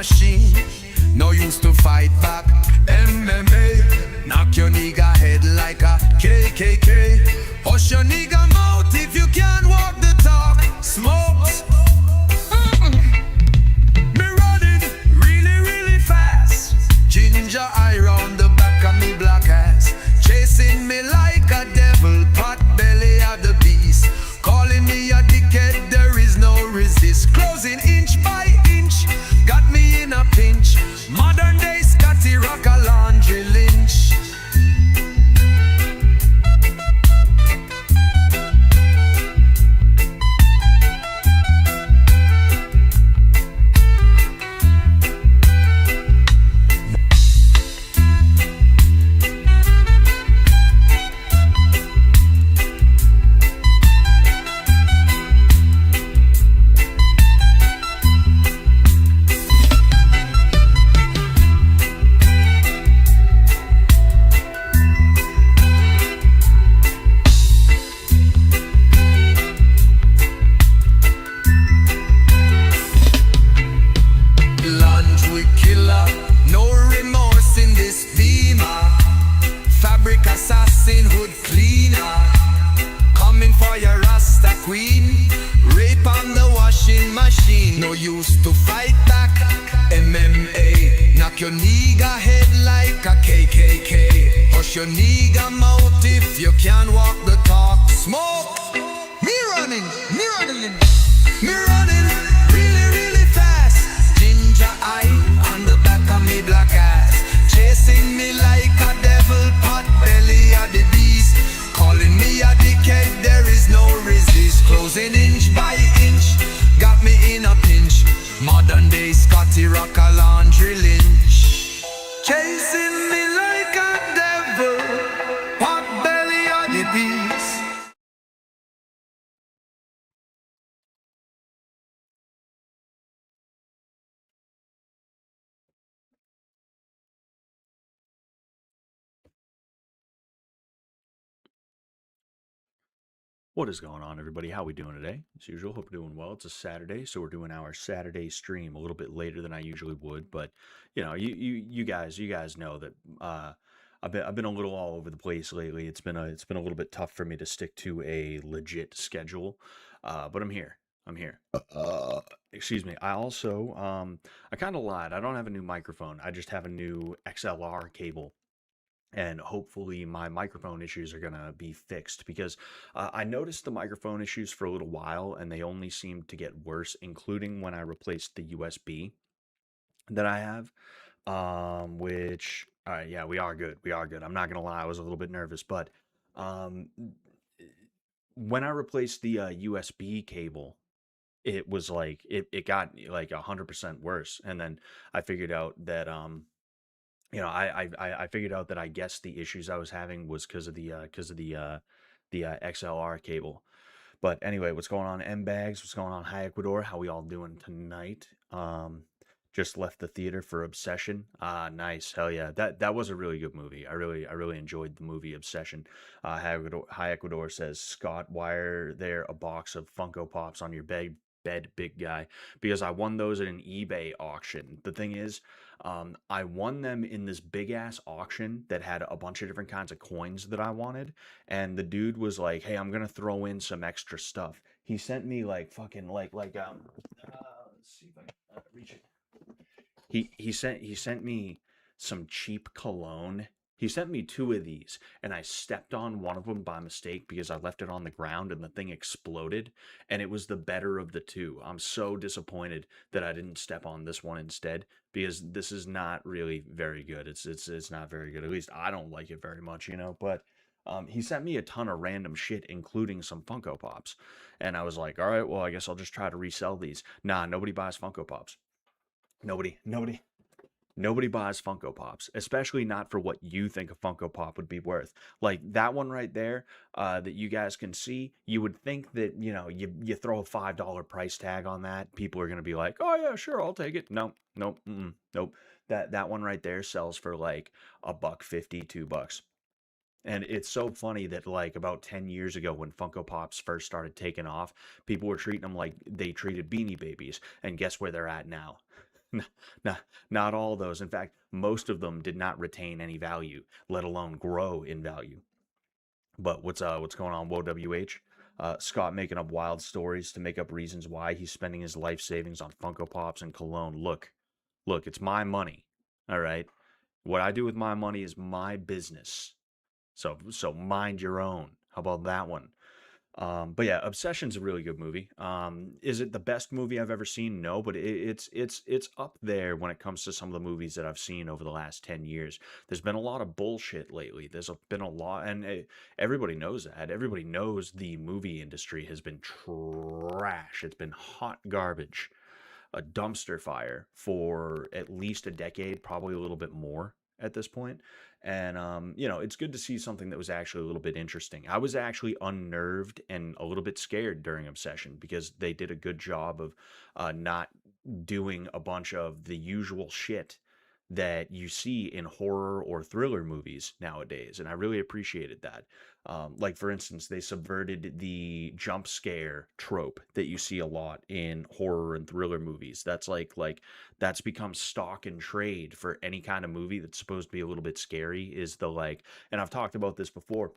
machine. No use to fight back. MMA, knock your nigga head like a KKK. Hush your nigga mouth if you can't walk the talk. Smokes. Me running really, really fast. Ginger eye round the back of me black ass. Chasing me like a devil, pot belly of the beast. Calling me a dickhead, there is no resist. Closing inch by inch, got me in a pinch. Modern day Scotty Rock a laundry lynch. No use to fight back. MMA, knock your nigga head like a KKK. Hush your nigga mouth if you can't walk the talk. Smoke. Me running really, really fast. Ginger eye on the back of me black ass. Chasing me like a devil, pot belly of the beast. Calling me a dickhead, there is no resist. Closing inch by inch, got me in a pinch. Modern day Scotty Rock a laundry lynch. Chasing me like a devil, pot belly of the beast. What is going on, everybody? How we doing today? As usual, hope you're doing well. It's a Saturday, so we're doing our Saturday stream a little bit later than I usually would. But you guys know that I've been a little all over the place lately. It's been a little bit tough for me to stick to a legit schedule, but I'm here. Excuse me. I also I kind of lied. I don't have a new microphone. I just have a new XLR cable. And hopefully my microphone issues are going to be fixed, because I noticed the microphone issues for a little while and they only seemed to get worse, including when I replaced the USB that I have, which, all right, yeah, we are good. I'm not going to lie, I was a little bit nervous, but um, when I replaced the USB cable, it was like, it got like 100% worse. And then I figured out that I figured out that I guess the issues I was having was because of the XLR cable. But anyway, what's going on, M Bags? What's going on, Hi Ecuador? How we all doing tonight? Just left the theater for Obsession. Nice, hell yeah. That was a really good movie. I really enjoyed the movie Obsession. Hi Ecuador says, Scott, why are there a box of Funko Pops on your bed, big guy? Because I won those at an eBay auction. The thing is, I won them in this big ass auction that had a bunch of different kinds of coins that I wanted, and the dude was like, "Hey, I'm gonna throw in some extra stuff." He sent me like fucking let's see if I can reach it. He sent me some cheap cologne. He sent me 2 of these, and I stepped on one of them by mistake because I left it on the ground and the thing exploded, and it was the better of the 2. I'm so disappointed that I didn't step on this one instead, because this is not really very good. It's not very good. At least I don't like it very much, but he sent me a ton of random shit, including some Funko Pops. And I was like, all right, well, I guess I'll just try to resell these. Nah, nobody buys Funko Pops. Nobody buys Funko Pops, especially not for what you think a Funko Pop would be worth. Like that one right there, that you guys can see, you would think that, you throw a $5 price tag on that, people are going to be like, oh yeah, sure, I'll take it. Nope. That one right there sells for like $1.50, $2. And it's so funny that like about 10 years ago when Funko Pops first started taking off, people were treating them like they treated Beanie Babies. And guess where they're at now? N- Not all of those. In fact, most of them did not retain any value, let alone grow in value. But what's going on, WH? Scott making up wild stories to make up reasons why he's spending his life savings on Funko Pops and cologne. Look, it's my money. All right. What I do with my money is my business. So mind your own. How about that one? But yeah, Obsession's a really good movie. Is it the best movie I've ever seen? No, but it's up there when it comes to some of the movies that I've seen over the last 10 years. There's been a lot of bullshit lately. Been a lot, and everybody knows that. Everybody knows the movie industry has been trash. It's been hot garbage, a dumpster fire for at least a decade, probably a little bit more at this point. And it's good to see something that was actually a little bit interesting. I was actually unnerved and a little bit scared during Obsession because they did a good job of not doing a bunch of the usual shit that you see in horror or thriller movies nowadays, and I really appreciated that. Like for instance, they subverted the jump scare trope that you see a lot in horror and thriller movies. That's that's become stock and trade for any kind of movie that's supposed to be a little bit scary. Is the like, and I've talked about this before,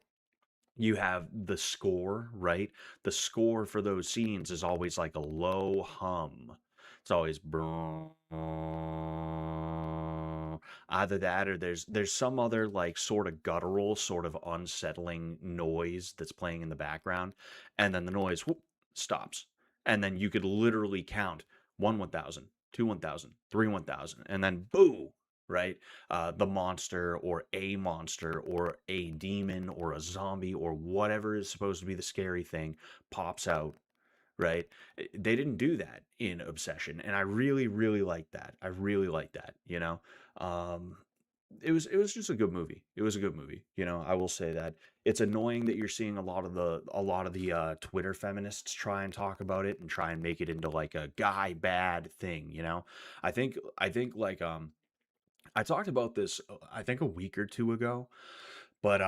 you have the score, right? The score for those scenes is always like a low hum. It's always either that or there's some other like sort of guttural, sort of unsettling noise that's playing in the background, and then the noise whoop, stops, and then you could literally count one 1,000, two 1,000, three 1,000, and then boo, right? The monster or a demon or a zombie or whatever is supposed to be the scary thing pops out, right? They didn't do that in Obsession, and I really, really like that. I really like that. Um, it was just a good movie. It was a good movie. I will say that it's annoying that you're seeing a lot of the Twitter feminists try and talk about it and try and make it into like a guy bad thing. I think like I talked about this I think a week or two ago, but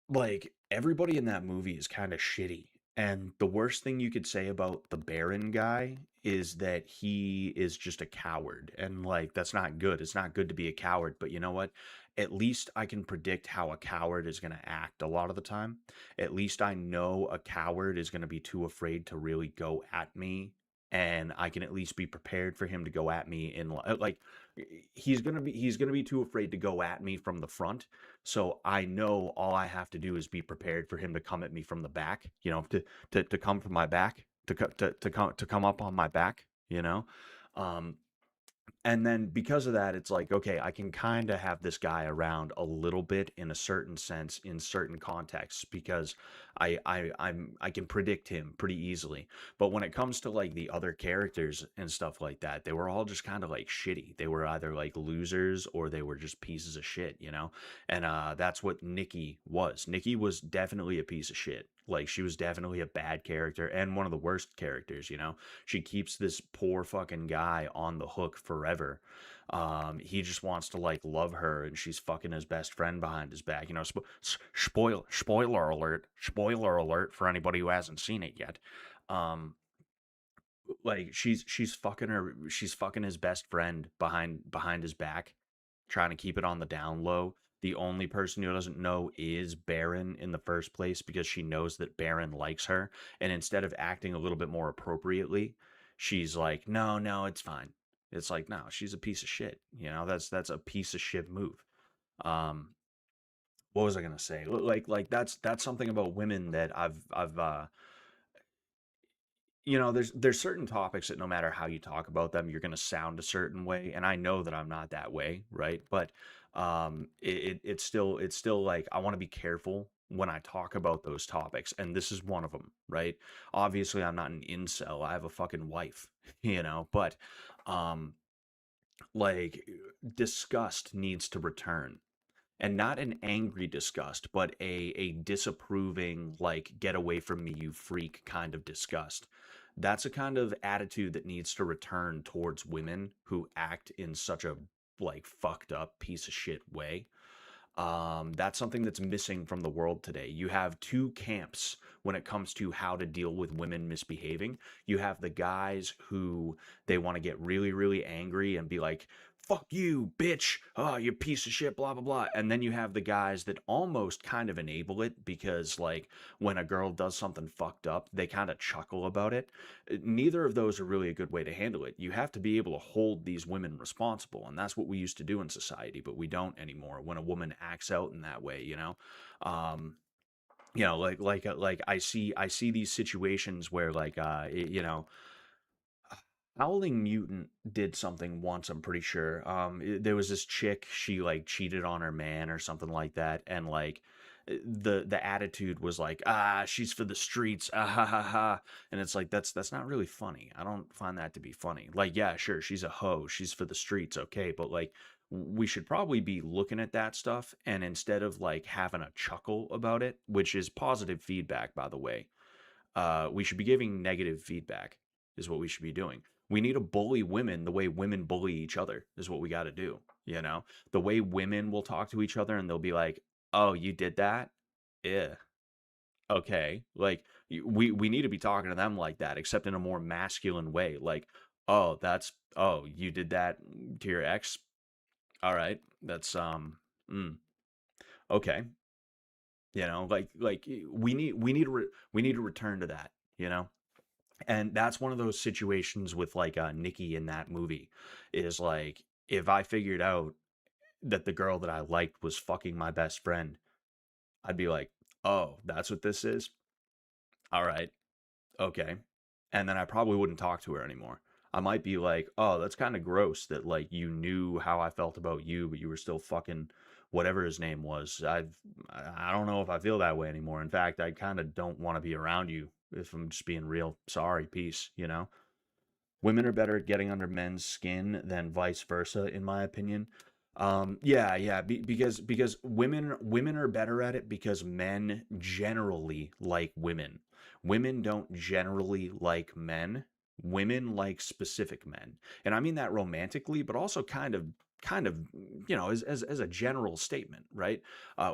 like everybody in that movie is kind of shitty. And the worst thing you could say about the Baron guy is that he is just a coward. And like that's not good. It's not good to be a coward, but you know what? At least I can predict how a coward is going to act a lot of the time. At least I know a coward is going to be too afraid to really go at me, and I can at least be prepared for him to go at me in like he's going to be too afraid to go at me from the front, so I know all I have to do is be prepared for him to come at me from the back, to come from my back, to come up on my back, Um, and then because of that, it's like, okay, I can kind of have this guy around a little bit in a certain sense, in certain contexts, because I can predict him pretty easily. But when it comes to like the other characters and stuff like that, they were all just kind of like shitty. They were either like losers or they were just pieces of shit. And that's what Nikki was. Nikki was definitely a piece of shit. Like she was definitely a bad character and one of the worst characters. She keeps this poor fucking guy on the hook forever. He just wants to like love her, and she's fucking his best friend behind his back. Spoiler alert for anybody who hasn't seen it yet. Um, like she's fucking his best friend behind his back, trying to keep it on the down low. The only person who doesn't know is Baron in the first place because she knows that Baron likes her. And instead of acting a little bit more appropriately, she's like, no, no, it's fine. It's like, no, she's a piece of shit. That's a piece of shit move. Um, what was I gonna say? Like that's something about women that there's certain topics that no matter how you talk about them, you're going to sound a certain way, and I know that I'm not that way, right? But it's still like I want to be careful when I talk about those topics, and this is one of them, right? Obviously, I'm not an incel. I have a fucking wife, but um, like disgust needs to return, and not an angry disgust, but a disapproving, like, get away from me, you freak kind of disgust. That's a kind of attitude that needs to return towards women who act in such a like fucked up piece of shit way. That's something that's missing from the world today. You have two camps when it comes to how to deal with women misbehaving. You have the guys who they want to get really, really angry and be like, fuck you, bitch. Oh, you piece of shit, blah, blah, blah. And then you have the guys that almost kind of enable it because, like, when a girl does something fucked up, they kind of chuckle about it. Neither of those are really a good way to handle it. You have to be able to hold these women responsible, and that's what we used to do in society, but we don't anymore. When a woman acts out in that way, um, like I see these situations where Howling Mutant did something once, I'm pretty sure. There was this chick, she like cheated on her man or something like that, and like the attitude was like, she's for the streets, ah ha ha ha, and it's like that's not really funny. I don't find that to be funny. Like, yeah, sure, she's a hoe, she's for the streets, okay, but like we should probably be looking at that stuff, and instead of like having a chuckle about it, which is positive feedback, by the way, we should be giving negative feedback, is what we should be doing. We need to bully women the way women bully each other, is what we got to do. The way women will talk to each other and they'll be like, oh, you did that? Yeah. Okay. Like, we need to be talking to them like that, except in a more masculine way. Like, oh, you did that to your ex? All right. That's, okay. We need to return to that, you know? And that's one of those situations with like Nikki in that movie is like if I figured out that the girl that I liked was fucking my best friend, I'd be like, "Oh, that's what this is? All right. Okay." And then I probably wouldn't talk to her anymore. I might be like, "Oh, that's kind of gross that like you knew how I felt about you, but you were still fucking whatever his name was. I don't know if I feel that way anymore. In fact, I kind of don't want to be around you if I'm just being real. Sorry, peace. Women are better at getting under men's skin than vice versa, in my opinion. Yeah, because women are better at it because men generally like women. Women don't generally like men. Women like specific men, and I mean that romantically, but also kind of as a general statement, right?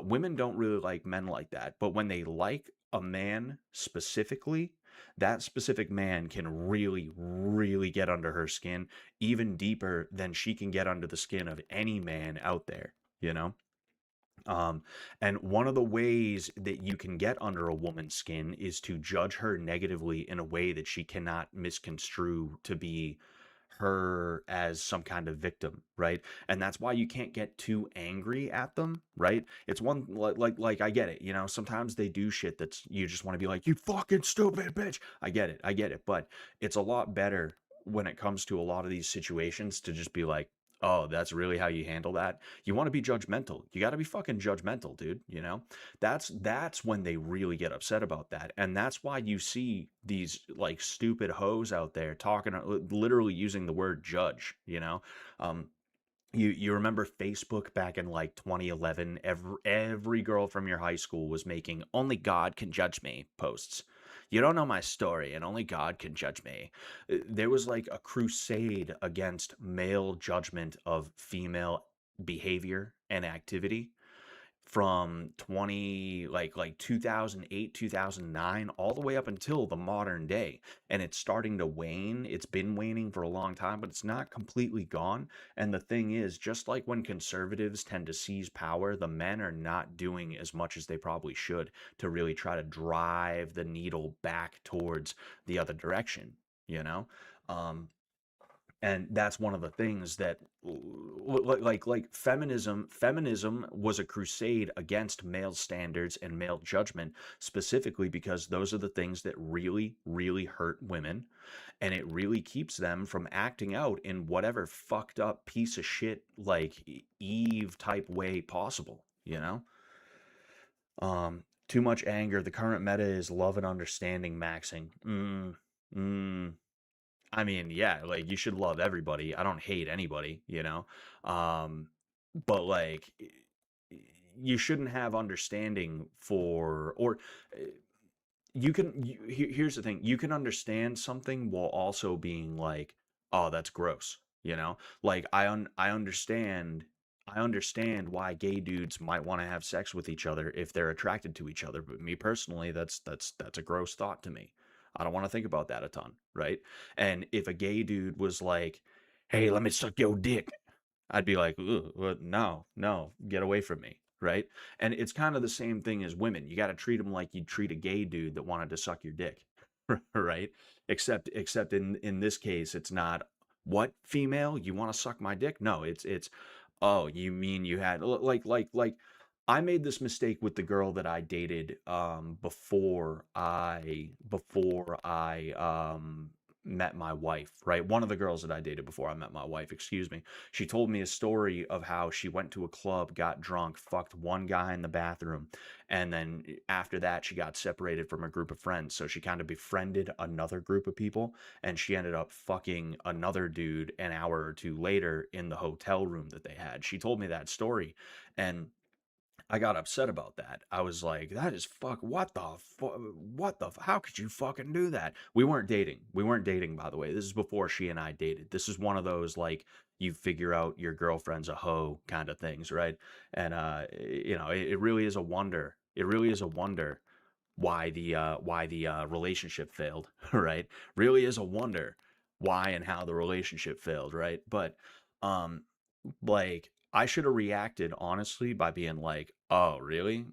Women don't really like men like that, but when they like a man specifically, that specific man can really, really get under her skin, even deeper than she can get under the skin of any man out there, you know? Um, and one of the ways that you can get under a woman's skin is to judge her negatively in a way that she cannot misconstrue to be her as some kind of victim, right? And that's why you can't get too angry at them, right? It's one like I get it, sometimes they do shit that's you just want to be like, you fucking stupid bitch. I get it, but it's a lot better when it comes to a lot of these situations to just be like, oh, that's really how you handle that. You want to be judgmental. You got to be fucking judgmental, dude. That's when they really get upset about that. And that's why you see these like stupid hoes out there talking literally using the word judge. Um you remember Facebook back in like 2011, every girl from your high school was making only God can judge me posts. You don't know my story and only God can judge me. There was like a crusade against male judgment of female behavior and activity from 2008 2009 all the way up until the modern day, and it's starting to wane. It's been waning for a long time, but it's not completely gone. And the thing is, just like when conservatives tend to seize power, the men are not doing as much as they probably should to really try to drive the needle back towards the other direction you know um and that's one of the things that like feminism was a crusade against male standards and male judgment, specifically because those are the things that really, really hurt women, and it really keeps them from acting out in whatever fucked up piece of shit like Eve type way possible. Too much anger. The current meta is love and understanding maxing. Mm. I mean, yeah, like you should love everybody. I don't hate anybody. Um, but like you shouldn't have understanding for or here's the thing. You can understand something while also being like, "Oh, that's gross." Like I understand I understand why gay dudes might want to have sex with each other if they're attracted to each other, but me personally, that's a gross thought to me. I don't want to think about that a ton, right? And if a gay dude was like, "Hey, let me suck your dick," I'd be like, "Ugh, what? No, no, get away from me," right? And it's kind of the same thing as women. You got to treat them like you'd treat a gay dude that wanted to suck your dick, right? Except in this case, it's not, "What, female? You want to suck my dick?" No, it's, "Oh, you mean you had like I made this mistake with the girl that I dated before I met my wife, right? One of the girls that I dated before I met my wife, excuse me. She told me a story of how she went to a club, got drunk, fucked one guy in the bathroom, and then after that she got separated from a group of friends. So she kind of befriended another group of people, and she ended up fucking another dude an hour or two later in the hotel room that they had. She told me that story, and I got upset about that. I was like, that is fuck. What the fuck? How could you fucking do that? We weren't dating. We weren't dating, by the way. This is before she and I dated. This is one of those, like, you figure out your girlfriend's a hoe kind of things, right? And, it really is a wonder. It really is a wonder why the relationship failed, right? Really is a wonder why and how the relationship failed, right? But, um, like, I should have reacted honestly by being like, "Oh, really?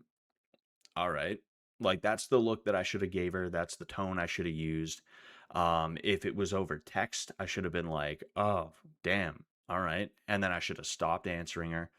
All right." Like, that's the look that I should have gave her. That's the tone I should have used. If it was over text, I should have been like, "Oh, damn. All right." And then I should have stopped answering her,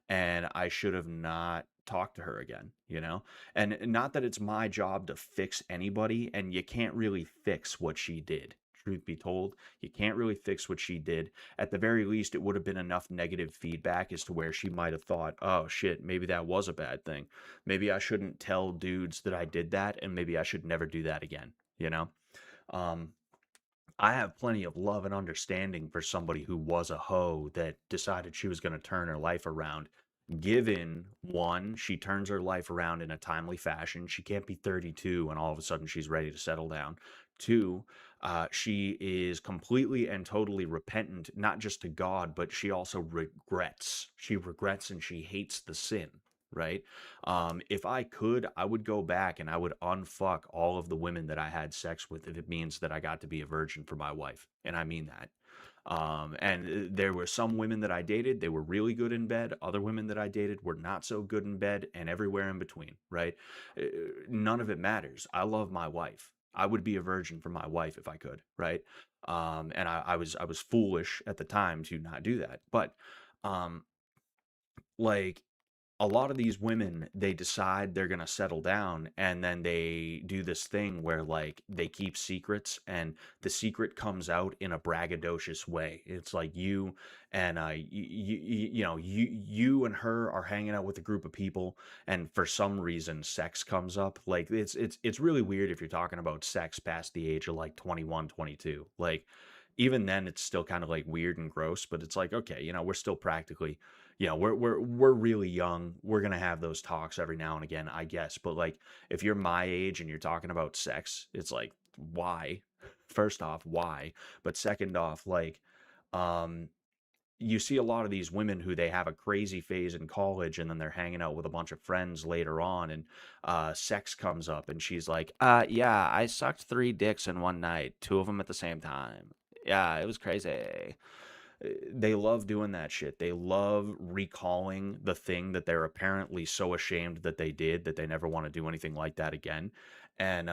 and I should have not talked to her again, you know? And not that it's my job to fix anybody, and you can't really fix what she did. Truth be told, you can't really fix what she did. At the very least, it would have been enough negative feedback as to where she might have thought, "Oh shit, maybe that was a bad thing. Maybe I shouldn't tell dudes that I did that, and maybe I should never do that again," you know? Um, I have plenty of love and understanding for somebody who was a hoe that decided she was going to turn her life around. Given one, she turns her life around in a timely fashion. She can't be 32 and all of a sudden she's ready to settle down. Two, she is completely and totally repentant, not just to God, but she also regrets. She regrets and she hates the sin, right? If I could, I would go back and I would unfuck all of the women that I had sex with if it means that I got to be a virgin for my wife. And I mean that. And there were some women that I dated, they were really good in bed. Other women that I dated were not so good in bed, and everywhere in between, right? Uh, None of it matters. I love my wife. I would be a virgin for my wife if I could, right? And I was foolish at the time to not do that. But um, like a lot of these women, they decide they're going to settle down, and then they do this thing where like they keep secrets, and the secret comes out in a braggadocious way. It's like you and you and her are hanging out with a group of people, and for some reason sex comes up. Like it's really weird if you're talking about sex past the age of like 21, 22. Like even then it's still kind of like weird and gross, but it's like, okay, we're still practically, we're really young. We're gonna have those talks every now and again, I guess. But like, if you're my age and you're talking about sex, it's like, why? First off, why? But second off, like, um, you see a lot of these women who they have a crazy phase in college, and then they're hanging out with a bunch of friends later on, and sex comes up, and she's like, yeah, I sucked 3 dicks in one night, 2 of them at the same time. Yeah, it was crazy. They love doing that shit. They love recalling the thing that they're apparently so ashamed that they did that they never want to do anything like that again. And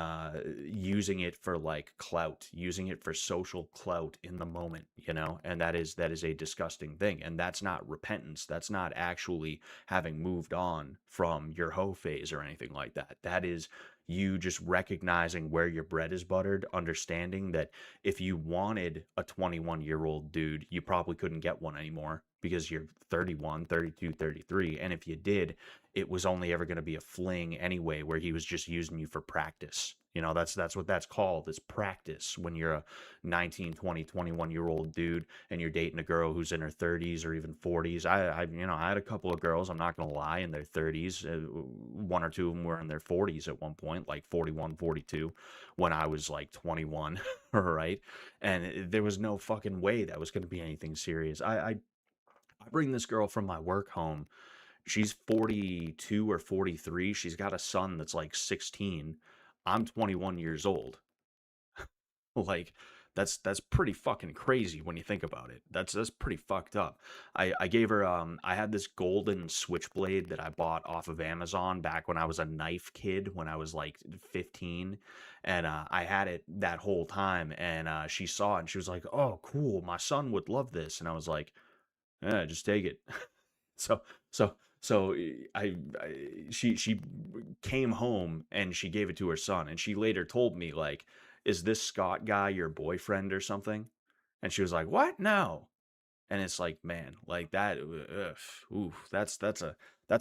using it for like clout, using it for social clout in the moment, and that is a disgusting thing. And that's not repentance. That's not actually having moved on from your hoe phase or anything like that. That is you just recognizing where your bread is buttered, understanding that if you wanted a 21-year-old dude, you probably couldn't get one anymore because you're 31, 32, 33. And if you did, it was only ever going to be a fling anyway, where he was just using you for practice. That's what that's called, is practice. When you're a 19, 20, 21-year-old dude and you're dating a girl who's in her 30s or even 40s. I had a couple of girls, I'm not going to lie, in their 30s. One or two of them were in their 40s at one point, like 41, 42, when I was like 21, right? And there was no fucking way that was going to be anything serious. I I bring this girl from my work home. She's 42 or 43. She's got a son that's like 16. I'm 21 years old. Like that's pretty fucking crazy when you think about it. That's pretty fucked up. I gave her I had this golden switchblade that I bought off of Amazon back when I was a knife kid when I was like 15, and I had it that whole time, and she saw it and she was like, "Oh, cool. My son would love this." And I was like, "Yeah, just take it." So so she came home and she gave it to her son, and she later told me like, "Is this Scott guy your boyfriend or something?" And she was like, "What? No." And it's like, man, like that. Ugh, ooh, that's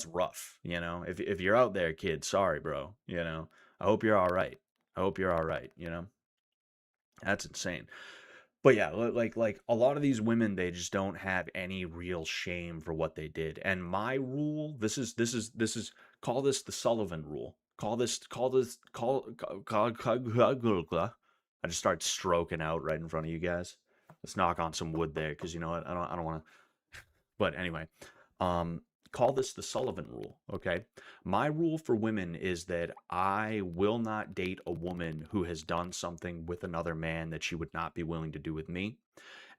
rough. If you're out there, kid, sorry, bro. I hope you're all right. I hope you're all right. That's insane. But yeah, like a lot of these women, they just don't have any real shame for what they did. And my rule, this is call this the Sullivan rule. I just start stroking out right in front of you guys. Let's knock on some wood there, because you know what? I don't want to. But anyway, um, call this the Sullivan rule. Okay, my rule for women is that I will not date a woman who has done something with another man that she would not be willing to do with me.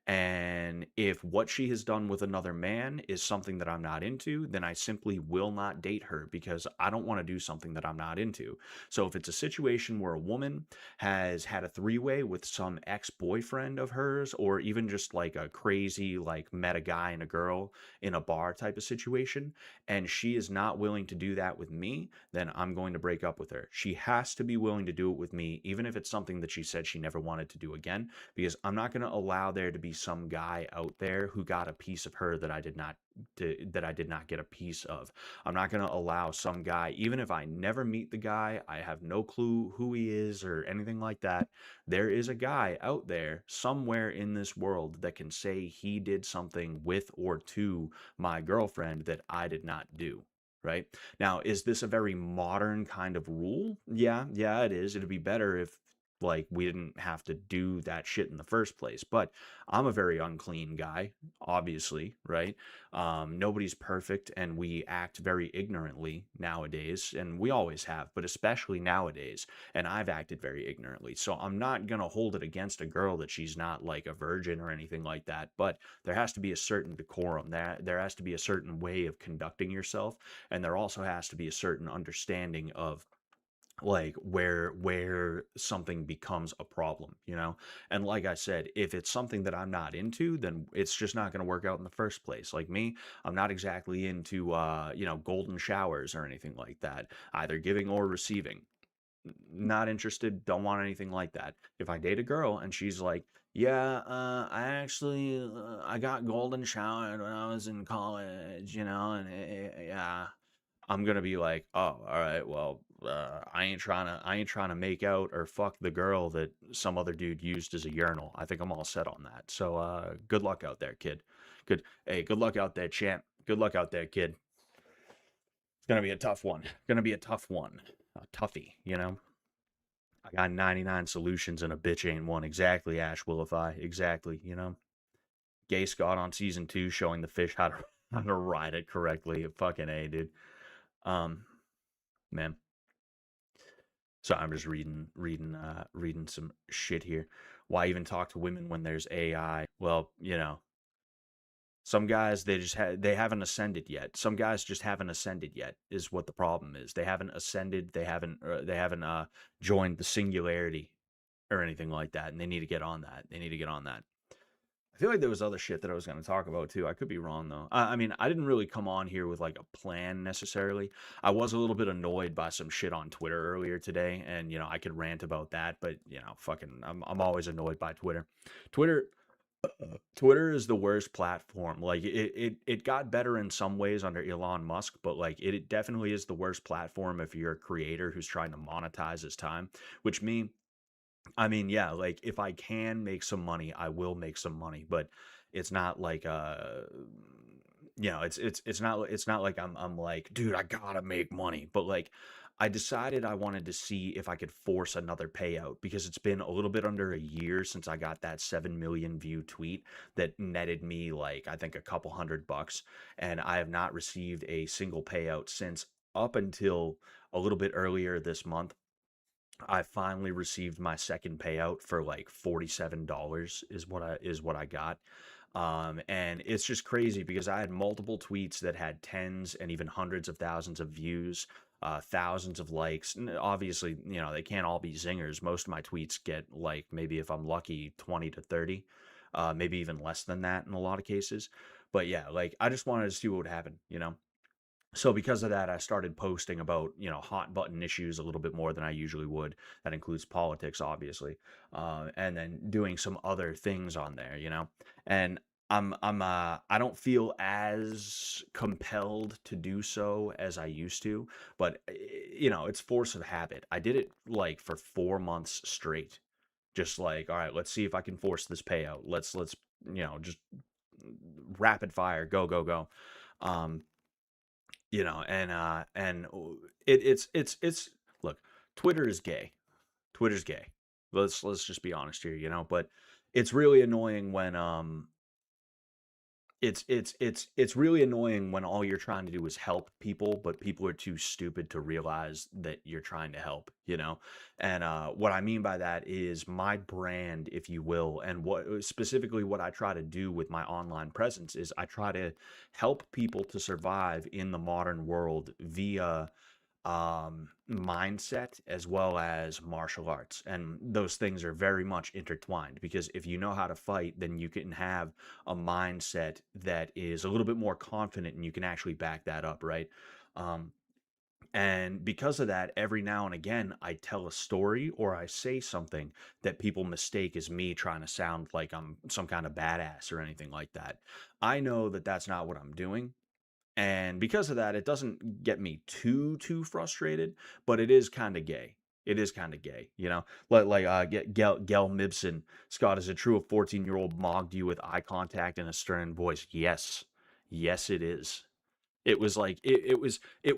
And if what she has done with another man is something that I'm not into, then I simply will not date her, because I don't want to do something that I'm not into. So if it's a situation where a woman has had a three-way with some ex-boyfriend of hers, or even just like a crazy, like met a guy and a girl in a bar type of situation, and she is not willing to do that with me, then I'm going to break up with her. She has to be willing to do it with me, even if it's something that she said she never wanted to do again, because I'm not going to allow there to be some guy out there who got a piece of her that I did not get a piece of. I'm not going to allow some guy, even if I never meet the guy, I have no clue who he is or anything like that. There is a guy out there somewhere in this world that can say he did something with or to my girlfriend that I did not do. Right? Now, is this a very modern kind of rule? Yeah, it is. It'd be better if like we didn't have to do that shit in the first place. But I'm a very unclean guy, obviously, right? Nobody's perfect, and we act very ignorantly nowadays, and we always have, but especially nowadays. And I've acted very ignorantly, so I'm not gonna hold it against a girl that she's not like a virgin or anything like that. But there has to be a certain decorum. There has to be a certain way of conducting yourself, and there also has to be a certain understanding of like where something becomes a problem. And like I said, if it's something that I'm not into, then it's just not going to work out in the first place. Like me, I'm not exactly into golden showers or anything like that, either giving or receiving. Not interested, don't want anything like that. If I date a girl and she's like, yeah, I got golden showered when I was in college, and yeah, I'm gonna be like, oh, all right, well, I ain't trying to make out or fuck the girl that some other dude used as a urinal. I think I'm all set on that. So, good luck out there, kid. Good luck out there, champ. Good luck out there, kid. It's gonna be a tough one. Gonna be a tough one. A toughie. I got 99 solutions and a bitch ain't one. Exactly, Ash Willify. Exactly. Gay Scott on season 2 showing the fish how to ride it correctly. Fucking A, dude. Um, man. So I'm just reading some shit here. Why even talk to women when there's AI? Well, some guys they haven't ascended yet. Some guys just haven't ascended yet is what the problem is. They haven't ascended. They haven't joined the singularity or anything like that, and they need to get on that. They need to get on that. I feel like there was other shit that I was going to talk about too. I could be wrong though. I mean, I didn't really come on here with like a plan necessarily. I was a little bit annoyed by some shit on Twitter earlier today, and I could rant about that, but fucking, I'm always annoyed by Twitter. Twitter, Twitter is the worst platform. Like it got better in some ways under Elon Musk, but like it definitely is the worst platform if you're a creator who's trying to monetize his time, which I mean, yeah, like if I can make some money, I will make some money, but it's not like it's not like I'm like, dude, I gotta make money. But like I decided I wanted to see if I could force another payout because it's been a little bit under a year since I got that 7 million view tweet that netted me like I think a couple $100, and I have not received a single payout since up until a little bit earlier this month. I finally received my second payout for like $47 is what I got. And it's just crazy because I had multiple tweets that had tens and even hundreds of thousands of views, thousands of likes. Obviously, they can't all be zingers. Most of my tweets get like maybe if I'm lucky 20 to 30, maybe even less than that in a lot of cases. But yeah, like I just wanted to see what would happen. So because of that, I started posting about, hot button issues a little bit more than I usually would. That includes politics, obviously, and then doing some other things on there. And I don't feel as compelled to do so as I used to, but it's force of habit. I did it like for 4 months straight, just like, all right, let's see if I can force this payout. Let's just rapid fire, go go go. Um, and it's look, Twitter is gay. Twitter's gay. Let's just be honest here. But it's really annoying when it's really annoying when all you're trying to do is help people, but people are too stupid to realize that you're trying to help. And what I mean by that is my brand, if you will, and what I try to do with my online presence is I try to help people to survive in the modern world via mindset as well as martial arts. And those things are very much intertwined because if you know how to fight, then you can have a mindset that is a little bit more confident and you can actually back that up, right? Um, and because of that, every now and again, I tell a story or I say something that people mistake as me trying to sound like I'm some kind of badass or anything like that. I know that that's not what I'm doing. And because of that, it doesn't get me too frustrated, but it is kind of gay. It is kind of gay. Get Gel Mibson. Scott, is it true a 14-year-old mocked you with eye contact and a stern voice? Yes. Yes, it is. It was like it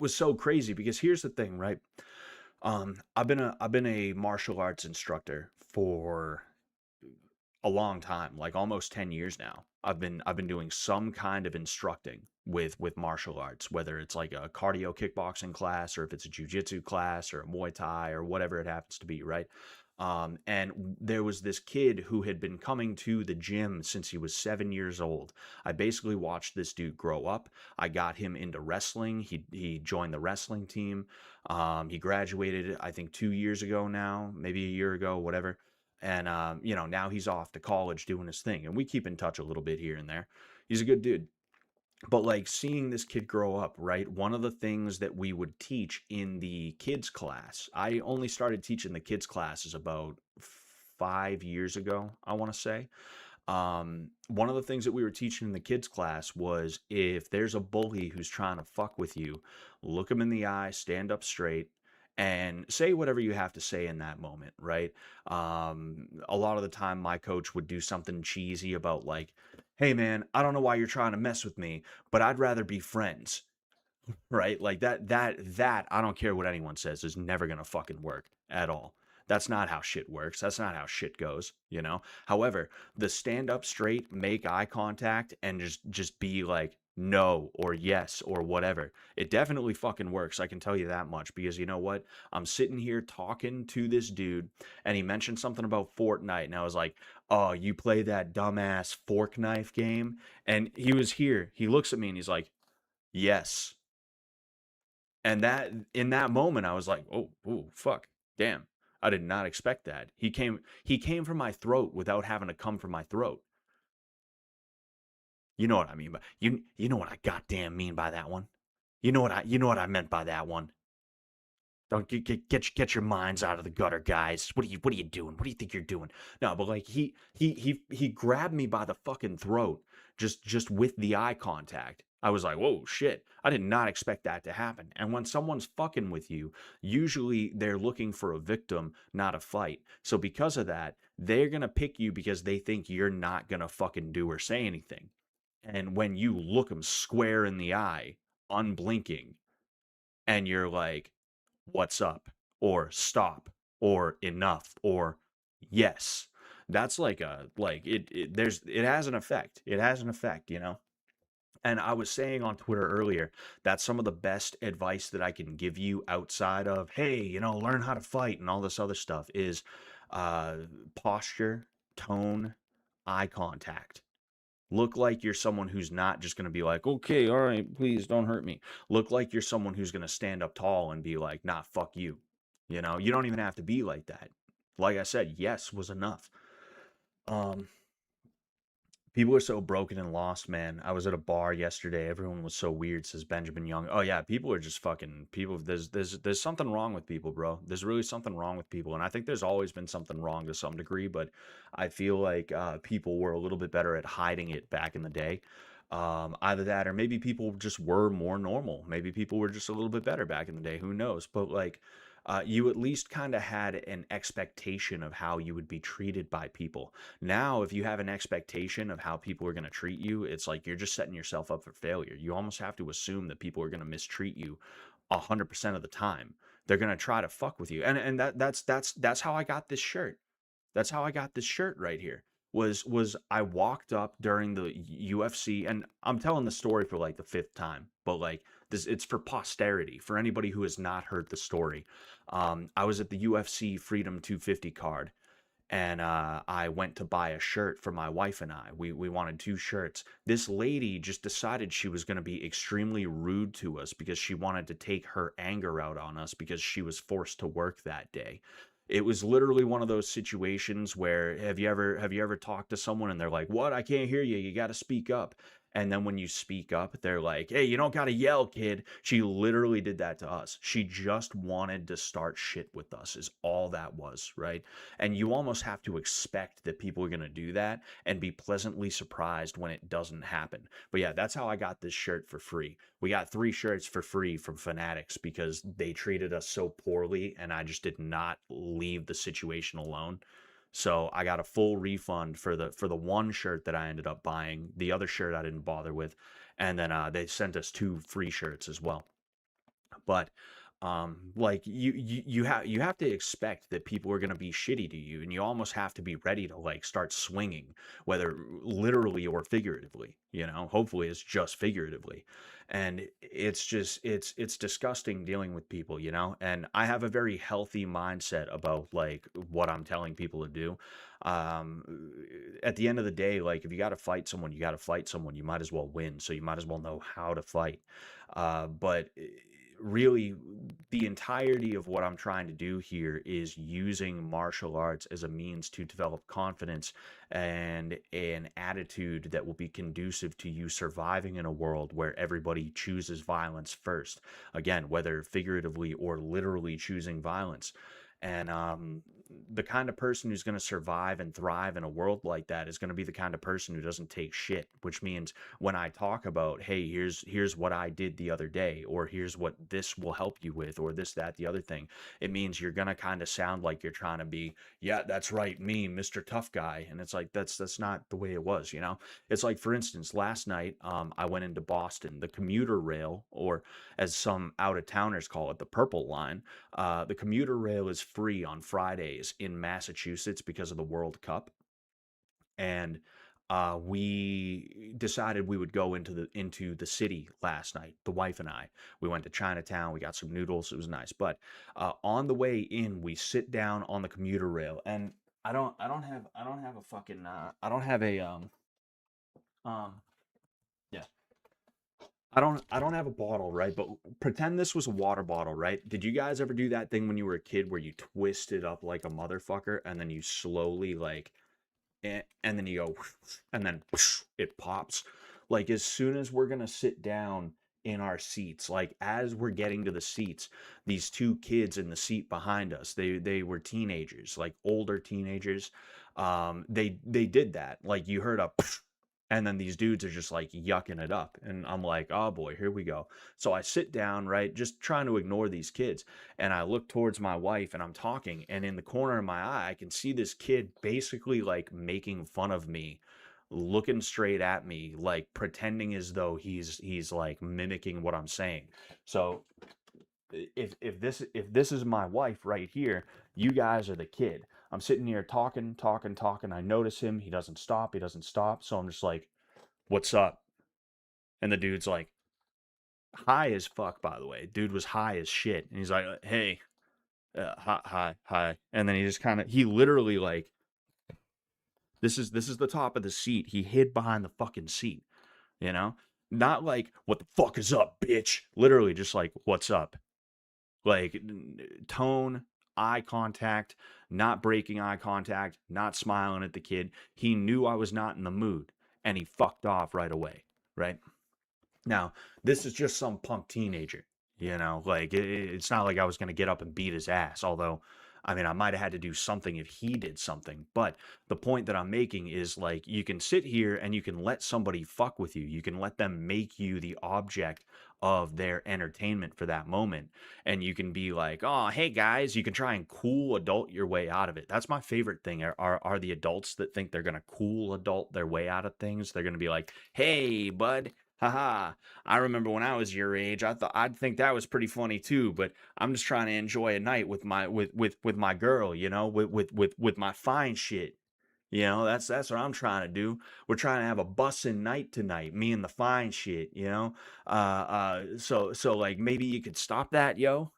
was so crazy because here's the thing, right? I've been a martial arts instructor for a long time, like almost 10 years now. I've been doing some kind of instructing with martial arts, whether it's like a cardio kickboxing class or if it's a jujitsu class or a Muay Thai or whatever it happens to be, right? And there was this kid who had been coming to the gym since he was 7 years old. I basically watched this dude grow up. I got him into wrestling. He joined the wrestling team. He graduated, I think, 2 years ago now, maybe a year ago, whatever. And now he's off to college doing his thing, and we keep in touch a little bit here and there. He's a good dude. But like seeing this kid grow up, right? One of the things that we would teach in the kids class, I only started teaching the kids classes about 5 years ago, I want to say. One of the things that we were teaching in the kids class was if there's a bully who's trying to fuck with you, look him in the eye, stand up straight, and say whatever you have to say in that moment, right? A lot of the time, my coach would do something cheesy about like, "Hey, man, I don't know why you're trying to mess with me, but I'd rather be friends." Right? Like that I don't care what anyone says is never going to fucking work at all. That's not how shit works. That's not how shit goes. However, the stand up straight, make eye contact and just be like no or yes or whatever. It definitely fucking works. I can tell you that much because you know what? I'm sitting here talking to this dude and he mentioned something about Fortnite and I was like, "Oh, you play that dumbass fork knife game?" And he was here. He looks at me and he's like, "Yes." And that in that moment, I was like, "Oh, ooh, fuck, damn! I did not expect that." He came from my throat without having to come from my throat. You know what I mean? But you know what I goddamn mean by that one. You know what I meant by that one. Don't get your minds out of the gutter, guys. What are you doing? What do you think you're doing? No, but like he grabbed me by the fucking throat just with the eye contact. I was like, whoa, shit. I did not expect that to happen. And when someone's fucking with you, usually they're looking for a victim, not a fight. So because of that, they're gonna pick you because they think you're not gonna fucking do or say anything. And when you look them square in the eye, unblinking, and you're like, what's up, or stop, or enough, or yes. That's like a like it has an effect. It has an effect, you know? And I was saying on Twitter earlier that some of the best advice that I can give you outside of, hey, you know, learn how to fight and all this other stuff is uh, posture, tone, eye contact. Look like you're someone who's not just going to be like, okay, all right, please don't hurt me. Look like you're someone who's going to stand up tall and be like, nah, fuck you. You know, you don't even have to be like that. Like I said, yes was enough. Um, People are so broken and lost, man. I was at a bar yesterday. Everyone was so weird, says Benjamin Young. Oh yeah, people are just fucking people. There's something wrong with people, bro. There's really something wrong with people, and I think there's always been something wrong to some degree. But I feel like people were a little bit better at hiding it back in the day. Either that, or maybe people just were more normal. Maybe people were just a little bit better back in the day. Who knows? But like, you at least kind of had an expectation of how you would be treated by people. Now, if you have an expectation of how people are going to treat you, it's like you're just setting yourself up for failure. You almost have to assume that people are going to mistreat you 100% of the time. They're going to try to fuck with you. And that's how I got this shirt. That's how I got this shirt right here. Was I walked up during the UFC, and I'm telling the story for like the fifth time, but like this, it's for posterity for anybody who has not heard the story. I was at the UFC Freedom 250 card, and I went to buy a shirt for my wife and I. We wanted two shirts. This lady just decided she was going to be extremely rude to us because she wanted to take her anger out on us because she was forced to work that day. It was literally one of those situations where have you ever talked to someone and they're like, "What? I can't hear you. You got to speak up." And then when you speak up, they're like, "Hey, you don't got to yell, kid." She literally did that to us. She just wanted to start shit with us, is all that was, right? And you almost have to expect that people are going to do that and be pleasantly surprised when it doesn't happen. But yeah, that's how I got this shirt for free. We got 3 shirts for free from Fanatics because they treated us so poorly and I just did not leave the situation alone. So I got a full refund for the one shirt that I ended up buying. The other shirt I didn't bother with, and then they sent us 2 free shirts as well. But like you have to expect that people are going to be shitty to you, and you almost have to be ready to like start swinging, whether literally or figuratively, you know. Hopefully it's just figuratively. And it's just it's disgusting dealing with people, you know. And I have a very healthy mindset about like what I'm telling people to do. um at the end of the day, like if you got to fight someone, you got to fight someone. You might as well win, so you might as well know how to fight. But really, the entirety of what I'm trying to do here is using martial arts as a means to develop confidence and an attitude that will be conducive to you surviving in a world where everybody chooses violence first. Again, whether figuratively or literally choosing violence. And the kind of person who's going to survive and thrive in a world like that is going to be the kind of person who doesn't take shit, which means when I talk about, hey, here's what I did the other day, or here's what this will help you with, or this, that, the other thing, it means you're gonna kind of sound like you're trying to be, yeah, that's right, me, Mr. Tough Guy. And it's like that's not the way it was, you know? It's like, for instance, last night, I went into Boston. The commuter rail, or as some out of towners call it, the purple line. The commuter rail is free on Fridays in Massachusetts because of the World Cup. And we decided we would go into the city last night. The wife and I. We went to Chinatown. We got some noodles. It was nice. But on the way in, we sit down on the commuter rail, and I don't have a fucking I don't have a um yeah, I don't have a bottle, right? But pretend this was a water bottle, right? Did you guys ever do that thing when you were a kid where you twist it up like a motherfucker and then you slowly like and then you go and then it pops? Like as soon as we're gonna sit down in our seats, like as we're getting to the seats, these 2 kids in the seat behind us, they were teenagers, like older teenagers. They did that. Like you heard a and then these dudes are just like yucking it up, and I'm like, oh boy, here we go. So I sit down, right, just trying to ignore these kids, and I look towards my wife and I'm talking, and in the corner of my eye I can see this kid basically like making fun of me, looking straight at me, like pretending as though he's like mimicking what I'm saying. So if this is my wife right here, you guys are the kid. I'm sitting here talking, talking, talking. I notice him. He doesn't stop. He doesn't stop. So I'm just like, "What's up?" And the dude's like, high as fuck. By the way, dude was high as shit. And he's like, "Hey, hi, hi, hi." And then he just kind of, he literally like, this is the top of the seat. He hid behind the fucking seat. You know, not like, "What the fuck is up, bitch?" Literally, just like, "What's up?" Like tone, eye contact, not breaking eye contact, not smiling at the kid. He knew I was not in the mood and he fucked off right away, right? Now, this is just some punk teenager, like it's not like I was going to get up and beat his ass, although I mean, I might have had to do something if he did something. But the point that I'm making is like you can sit here and you can let somebody fuck with you. You can let them make you the object of their entertainment for that moment. And you can be like, "Oh, hey guys," you can try and cool adult your way out of it. That's my favorite thing are the adults that think they're going to cool adult their way out of things. They're going to be like, "Hey, bud, haha, I remember when I was your age, I'd think that was pretty funny too, but I'm just trying to enjoy a night with my with my girl, with my fine shit. That's what I'm trying to do. We're trying to have a bussin' night tonight, me and the fine shit, so like maybe you could stop that, yo.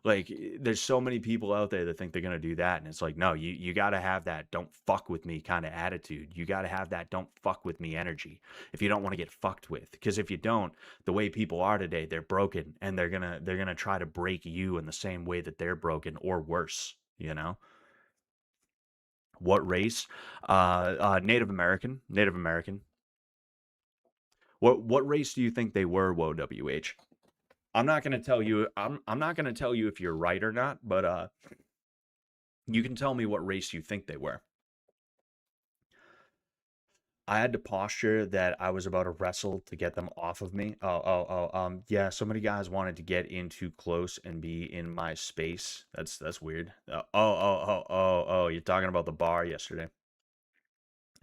Like there's so many people out there that think they're gonna do that, and it's like, no, you gotta have that "don't fuck with me" kind of attitude. You gotta have that "don't fuck with me" energy if you don't want to get fucked with. Because if you don't, the way people are today, they're broken, and they're gonna try to break you in the same way that they're broken or worse. What race? Native American. Native American. What race do you think they were? Whoa, WH. I'm not gonna tell you. I'm not gonna tell you if you're right or not, but you can tell me what race you think they were. I had to posture that I was about to wrestle to get them off of me. Yeah. So many guys wanted to get in too close and be in my space. That's weird. Oh. You're talking about the bar yesterday.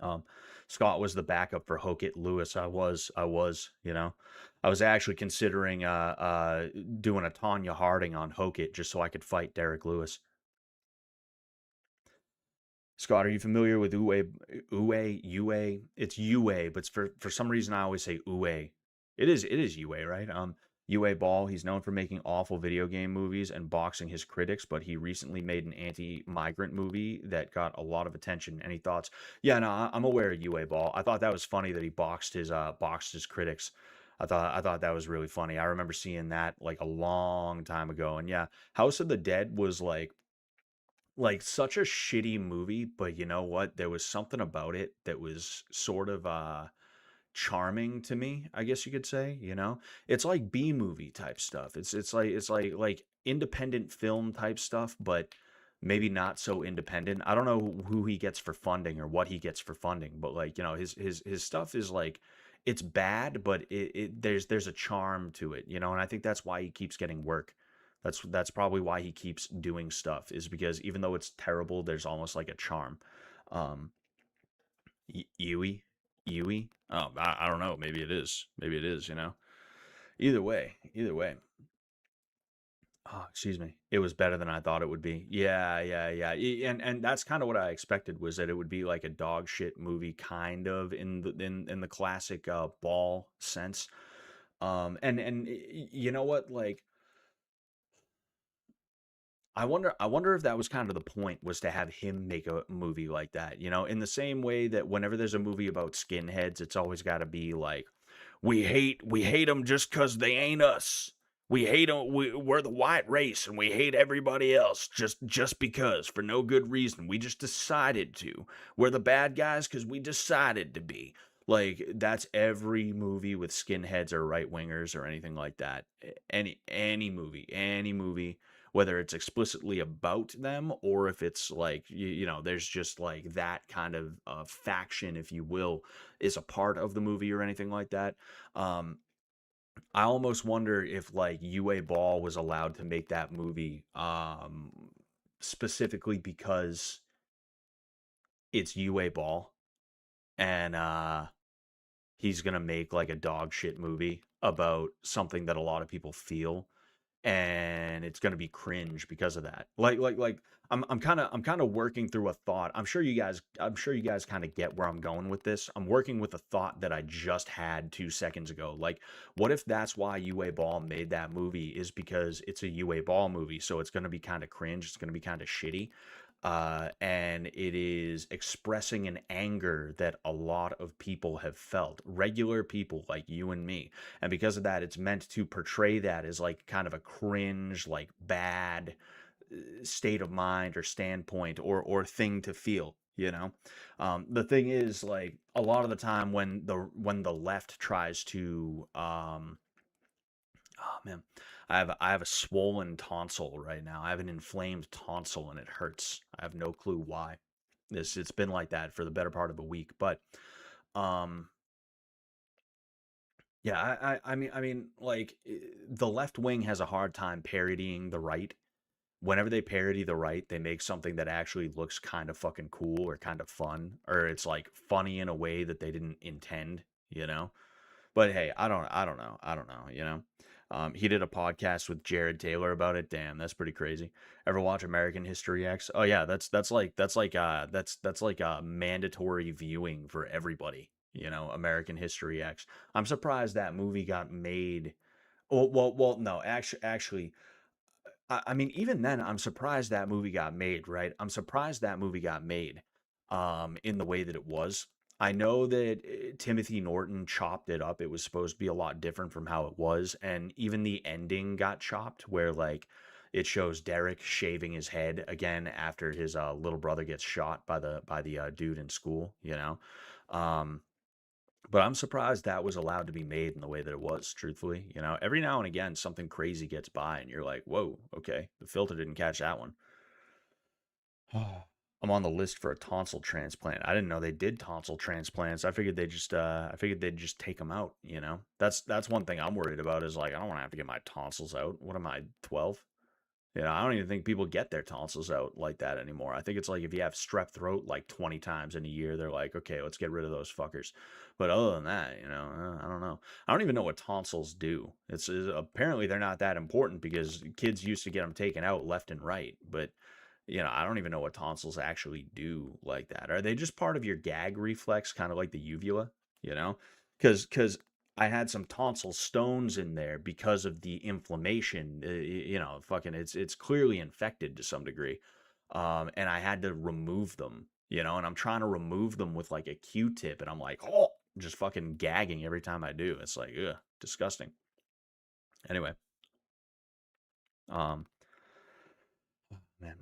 Um, Scott was the backup for Hokett Lewis. I was actually considering doing a Tanya Harding on Hokett just so I could fight Derek Lewis. Scott, are you familiar with Uwe? It's Uwe, but for some reason I always say Uwe. It is Uwe, right? Uwe Ball. He's known for making awful video game movies and boxing his critics, but he recently made an anti-migrant movie that got a lot of attention. Any thoughts? Yeah, no, I'm aware of Uwe Ball. I thought that was funny that he boxed his critics. I thought that was really funny. I remember seeing that like a long time ago. And yeah, House of the Dead was like such a shitty movie, but you know what? There was something about it that was sort of charming to me, I guess you could say, It's like B movie type stuff. It's like independent film type stuff, but maybe not so independent. I don't know who he gets for funding or what he gets for funding, but like, his stuff is like it's bad, but there's a charm to it, and I think that's why he keeps getting work. That's probably why he keeps doing stuff is because even though it's terrible, there's almost like a charm. Um, Yui, Yui. Oh, I don't know. Maybe it is. Maybe it is. Either way. Oh, excuse me. It was better than I thought it would be. Yeah, yeah, yeah. And that's kind of what I expected was that it would be like a dog shit movie, kind of in the classic Ball sense. And you know what? Like I wonder if that was kind of the point was to have him make a movie like that, in the same way that whenever there's a movie about skinheads, it's always got to be like we hate them just cuz they ain't us. We hate them we're the white race and we hate everybody else just because for no good reason. We just decided to. We're the bad guys cuz we decided to be. Like that's every movie with skinheads or right wingers or anything like that. Any movie, whether it's explicitly about them or if it's like there's just like that kind of faction, if you will, is a part of the movie or anything like that. um I almost wonder if like Uwe Ball was allowed to make that movie specifically because it's Uwe Ball, and he's gonna make like a dog shit movie about something that a lot of people feel. and it's gonna be cringe because of that. Like I'm kind of working through a thought. I'm sure you guys kind of get where I'm going with this. I'm working with a thought that I just had 2 seconds ago. Like, what if that's why UA Ball made that movie is because it's a UA Ball movie, so it's gonna be kind of cringe. It's gonna be kind of shitty. And it is expressing an anger that a lot of people have felt, regular people like you and me. And because of that, it's meant to portray that as like kind of a cringe, like bad state of mind or standpoint or thing to feel. The thing is, like, a lot of the time when the left tries to oh man, I have a swollen tonsil right now. I have an inflamed tonsil and it hurts. I have no clue why. It's been like that for the better part of a week. But um yeah, I mean like the left wing has a hard time parodying the right. Whenever they parody the right, they make something that actually looks kind of fucking cool or kind of fun, or it's like funny in a way that they didn't intend, you know? But hey, I don't know. He did a podcast with Jared Taylor about it. Damn, that's pretty crazy. Ever watch American History X? Oh yeah, that's like mandatory viewing for everybody. American History X. I'm surprised that movie got made. Well, no, actually, I mean, even then, I'm surprised that movie got made, right? I'm surprised that movie got made in the way that it was. I know that Timothy Norton chopped it up. It was supposed to be a lot different from how it was. And even the ending got chopped, where like it shows Derek shaving his head again after his little brother gets shot by the dude in school. Um, but I'm surprised that was allowed to be made in the way that it was, truthfully. Every now and again, something crazy gets by, and you're like, whoa, okay, the filter didn't catch that one. I'm on the list for a tonsil transplant. I didn't know they did tonsil transplants. I figured they'd just take them out. That's one thing I'm worried about is like I don't want to have to get my tonsils out. What am I, 12? I don't even think people get their tonsils out like that anymore. I think it's like if you have strep throat like 20 times in a year, they're like, okay, let's get rid of those fuckers. But other than that, I don't know. I don't even know what tonsils do. Apparently they're not that important because kids used to get them taken out left and right. But I don't even know what tonsils actually do like that. Are they just part of your gag reflex, kind of like the uvula? You know, because I had some tonsil stones in there because of the inflammation. Fucking, it's clearly infected to some degree, and I had to remove them. And I'm trying to remove them with like a Q-tip, and I'm like, oh, just fucking gagging every time I do. It's like, ugh, disgusting. Anyway, um, man,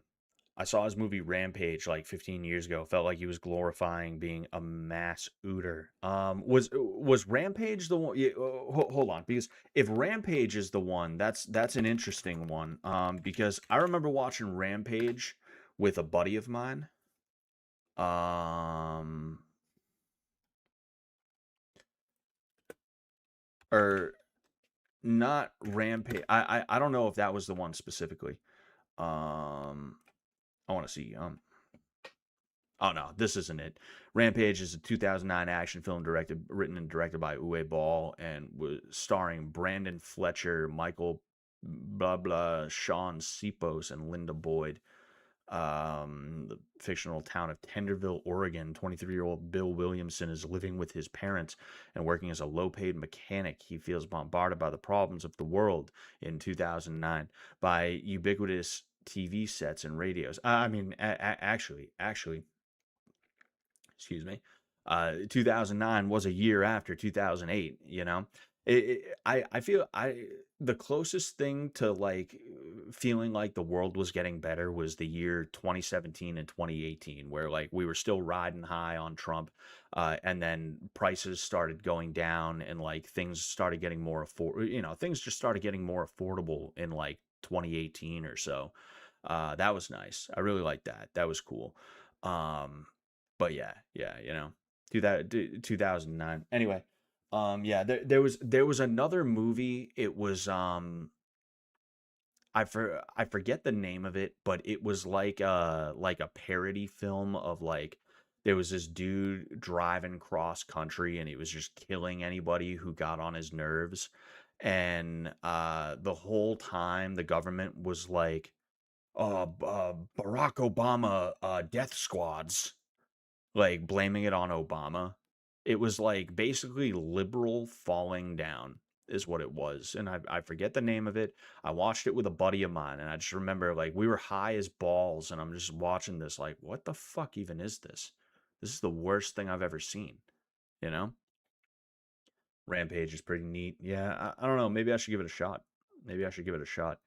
I saw his movie Rampage like 15 years ago. Felt like he was glorifying being a mass ooter. Was Rampage the one? Yeah, hold on, because if Rampage is the one, that's an interesting one. Because I remember watching Rampage with a buddy of mine. Um, or not Rampage. I don't know if that was the one specifically. Um, I want to see. Oh no, this isn't it. Rampage is a 2009 action film written and directed by Uwe Ball, and was starring Brandon Fletcher, Michael blah blah, Sean Sipos, and Linda Boyd. The fictional town of Tenderville, Oregon. 23-year-old Bill Williamson is living with his parents and working as a low-paid mechanic. He feels bombarded by the problems of the world in 2009 by ubiquitous TV sets and radios. I mean, actually, excuse me, 2009 was a year after 2008. I feel the closest thing to like feeling like the world was getting better was the year 2017 and 2018, where like we were still riding high on Trump, and then prices started going down and like things started getting more things just started getting more affordable in like 2018 or so. That was nice. I really liked that. That was cool. But yeah, 2009. Anyway, yeah, there was another movie. It was I forget the name of it, but it was like a parody film of like there was this dude driving cross country and he was just killing anybody who got on his nerves. And the whole time the government was like, Barack Obama death squads, like blaming it on Obama. It was like basically liberal falling down is what it was. And I forget the name of it. I watched it with a buddy of mine, and I just remember like we were high as balls, and I'm just watching this like, what the fuck even is this? This is the worst thing I've ever seen, you know? Rampage is pretty neat. Yeah, I don't know. Maybe I should give it a shot. Maybe I should give it a shot.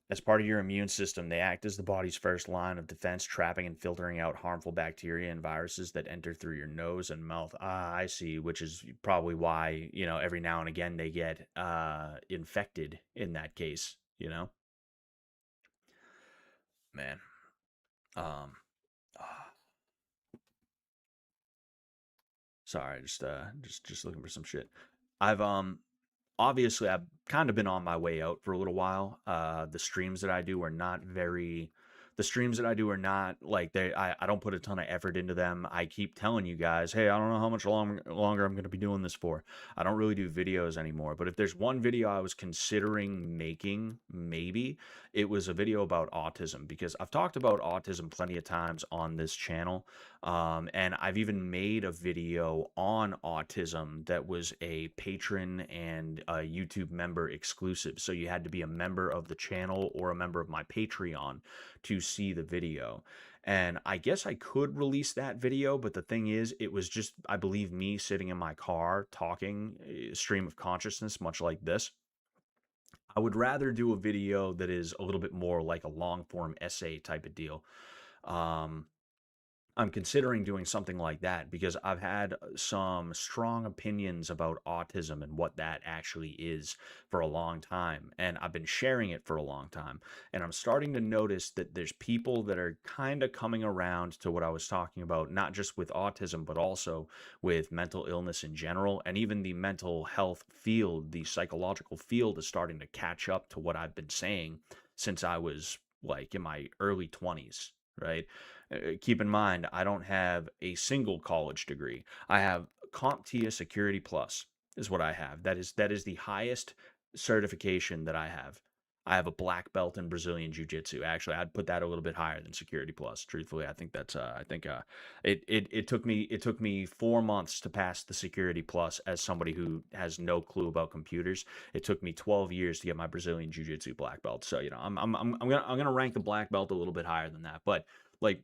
As part of your immune system, they act as the body's first line of defense, trapping and filtering out harmful bacteria and viruses that enter through your nose and mouth. Ah, I see, which is probably why, every now and again they get infected in that case, Man. Um, ah, sorry, just looking for some shit. I've obviously I've kind of been on my way out for a little while. The streams that I do are not very the streams that I do are not like I don't put a ton of effort into them. I keep telling you guys, hey, I don't know how much longer I'm going to be doing this for. I don't really do videos anymore. But if there's one video I was considering making, maybe it was a video about autism, because I've talked about autism plenty of times on this channel. And I've even made a video on autism that was a patron and a YouTube member exclusive. So you had to be a member of the channel or a member of my Patreon to see the video. And I guess I could release that video, but the thing is, it was just, I believe, me sitting in my car talking, stream of consciousness, much like this. I would rather do a video that is a little bit more like a long form essay type of deal. Um, I'm considering doing something like that because I've had some strong opinions about autism and what that actually is for a long time. And I've been sharing it for a long time. And I'm starting to notice that there's people that are kind of coming around to what I was talking about, not just with autism, but also with mental illness in general. And even the mental health field, the psychological field is starting to catch up to what I've been saying since I was like in my early 20s, right? Keep in mind, I don't have a single college degree. I have CompTIA Security Plus is what I have. That is the highest certification that I have. I have a black belt in Brazilian Jiu-Jitsu. Actually, I'd put that a little bit higher than Security Plus. Truthfully, I think that's I think it took me 4 months to pass the Security Plus as somebody who has no clue about computers. It took me 12 years to get my Brazilian Jiu-Jitsu black belt. So I'm gonna rank the black belt a little bit higher than that, but like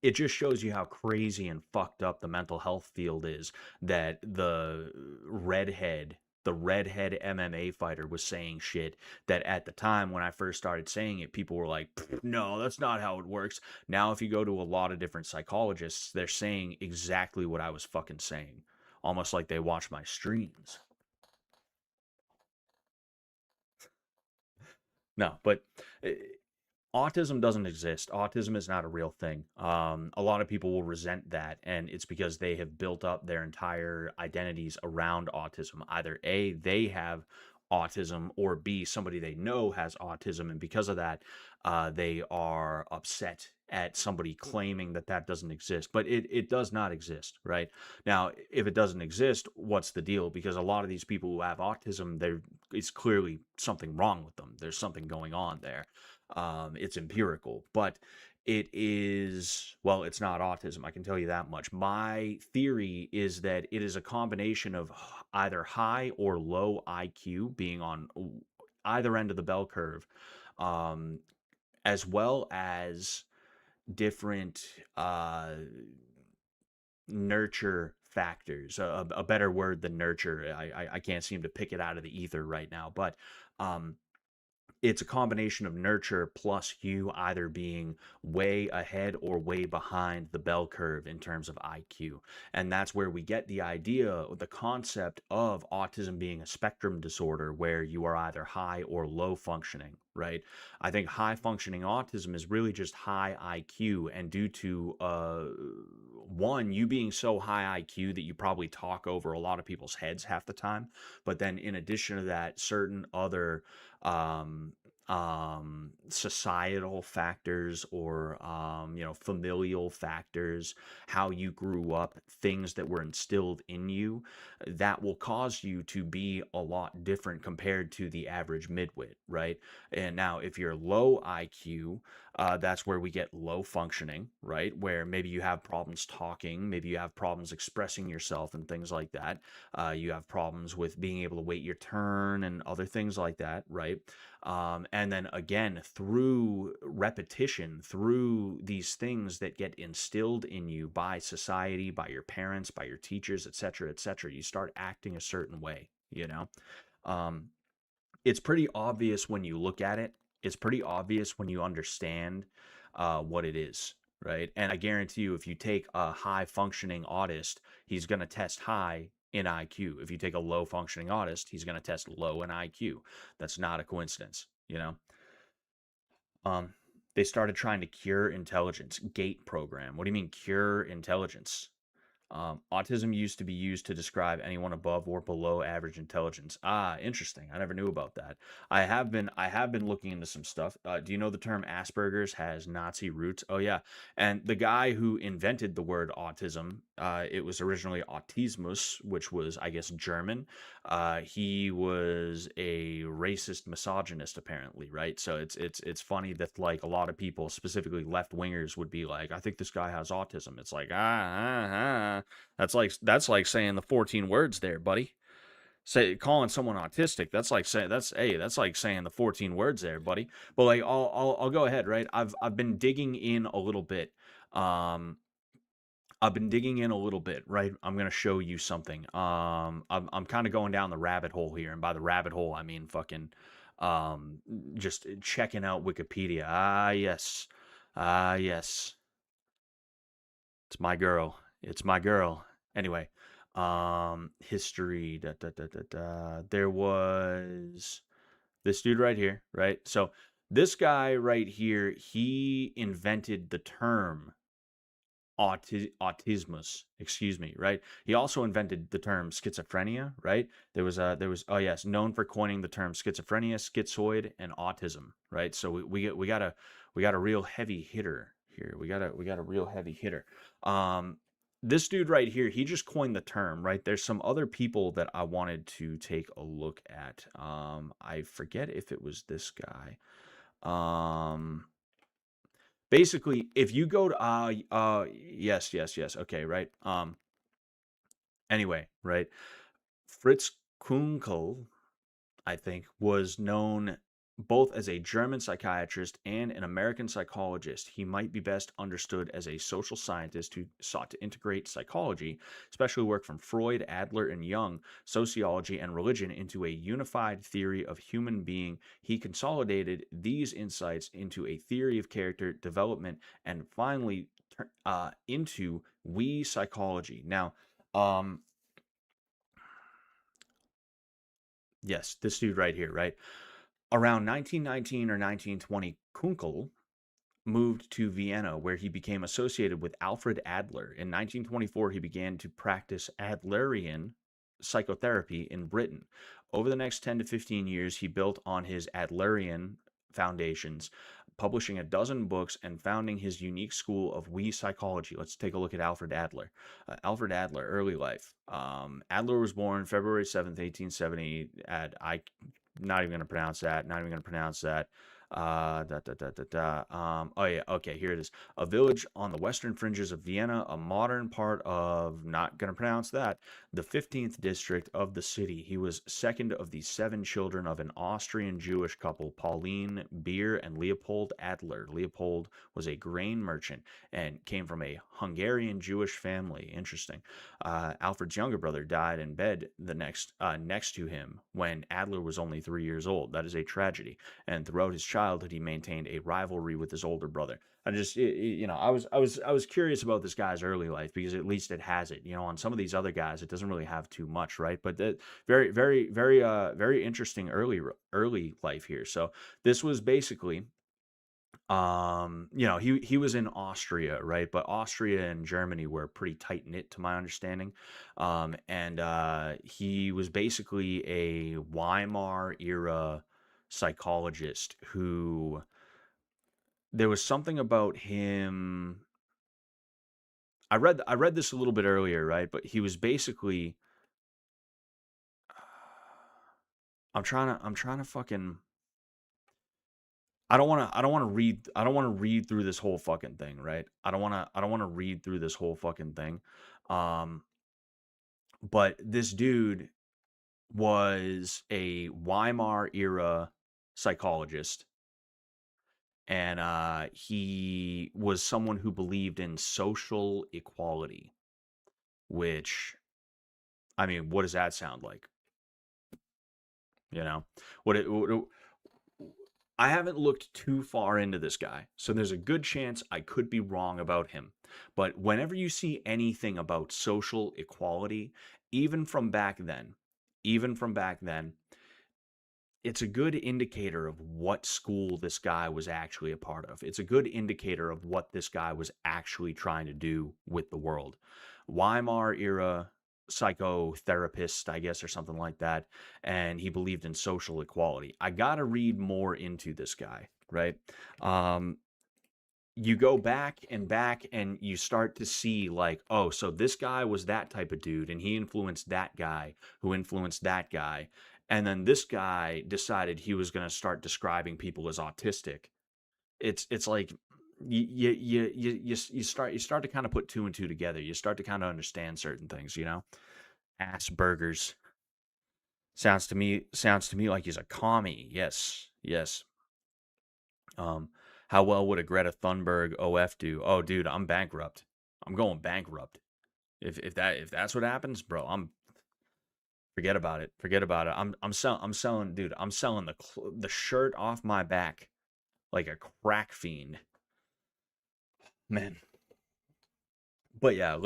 it just shows you how crazy and fucked up the mental health field is, that the redhead MMA fighter was saying shit that at the time when I first started saying it, people were like, no, that's not how it works. Now, if you go to a lot of different psychologists, they're saying exactly what I was fucking saying, almost like they watch my streams. No, but uh, autism doesn't exist. Autism is not a real thing. A lot of people will resent that, and it's because they have built up their entire identities around autism. Either A, they have autism, or B, somebody they know has autism, and because of that, they are upset at somebody claiming that that doesn't exist. But it does not exist, right? Now, if it doesn't exist, what's the deal? Because a lot of these people who have autism, there is clearly something wrong with them. There's something going on there. It's empirical, but it is, well, it's not autism. I can tell you that much. My theory is that it is a combination of either high or low IQ being on either end of the bell curve, um, as well as different nurture factors. A better word than nurture. I can't seem to pick it out of the ether right now, but um, it's a combination of nurture plus you either being way ahead or way behind the bell curve in terms of IQ. And that's where we get the idea, the concept of autism being a spectrum disorder where you are either high or low functioning, right? I think high functioning autism is really just high IQ, and due to one, you being so high IQ that you probably talk over a lot of people's heads half the time, but then in addition to that, certain other um, societal factors or familial factors, how you grew up, things that were instilled in you, that will cause you to be a lot different compared to the average midwit, right? And now if you're low IQ, that's where we get low functioning, right? Where maybe you have problems talking, maybe you have problems expressing yourself and things like that. You have problems with being able to wait your turn and other things like that, right? And then again, through repetition, through these things that get instilled in you by society, by your parents, by your teachers, et cetera, you start acting a certain way, you know? Um, it's pretty obvious when you look at it. It's pretty obvious when you understand what it is, right? And I guarantee you, if you take a high functioning autist, he's going to test high in IQ. If you take a low functioning autist, he's going to test low in IQ. That's not a coincidence, you know? Um, they started trying to cure intelligence, GATE program. What do you mean cure intelligence? Autism used to be used to describe anyone above or below average intelligence. Ah, interesting. I never knew about that. I have been looking into some stuff. Do you know the term Asperger's has Nazi roots? Oh yeah, and the guy who invented the word autism, it was originally Autismus, which was, I guess, German. He was a racist misogynist, apparently, right? So it's funny that like a lot of people, specifically left wingers, would be like, I think this guy has autism. It's like that's like saying the 14 words there, buddy. Say calling someone autistic. That's like saying the 14 words there, buddy. But like I'll go ahead, right? I've been digging in a little bit. Um, I've been digging in a little bit, right? I'm gonna show you something. I'm kind of going down the rabbit hole here, and by the rabbit hole, I mean fucking, um, just checking out Wikipedia. Ah, yes, it's my girl. It's my girl. Anyway, history. There was this dude right here, right? So this guy right here, he invented the term autismus, excuse me, right? He also invented the term schizophrenia, right? There was oh yes, known for coining the term schizophrenia, schizoid, and autism, right? So we got a real heavy hitter here. We got a real heavy hitter. Um, this dude right here, he just coined the term, right? There's some other people that I wanted to take a look at. I forget if it was this guy. Um, Basically, if you go to yes, okay, right. Anyway, right. Fritz Kunkel, I think, was known both as a German psychiatrist and an American psychologist. He might be best understood as a social scientist who sought to integrate psychology, especially work from Freud, Adler, and Jung, sociology, and religion into a unified theory of human being. He consolidated these insights into a theory of character development and finally into we psychology. Now, um, yes, this dude right here, right? Around 1919 or 1920, Kunkel moved to Vienna, where he became associated with Alfred Adler. In 1924, he began to practice Adlerian psychotherapy in Britain. Over the next 10 to 15 years, he built on his Adlerian foundations, publishing a dozen books and founding his unique school of we psychology. Let's take a look at Alfred Adler. Alfred Adler, early life. Adler was born February 7th, 1870 at not even going to pronounce that. Not even going to pronounce that. Oh yeah, okay, here it is. A village on the western fringes of Vienna, a modern part of, not going to pronounce that, the 15th district of the city. He was second of the seven children of an Austrian Jewish couple, Pauline Beer and Leopold Adler. Leopold was a grain merchant and came from a Hungarian Jewish family. Interesting. Alfred's younger brother died in bed next to him when Adler was only 3 years old. That is a tragedy. And throughout his childhood, he maintained a rivalry with his older brother. I was curious about this guy's early life because at least it has it. On some of these other guys, it doesn't really have too much, right? But very, very, very, very interesting early life here. So this was basically he was in Austria, right? But Austria and Germany were pretty tight knit, to my understanding. And he was basically a Weimar era psychologist who there was something about him. I read this a little bit earlier, right? But he was basically I'm trying to fucking I don't want to read through this whole fucking thing, right? I don't want to read through this whole fucking thing. Um but this dude was a Weimar era psychologist, and he was someone who believed in social equality, which, I mean, what does that sound like? You know, what I haven't looked too far into this guy, so there's a good chance I could be wrong about him. But whenever you see anything about social equality, even from back then, even from back then, it's a good indicator of what school this guy was actually a part of. It's a good indicator of what this guy was actually trying to do with the world. Weimar era psychotherapist, I guess, or something like that. And he believed in social equality. I got to read more into this guy, right? Um, you go back and you start to see, like, oh, so this guy was that type of dude and he influenced that guy who influenced that guy, and then this guy decided he was going to start describing people as autistic. It's like you start to kind of put two and two together. You start to kind of understand certain things. Asperger's sounds to me like he's a commie. Yes, yes. Um, how well would a Greta Thunberg OF do? Oh, dude, I'm bankrupt. I'm going bankrupt. If that's what happens, bro, I'm forget about it. Forget about it. I'm selling, dude. I'm selling the shirt off my back like a crack fiend, man. But yeah,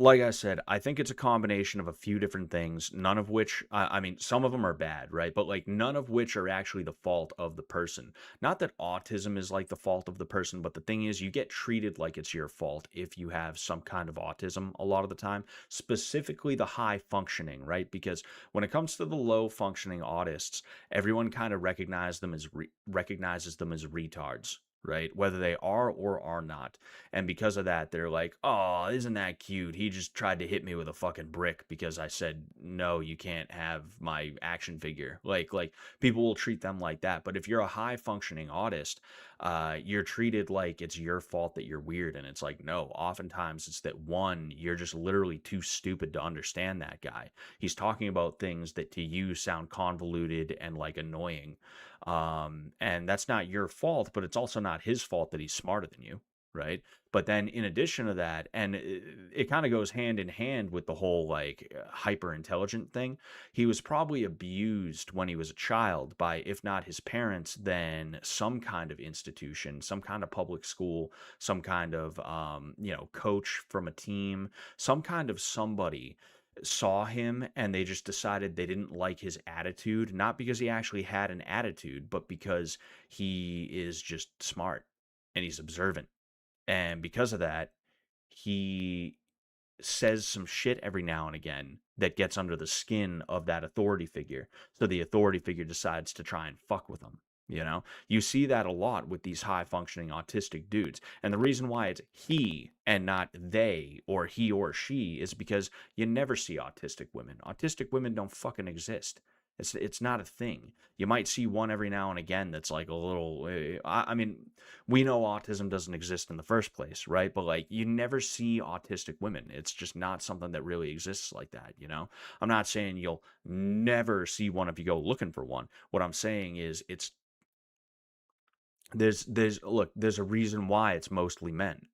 like I said, I think it's a combination of a few different things, none of which, I mean, some of them are bad, right? But like none of which are actually the fault of the person. Not that autism is like the fault of the person, but the thing is, you get treated like it's your fault if you have some kind of autism a lot of the time, specifically the high functioning, right? Because when it comes to the low functioning autists, everyone kind of recognizes them as retards. Right, whether they are or are not, and because of that, they're like, "Oh, isn't that cute? He just tried to hit me with a fucking brick because I said, no, you can't have my action figure." Like people will treat them like that. But if you're a high functioning autist, you're treated like it's your fault that you're weird. And it's like, no, oftentimes it's that one, you're just literally too stupid to understand that guy. He's talking about things that to you sound convoluted and like annoying. And that's not your fault, but it's also not his fault that he's smarter than you, right? But then in addition to that, and it kind of goes hand in hand with the whole like hyper intelligent thing, he was probably abused when he was a child by, if not his parents, then some kind of institution, some kind of public school, some kind of coach from a team, some kind of somebody saw him and they just decided they didn't like his attitude, not because he actually had an attitude, but because he is just smart and he's observant. And because of that, he says some shit every now and again that gets under the skin of that authority figure. So the authority figure decides to try and fuck with him. You see that a lot with these high functioning autistic dudes. And the reason why it's he and not they or he or she is because you never see autistic women. Autistic women don't fucking exist. It's not a thing. You might see one every now and again that's like a little. I mean, we know autism doesn't exist in the first place, right? But like, you never see autistic women. It's just not something that really exists like that. I'm not saying you'll never see one if you go looking for one. What I'm saying is, there's a reason why it's mostly men.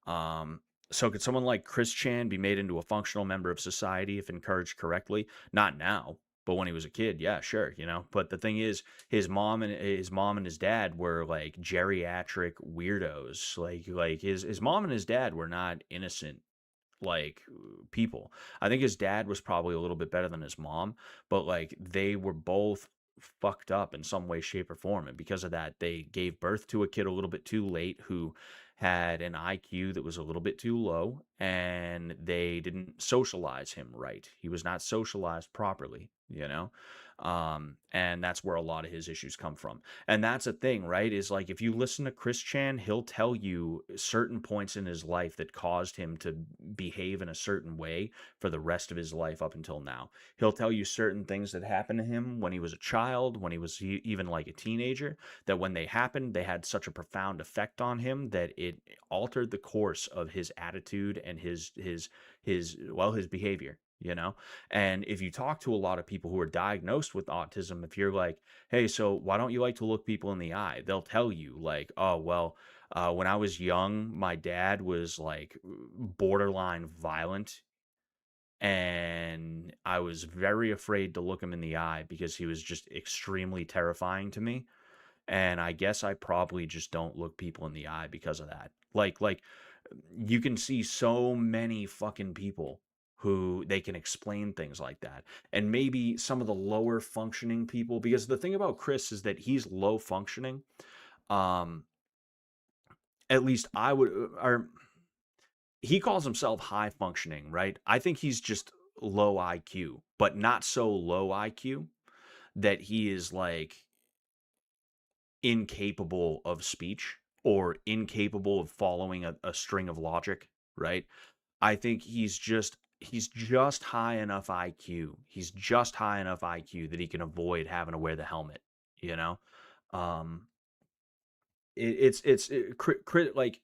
Um, so could someone like Chris Chan be made into a functional member of society if encouraged correctly? Not now, but when he was a kid, yeah, sure. But the thing is, his mom and his dad were like geriatric weirdos. Like his mom and his dad were not innocent like people. I think his dad was probably a little bit better than his mom, but like they were both fucked up in some way, shape, or form. And because of that, they gave birth to a kid a little bit too late who had an IQ that was a little bit too low, and they didn't socialize him right. He was not socialized properly, you know? And that's where a lot of his issues come from. And that's a thing, right? Is like if you listen to Chris Chan, he'll tell you certain points in his life that caused him to behave in a certain way for the rest of his life up until now. He'll tell you certain things that happened to him when he was a child, when he was even like a teenager, that when they happened, they had such a profound effect on him that it altered the course of his attitude and his behavior, you know? And if you talk to a lot of people who are diagnosed with autism, if you're like, hey, so why don't you like to look people in the eye? They'll tell you, like, oh, well, when I was young, my dad was like borderline violent, and I was very afraid to look him in the eye because he was just extremely terrifying to me. And I guess I probably just don't look people in the eye because of that. Like you can see so many fucking people who they can explain things like that. And maybe some of the lower functioning people, because the thing about Chris is that he's low functioning. Um, at least I would, or he calls himself high functioning, right? I think he's just low IQ, but not so low IQ that he is like incapable of speech or incapable of following a string of logic, right? I think he's just high enough IQ. He's just high enough IQ that he can avoid having to wear the helmet, you know? Um like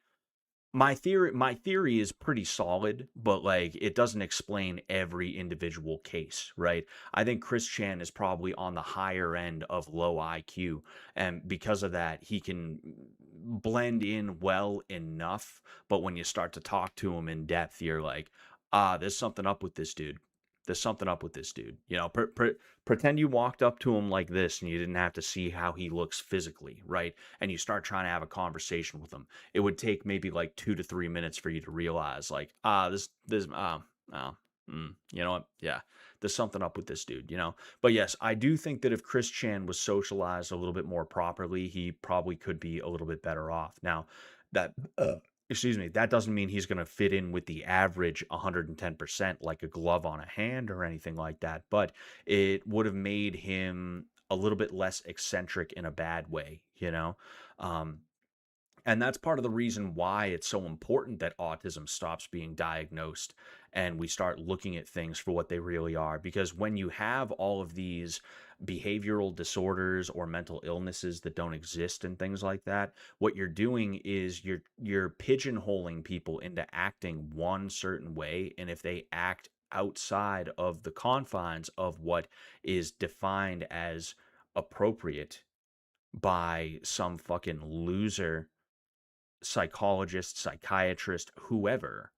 my theory is pretty solid, but like it doesn't explain every individual case, right? I think Chris Chan is probably on the higher end of low IQ, and because of that, he can blend in well enough. But when you start to talk to him in depth, you're like, there's something up with this dude. There's something up with this dude. You know, pretend you walked up to him like this and you didn't have to see how he looks physically, right? And you start trying to have a conversation with him. It would take maybe like 2 to 3 minutes for you to realize, like, you know what? Yeah, there's something up with this dude, you know? But yes, I do think that if Chris Chan was socialized a little bit more properly, he probably could be a little bit better off. Now, that, excuse me, that doesn't mean he's going to fit in with the average 110% like a glove on a hand or anything like that, but it would have made him a little bit less eccentric in a bad way, you know? Um, and that's part of the reason why it's so important that autism stops being diagnosed and we start looking at things for what they really are. Because when you have all of these behavioral disorders or mental illnesses that don't exist and things like that, what you're doing is you're pigeonholing people into acting one certain way. And if they act outside of the confines of what is defined as appropriate by some fucking loser psychologist, psychiatrist, whoever,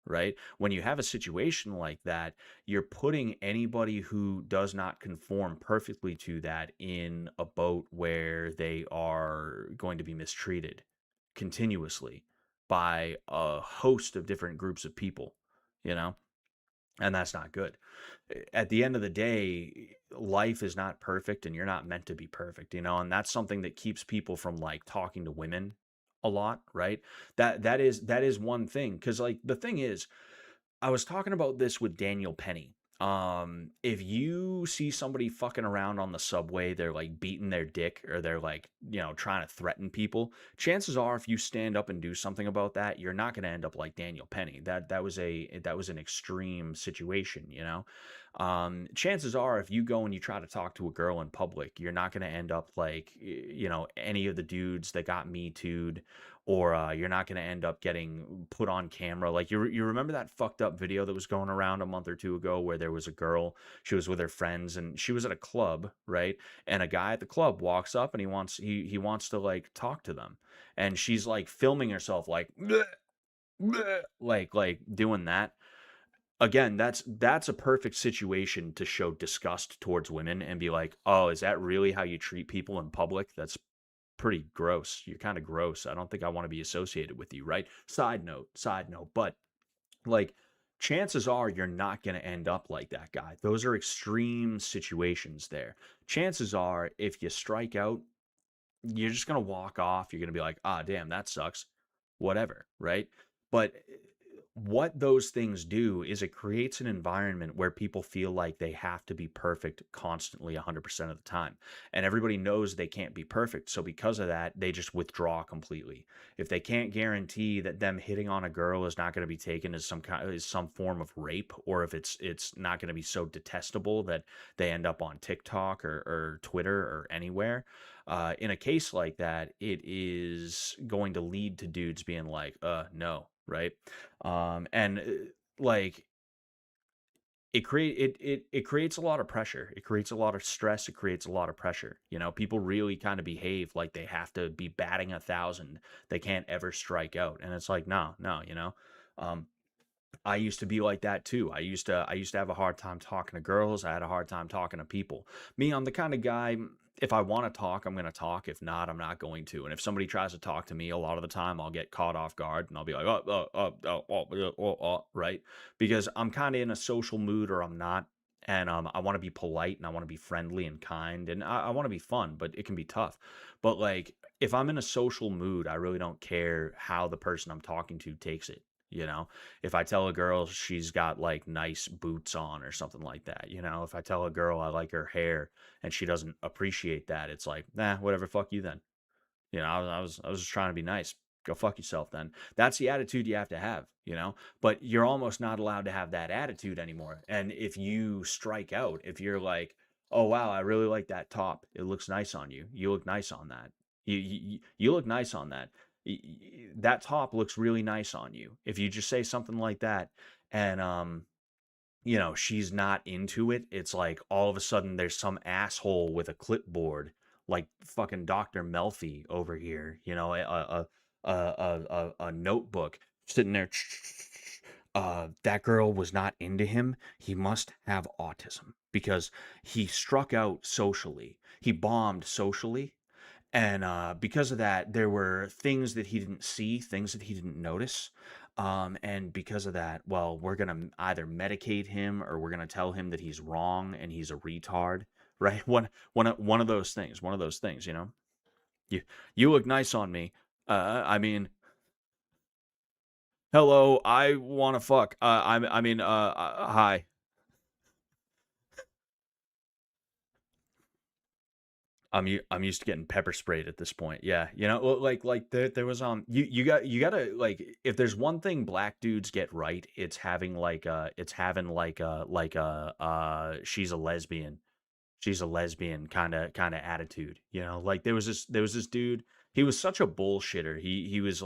right? When you have a situation like that, you're putting anybody who does not conform perfectly to that in a boat where they are going to be mistreated continuously by a host of different groups of people, you know? And that's not good. At the end of the day, life is not perfect and you're not meant to be perfect, you know, and that's something that keeps people from like talking to women a lot, right? That is one thing, cuz like the thing is, I was talking about this with Daniel Penny. If you see somebody fucking around on the subway, they're like beating their dick or they're like, you know, trying to threaten people, chances are if you stand up and do something about that, you're not going to end up like Daniel Penny. That was an extreme situation, you know. Chances are if you go and you try to talk to a girl in public, you're not going to end up like, you know, any of the dudes that got Me Too'd, or you're not going to end up getting put on camera. Like you remember that fucked up video that was going around a month or two ago where there was a girl, she was with her friends and she was at a club, right? And a guy at the club walks up and he wants to like talk to them. And she's like filming herself like "Bleh, bleh," like doing that. Again, that's a perfect situation to show disgust towards women and be like, "Oh, is that really how you treat people in public? That's pretty gross. You're kind of gross. I don't think I want to be associated with you," right? Side note, but like chances are you're not going to end up like that guy. Those are extreme situations there. Chances are if you strike out, you're just going to walk off. You're going to be like, ah, damn, that sucks. Whatever. Right. But what those things do is it creates an environment where people feel like they have to be perfect constantly 100% of the time. And everybody knows they can't be perfect. So because of that, they just withdraw completely. If they can't guarantee that them hitting on a girl is not going to be taken as some form of rape, or if it's not going to be so detestable that they end up on TikTok or Twitter or anywhere, in a case like that, it is going to lead to dudes being like, no, right? And like it creates a lot of pressure. It creates a lot of stress. It creates a lot of pressure. You know, people really kind of behave like they have to be batting 1,000. They can't ever strike out, and it's like, no, no, you know. Um, I used to be like that too. I used to have a hard time talking to girls. I had a hard time talking to people. Me, I'm the kind of guy, if I want to talk, I'm going to talk. If not, I'm not going to. And if somebody tries to talk to me, a lot of the time I'll get caught off guard and I'll be like, right? Because I'm kind of in a social mood or I'm not. And I want to be polite and I want to be friendly and kind and I want to be fun, but it can be tough. But like, if I'm in a social mood, I really don't care how the person I'm talking to takes it. You know, if I tell a girl she's got like nice boots on or something like that, you know, if I tell a girl I like her hair and she doesn't appreciate that, it's like, nah, whatever, fuck you then. You know, I was just trying to be nice. Go fuck yourself then. That's the attitude you have to have, you know? But you're almost not allowed to have that attitude anymore. And if you strike out, if you're like, "Oh wow, I really like that top. It looks nice on you. You look nice on that. You look nice on that. That top looks really nice on you." If you just say something like that and you know, she's not into it, it's like all of a sudden there's some asshole with a clipboard, like fucking Dr. Melfi over here, you know, a notebook sitting there. That girl was not into him. He must have autism because he struck out socially. He bombed socially. And because of that, there were things that he didn't see, things that he didn't notice. And because of that, well, we're gonna either medicate him or we're gonna tell him that he's wrong and he's a retard, right? One of those things. One of those things. You know, you you look nice on me. I mean, hello, I want to fuck. Hi. I'm used to getting pepper sprayed at this point. Yeah, you know, well, like there was you gotta like if there's one thing black dudes get right, it's having she's a lesbian, kind of attitude, you know. Like there was this dude, he was such a bullshitter. He was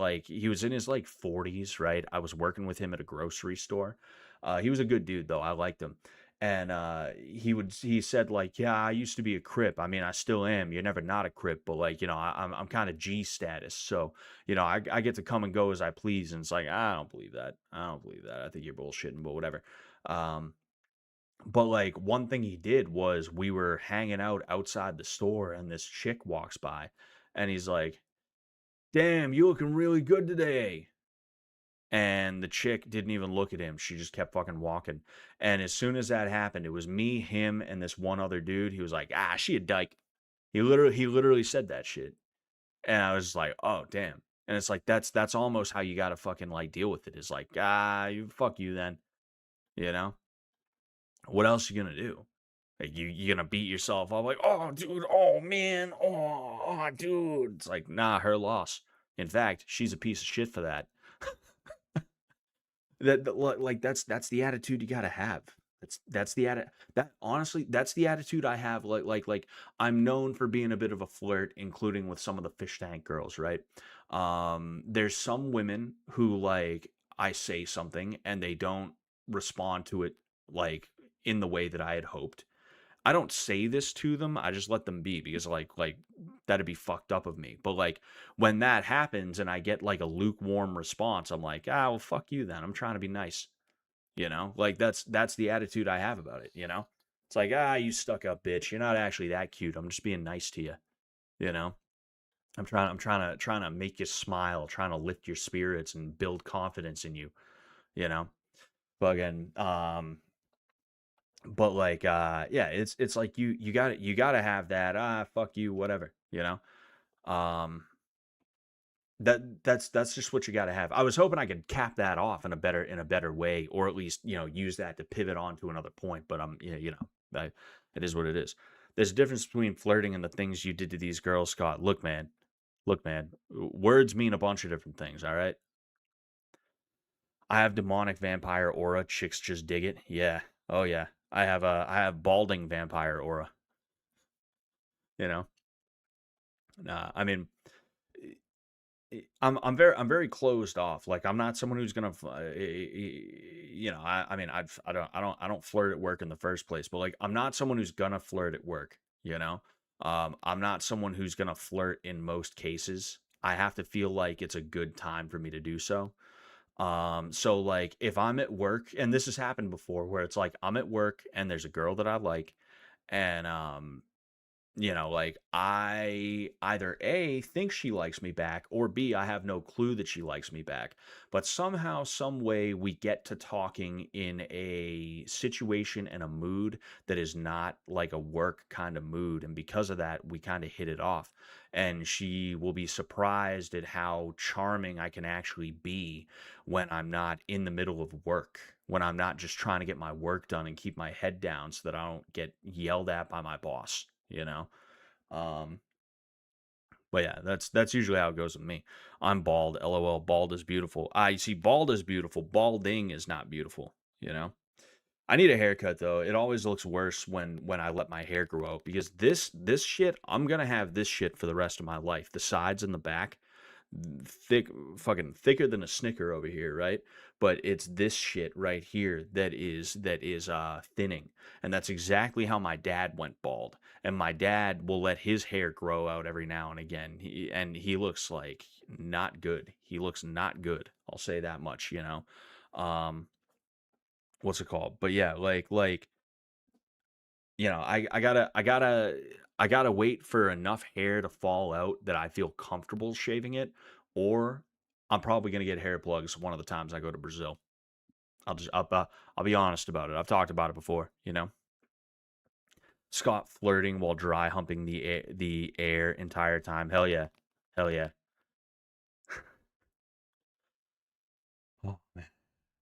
in his like 40s, right? I was working with him at a grocery store. He was a good dude though. I liked him. And he said like, yeah, I used to be a crip. I mean, I still am. You're never not a crip, but like, you know, I'm kind of G status. So, you know, I get to come and go as I please. And it's like, I don't believe that. I don't believe that. I think you're bullshitting, but whatever. Um, but like one thing he did was we were hanging out outside the store and this chick walks by and he's like, "Damn, you looking really good today." And the chick didn't even look at him. She just kept fucking walking. And as soon as that happened, it was me, him, and this one other dude. He was like, "Ah, she a dyke." He literally said that shit. And I was just like, "Oh, damn." And it's like that's almost how you gotta fucking like deal with it. Is like, you fuck you then. You know? What else you gonna do? Like you gonna beat yourself up like, oh dude, oh man, oh dude. It's like, nah, her loss. In fact, she's a piece of shit for that. Like that's the attitude you gotta have. That's the that honestly that's the attitude I have. Like I'm known for being a bit of a flirt, including with some of the fish tank girls, right? There's some women who like I say something and they don't respond to it like in the way that I had hoped. I don't say this to them. I just let them be because like that'd be fucked up of me. But like when that happens and I get like a lukewarm response, I'm like, ah, well, fuck you then. I'm trying to be nice. You know, like that's the attitude I have about it. You know, it's like, you stuck up bitch. You're not actually that cute. I'm just being nice to you. You know, I'm trying to make you smile, trying to lift your spirits and build confidence in you. You know, Fucking but like yeah, it's like you gotta have that fuck you whatever, you know. Um that's just what you got to have. I was hoping I could cap that off in a better way, or at least use that to pivot on to another point. But it is what it is. There's a difference between flirting and the things you did to these girls, Scott. Look, man. Words mean a bunch of different things. All right. I have demonic vampire aura. Chicks just dig it. Yeah. Oh yeah. I have balding vampire aura. You know. I mean, I'm very closed off. Like I'm not someone who's gonna, I mean I don't flirt at work in the first place, but like I'm not someone who's gonna flirt at work. You know, I'm not someone who's gonna flirt in most cases. I have to feel like it's a good time for me to do so. So like if I'm at work, and this has happened before, where it's like I'm at work and there's a girl that I like, and like I either A think she likes me back, or B I have no clue that she likes me back. But somehow, some way we get to talking in a situation and a mood that is not like a work kind of mood, and because of that, we kind of hit it off. And she will be surprised at how charming I can actually be when I'm not in the middle of work. When I'm not just trying to get my work done and keep my head down so that I don't get yelled at by my boss, you know? Um, but yeah, that's usually how it goes with me. I'm bald. LOL. Bald is beautiful. You see, bald is beautiful. Balding is not beautiful. You know. I need a haircut though. It always looks worse when I let my hair grow out, because this shit, I'm gonna have this shit for the rest of my life. The sides and the back, thick, fucking thicker than a Snicker over here, right? But it's this shit right here that is thinning, and that's exactly how my dad went bald. And my dad will let his hair grow out every now and again. He looks like not good. He looks not good. I'll say that much. Um, what's it called? But yeah, I gotta wait for enough hair to fall out that I feel comfortable shaving it, or I'm probably gonna get hair plugs one of the times I go to Brazil. I'll be honest about it. I've talked about it before. Scott flirting while dry humping the air entire time. Hell yeah, hell yeah. Oh man.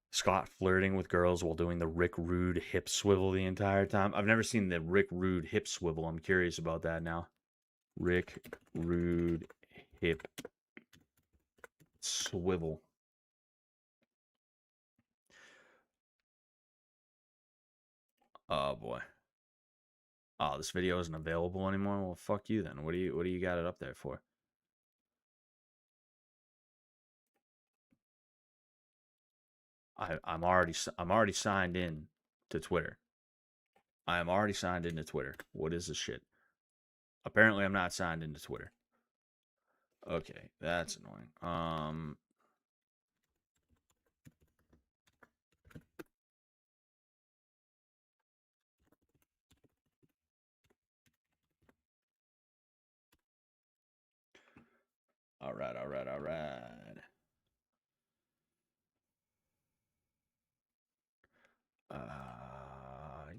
Scott flirting with girls while doing the Rick Rude hip swivel the entire time. I've never seen the Rick Rude hip swivel. I'm curious about that now. Rick Rude hip swivel. Oh boy. Oh, this video isn't available anymore. Well, fuck you then. What do you got it up there for? I'm already signed in to Twitter. I am already signed into Twitter. What is this shit? Apparently I'm not signed into Twitter. Okay, that's annoying. All right, all right, all right.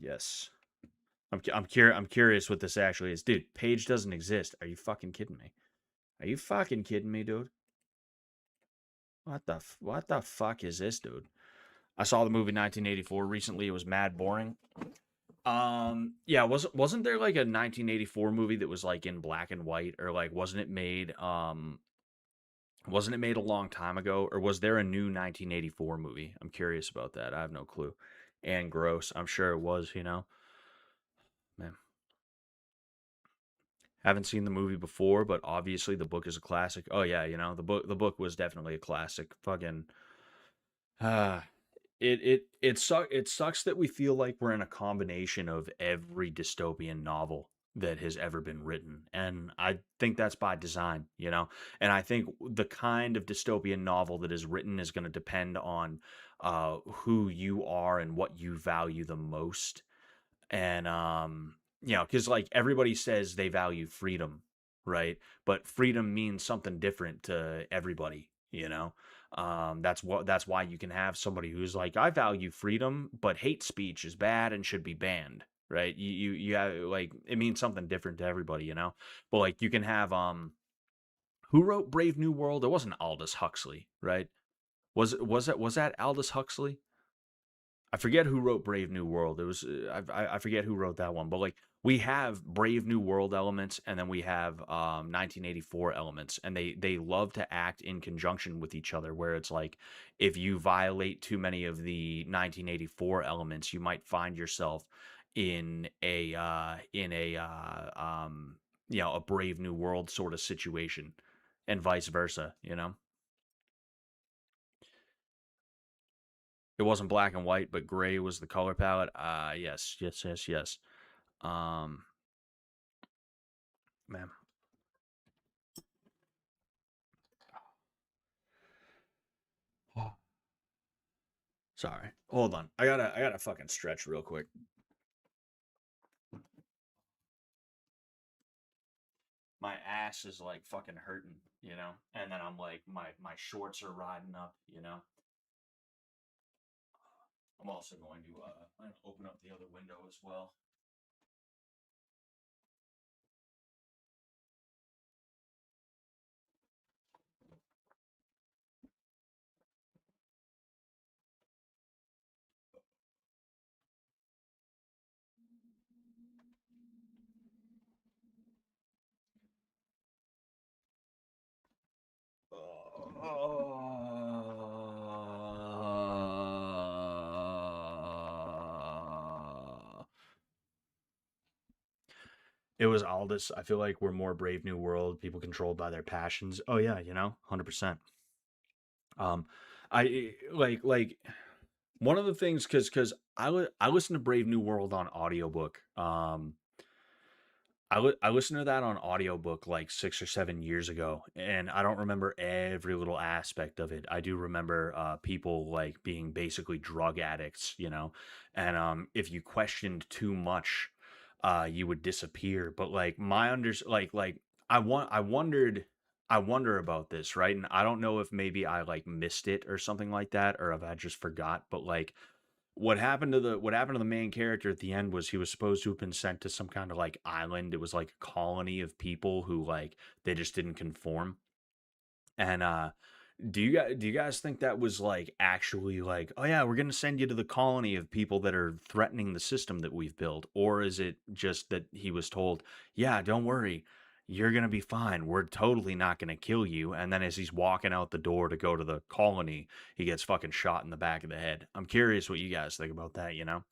Yes. I'm curious what this actually is. Dude, page doesn't exist. Are you fucking kidding me? Are you fucking kidding me, dude? What the fuck is this, dude? I saw the movie 1984 recently. It was mad boring. Yeah, wasn't there like a 1984 movie that was like in black and white, or like wasn't it made a long time ago, or was there a new 1984 movie? I'm curious about that. I have no clue. And gross. I'm sure it was. Man, haven't seen the movie before, but obviously the book is a classic. Oh yeah, the book was definitely a classic. Fucking uh it sucks that we feel like we're in a combination of every dystopian novel that has ever been written. And I think that's by design. And I think the kind of dystopian novel that is written is going to depend on who you are and what you value the most. And because like everybody says they value freedom, right? But freedom means something different to everybody. you know. That's why you can have somebody who's like, I value freedom, but hate speech is bad and should be banned, right? You have, like, it means something different to everybody, you know. But like you can have who wrote Brave New World? It wasn't Aldous Huxley, right? Was that Aldous Huxley? I forget who wrote Brave New World. It was I forget who wrote that one, but like we have Brave New World elements, and then we have 1984 elements, and they love to act in conjunction with each other. Where it's like if you violate too many of the 1984 elements, you might find yourself in a a Brave New World sort of situation, and vice versa. You know, it wasn't black and white, but gray was the color palette. Yes, yes, yes, yes. Um, man, sorry. Hold on. I gotta fucking stretch real quick. My ass is like fucking hurting, you know? And then I'm like my shorts are riding up, you know? I'm also going to open up the other window as well. It was Aldous. I feel like we're more Brave New World, people controlled by their passions. Oh yeah, you know, 100%. Um, I like one of the things because I listen to Brave New World on audiobook. I listened to that on audiobook like 6 or 7 years ago, and I don't remember every little aspect of it. I do remember people like being basically drug addicts, you know, and if you questioned too much, you would disappear. But like my like I wonder about this, right? And I don't know if maybe I like missed it or something like that, or if I just forgot. But like what happened to the main character at the end was he was supposed to have been sent to some kind of like island. It was like a colony of people who like they just didn't conform. And do you guys think that was like actually like, oh yeah, we're gonna send you to the colony of people that are threatening the system that we've built, or is it just that he was told, yeah, don't worry, you're gonna be fine. We're totally not gonna kill you. And then as he's walking out the door to go to the colony, he gets fucking shot in the back of the head. I'm curious what you guys think about that. You know,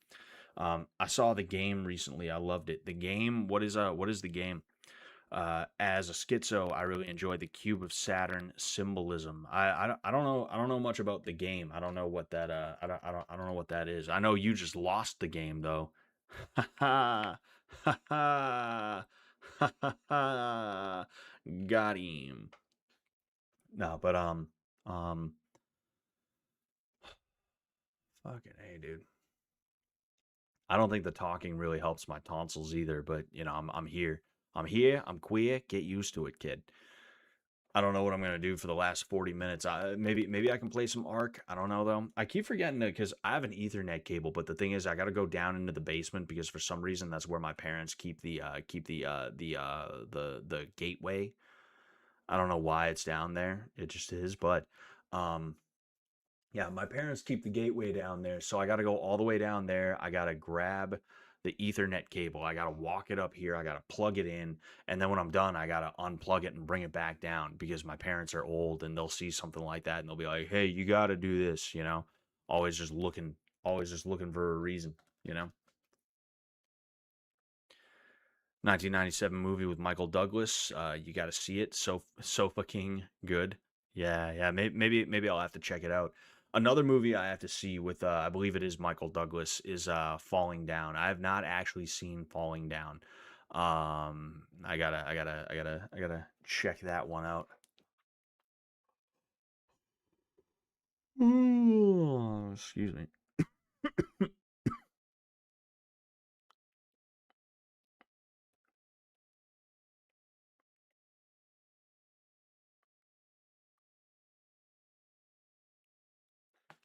I saw the game recently. I loved it. The game. What is the game? As a schizo, I really enjoy the cube of Saturn symbolism. I don't know much about the game. I don't know what that I don't know what that is. I know you just lost the game though. Ha ha ha ha ha ha. Got him. No, but um fucking hey, dude. I don't think the talking really helps my tonsils either, but you know, I'm here. I'm here. I'm queer. Get used to it, kid. I don't know what I'm gonna do for the last 40 minutes. Maybe I can play some Ark. I don't know though. I keep forgetting that because I have an Ethernet cable, but the thing is, I got to go down into the basement because for some reason that's where my parents keep the gateway. I don't know why it's down there. It just is, but um, yeah, my parents keep the gateway down there, so I got to go all the way down there. I got to grab the Ethernet cable. I got to walk it up here. I got to plug it in, and then when I'm done, I got to unplug it and bring it back down because my parents are old and they'll see something like that and they'll be like, "Hey, you got to do this," you know? Always just looking, always just looking for a reason, you know? 1997 movie with Michael Douglas. You got to see it. So fucking good. Yeah, yeah. Maybe I'll have to check it out. Another movie I have to see with I believe it is Michael Douglas is Falling Down. I have not actually seen Falling Down. I gotta check that one out. Ooh, excuse me.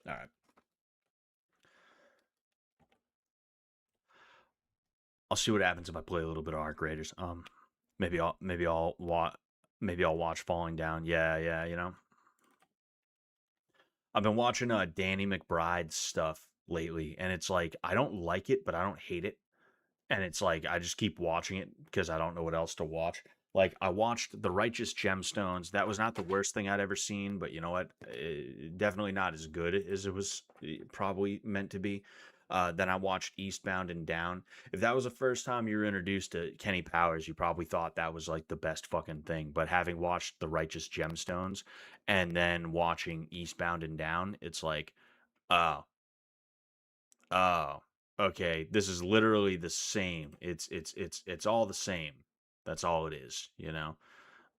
All right. I'll see what happens if I play a little bit of Arc Raiders. Maybe I'll watch Falling Down. Yeah, yeah, you know. I've been watching Danny McBride's stuff lately, and it's like I don't like it, but I don't hate it. And it's like I just keep watching it because I don't know what else to watch. Like I watched The Righteous Gemstones. That was not the worst thing I'd ever seen, but you know what? Definitely not as good as it was probably meant to be. Then I watched Eastbound and Down. If that was the first time you were introduced to Kenny Powers, you probably thought that was like the best fucking thing. But having watched The Righteous Gemstones and then watching Eastbound and Down, it's like, oh, oh, okay. This is literally the same. It's all the same. That's all it is, you know.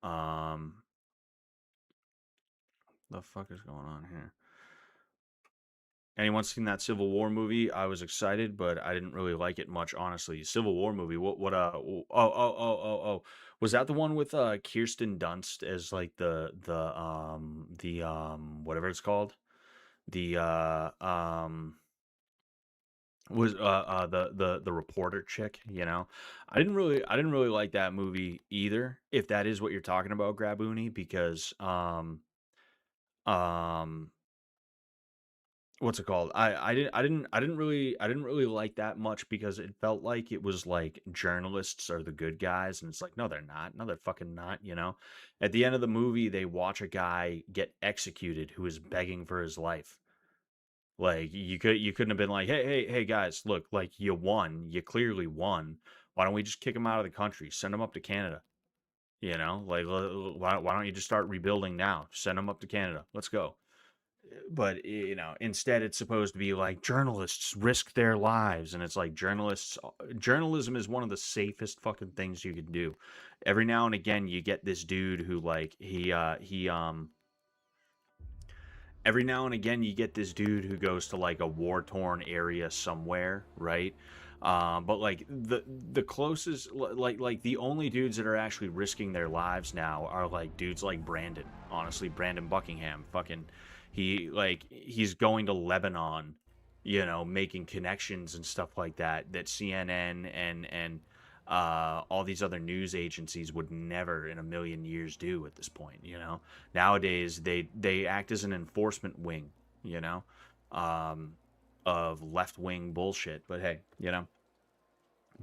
Um, the fuck is going on here? Anyone seen that Civil War movie? I was excited, but I didn't really like it much, honestly. Civil War movie. Was that the one with Kirsten Dunst as like the whatever it's called? The was the reporter chick, you know. I didn't really like that movie either, if that is what you're talking about, Graboony, because um what's it called? I didn't really like that much because it felt like it was like journalists are the good guys, and it's like no they're not. No they're fucking not, you know. At the end of the movie they watch a guy get executed who is begging for his life. Like you couldn't have been like, hey guys, look, like you won, you clearly won. Why don't we just kick him out of the country, send him up to Canada? You know, like why don't you just start rebuilding now? Send him up to Canada. Let's go. But you know, instead it's supposed to be like journalists risk their lives, and it's like journalism is one of the safest fucking things you can do. Every now and again, you get this dude who like he every now and again you get this dude who goes to like a war torn area somewhere, right? But like the closest like the only dudes that are actually risking their lives now are like dudes like Brandon. Honestly, Brandon Buckingham, fucking, he's going to Lebanon, you know, making connections and stuff like that. That CNN and all these other news agencies would never in a million years do at this point, you know. Nowadays they act as an enforcement wing, you know, um, of left wing bullshit. But hey, you know.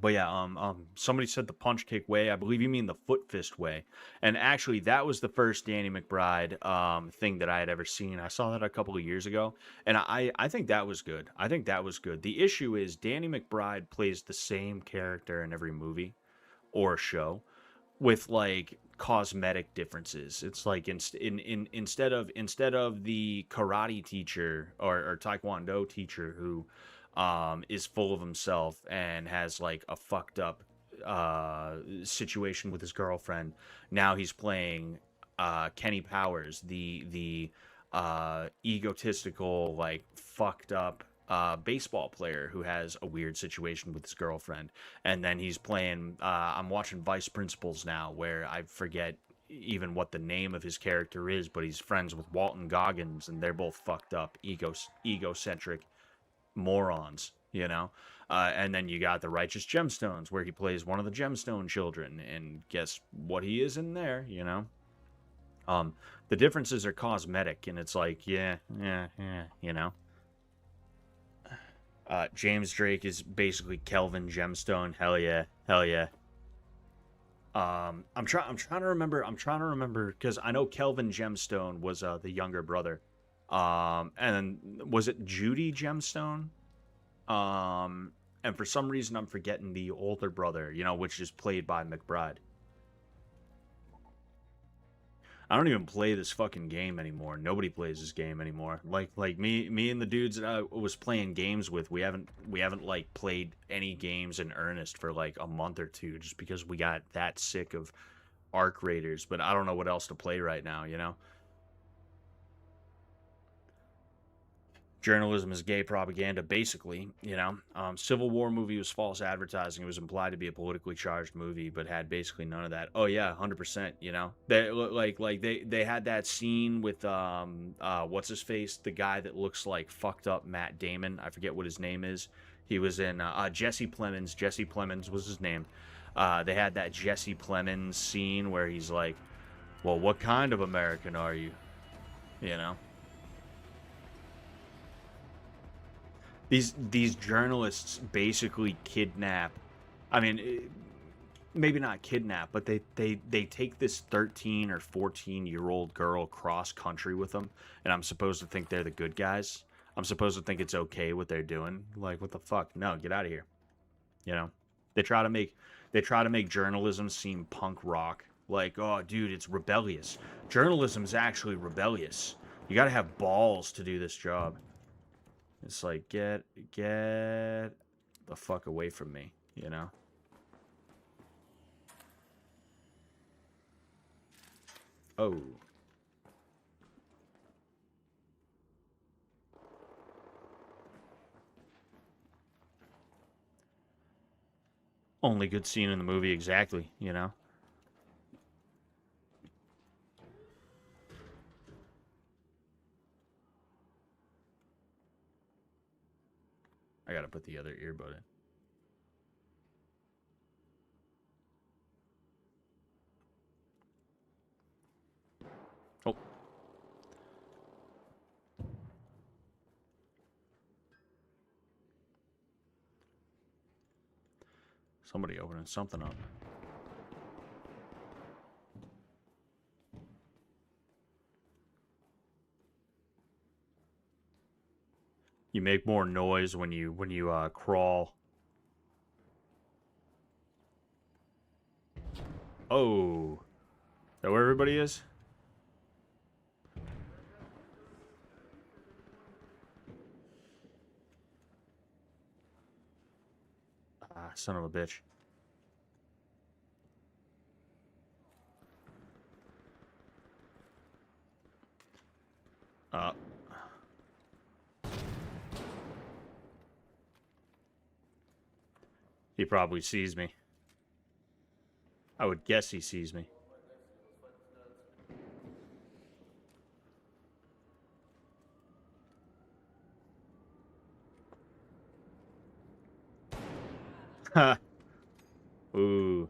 But yeah, somebody said the punch kick way. I believe you mean the foot fist way. And actually, that was the first Danny McBride thing that I had ever seen. I saw that a couple of years ago, and I think that was good. I think that was good. The issue is Danny McBride plays the same character in every movie or show with like cosmetic differences. It's like instead of the karate teacher or taekwondo teacher who is full of himself and has like a fucked up situation with his girlfriend. Now he's playing Kenny Powers, the egotistical, like fucked up baseball player who has a weird situation with his girlfriend. And then he's playing. I'm watching Vice Principals now, where I forget even what the name of his character is, but he's friends with Walton Goggins, and they're both fucked up, egocentric morons, you know. And then you got The Righteous Gemstones, where he plays one of the Gemstone children, and guess what he is in there, you know. Um, the differences are cosmetic, and it's like, yeah, you know. James Drake is basically Kelvin Gemstone. Hell yeah, hell yeah. I'm trying to remember. I'm trying to remember because I know Kelvin Gemstone was the younger brother. And then was it Judy Gemstone? And for some reason I'm forgetting the older brother, you know, which is played by McBride. I don't even play this fucking game anymore. Nobody plays this game anymore. Like me and the dudes that I was playing games with, we haven't like played any games in earnest for like a month or two, just because we got that sick of Arc Raiders. But I don't know what else to play right now, you know. journalism is gay propaganda, basically. Civil War movie was false advertising. It was implied to be a politically charged movie, but had basically none of that. Oh yeah, 100%. They they had that scene with what's his face, the guy that looks like fucked up Matt Damon. I forget what his name is. He was in Jesse Plemons. Jesse Plemons was his name. They had that Jesse Plemons scene where he's like, "Well, what kind of American are you?" You know. These journalists basically kidnap. I mean, maybe not kidnap, but they take this 13 or 14-year-old girl cross country with them, and I'm supposed to think they're the good guys. I'm supposed to think it's okay what they're doing. Like, what the fuck? No, get out of here. You know, they try to make journalism seem punk rock. Like, oh, dude, it's rebellious. Journalism's actually rebellious. You got to have balls to do this job. It's like, get the fuck away from me, you know? Oh. Only good scene in the movie, exactly, you know? I gotta put the other earbud in. Oh. Somebody opening something up. You make more noise when you crawl. Oh. Is that where everybody is? Ah, son of a bitch. He probably sees me. I would guess he sees me. Ha. Ooh.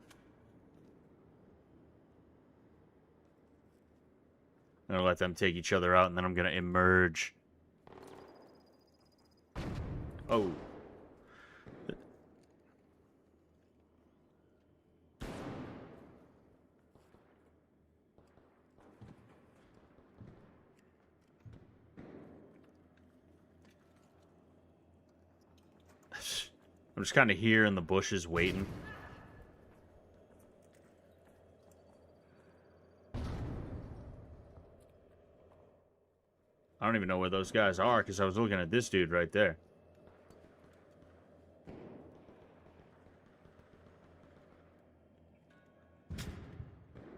I'm gonna let them take each other out, and then I'm gonna emerge. Oh. I'm just kind of here in the bushes waiting. I don't even know where those guys are because I was looking at this dude right there.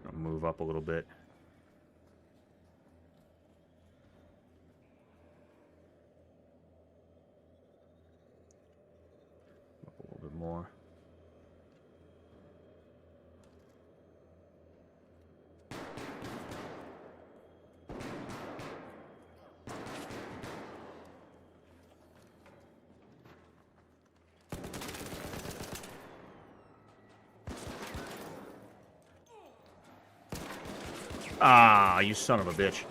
I'll move up a little bit. Up a little bit more. Ah, you son of a bitch.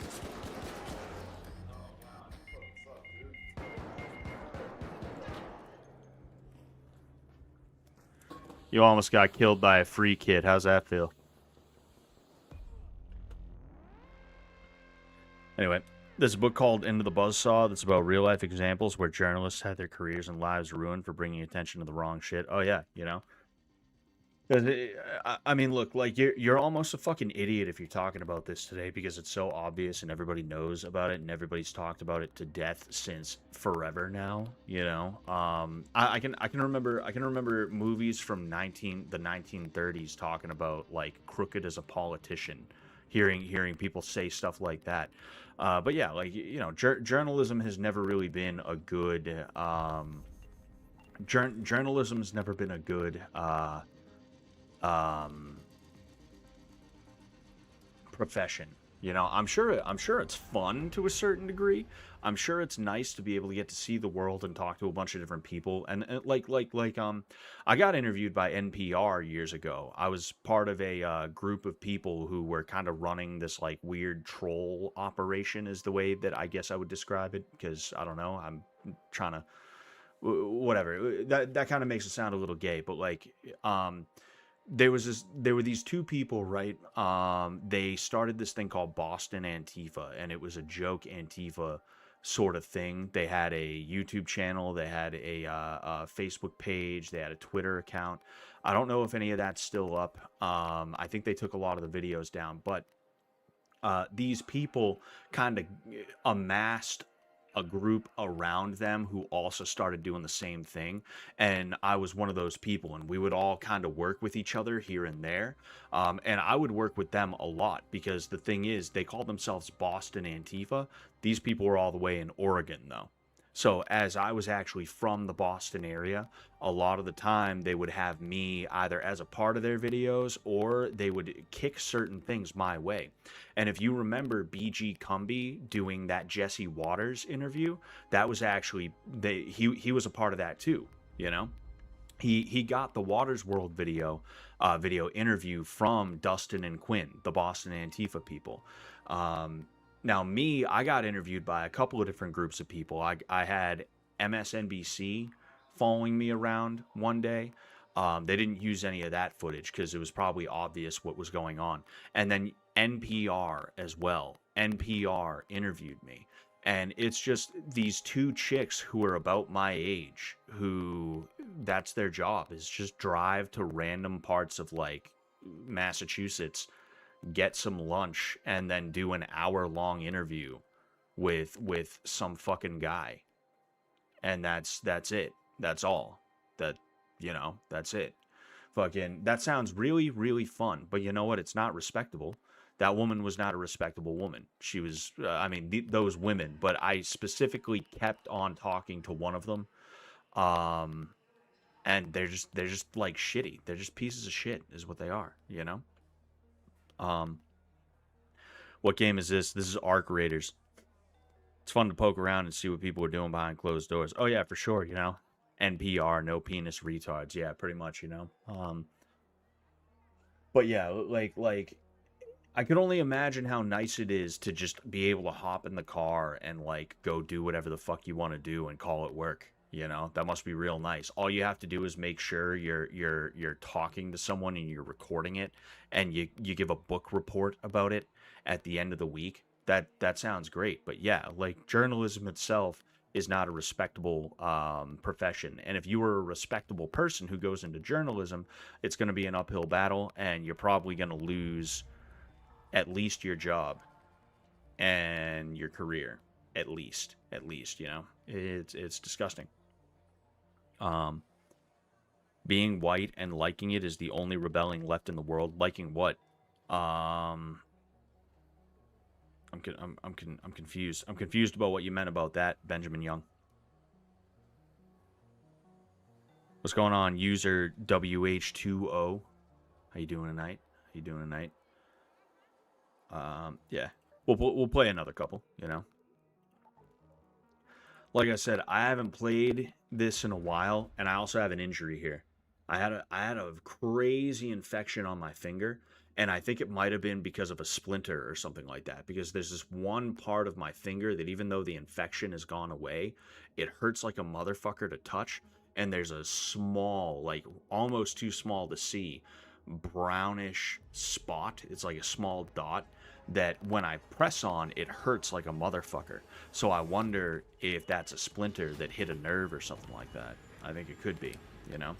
You almost got killed by a free kid. How's that feel? Anyway, there's a book called Into the Buzzsaw that's about real-life examples where journalists had their careers and lives ruined for bringing attention to the wrong shit. Oh, yeah, you know? 'Cause I mean, look, like you're almost a fucking idiot if you're talking about this today because it's so obvious and everybody knows about it and everybody's talked about it to death since forever now. I can remember movies from the 1930s talking about like Crooked as a politician. hearing people say stuff like that. But yeah, like, you know, journalism has never really been a good journalism's never been a good um, profession. You know, I'm sure it's fun to a certain degree. I'm sure it's nice to be able to get to see the world and talk to a bunch of different people. And I got interviewed by NPR years ago. I was part of a group of people who were kind of running this like weird troll operation, is the way that I guess I would describe it. Because I don't know, I'm trying to whatever. That kind of makes it sound a little gay, but like there were these two people, right? They started this thing called Boston Antifa, and it was a joke Antifa sort of thing. They had a YouTube channel, they had a Facebook page, they had a Twitter account. I don't know if any of that's still up. I think they took a lot of the videos down, but these people kind of amassed a group around them who also started doing the same thing. And I was one of those people, and we would all kind of work with each other here and there. And I would work with them a lot because the thing is, they called themselves Boston Antifa. These people were all the way in Oregon, though. So as I was actually from the Boston area, a lot of the time they would have me either as a part of their videos, or they would kick certain things my way. And if you remember BG Cumby doing that Jesse Waters interview, that was actually he was a part of that too, you know? He got the Waters World video interview from Dustin and Quinn, the Boston Antifa people. Now, I got interviewed by a couple of different groups of people. I had MSNBC following me around one day. They didn't use any of that footage because it was probably obvious what was going on. And then NPR as well. NPR interviewed me. And it's just these two chicks who are about my age, who that's their job, is just drive to random parts of like Massachusetts, get some lunch, and then do an hour-long interview with some fucking guy. And that's it. That's all. That's it. Fucking, that sounds really, really fun. But you know what? It's not respectable. That woman was not a respectable woman. She was, those women. But I specifically kept on talking to one of them. And they're just like shitty. They're just pieces of shit is what they are, you know? What game is this? This is Arc Raiders. It's fun to poke around and see what people are doing behind closed doors. Oh yeah, for sure, you know. NPR, no penis retards. Yeah, pretty much, you know. But yeah, like I could only imagine how nice it is to just be able to hop in the car and like go do whatever the fuck you want to do and call it work. You know, that must be real nice. All you have to do is make sure you're talking to someone and you're recording it, and you give a book report about it at the end of the week. That sounds great. But yeah, like journalism itself is not a respectable profession. And if you were a respectable person who goes into journalism, it's going to be an uphill battle, and you're probably going to lose at least your job and your career. At least, you know, it's disgusting. Being white and liking it is the only rebelling left in the world. Liking what? I'm confused. I'm confused about what you meant about that, Benjamin Young. What's going on, user WH2O? How you doing tonight? Yeah. We'll play another couple, you know. Like I said, I haven't played this in a while, and I also have an injury here. I had a crazy infection on my finger, and I think it might have been because of a splinter or something like that, because there's this one part of my finger that even though the infection has gone away, it hurts like a motherfucker to touch, and there's a small, like almost too small to see, brownish spot. It's like a small dot that when I press on, it hurts like a motherfucker. So I wonder if that's a splinter that hit a nerve or something like that. I think it could be, you know.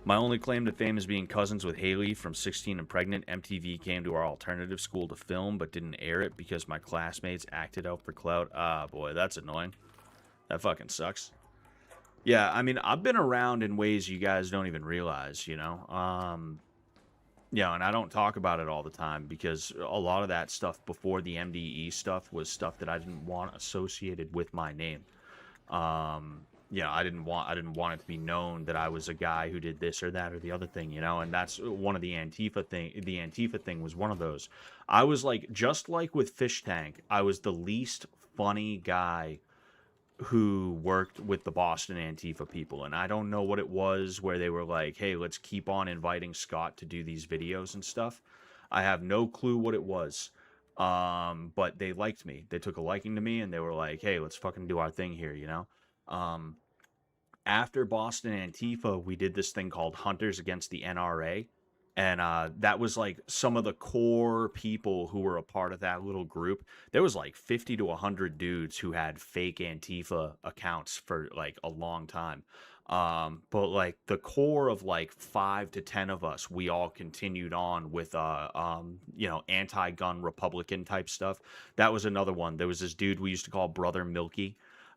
My only claim to fame is being cousins with Haley from 16 and Pregnant. MTV came to our alternative school to film, but didn't air it because my classmates acted out for clout. Ah, boy, that's annoying. That fucking sucks. Yeah, I mean, I've been around in ways you guys don't even realize, you know. Yeah, and I don't talk about it all the time because a lot of that stuff before the MDE stuff was stuff that I didn't want associated with my name. I didn't want it to be known that I was a guy who did this or that or the other thing, and that's one of the Antifa thing was one of those. I was like, just like with Fish Tank, I was the least funny guy who worked with the Boston Antifa people. And I don't know what it was where they were like, hey, let's keep on inviting Scott to do these videos and stuff. I have no clue what it was. But they liked me. They took a liking to me and they were like, hey, let's fucking do our thing here. Um, After Boston Antifa, we did this thing called Hunters Against the NRA. And that was like some of the core people who were a part of that little group. There was like 50 to 100 dudes who had fake Antifa accounts for like a long time. But like the core of like 5 to 10 of us, we all continued on with anti-gun Republican type stuff. That was another one. There was this dude we used to call Brother Milky.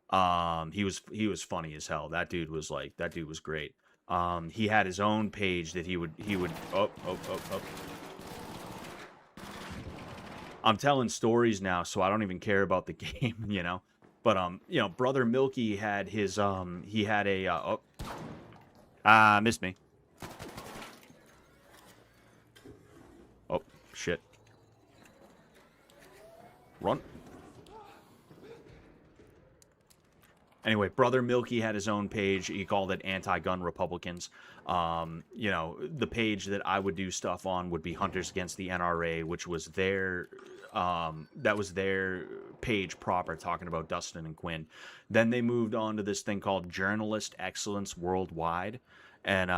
He was funny as hell. That dude was great. He had his own page that he would oh. I'm telling stories now, so I don't even care about the game. But Brother Milky had his he had a missed me. Oh shit. Run. Anyway, Brother Milky had his own page. He called it Anti-Gun Republicans. The page that I would do stuff on would be Hunters Against the NRA, which was that was their page proper, talking about Dustin and Quinn. Then they moved on to this thing called Journalist Excellence Worldwide. And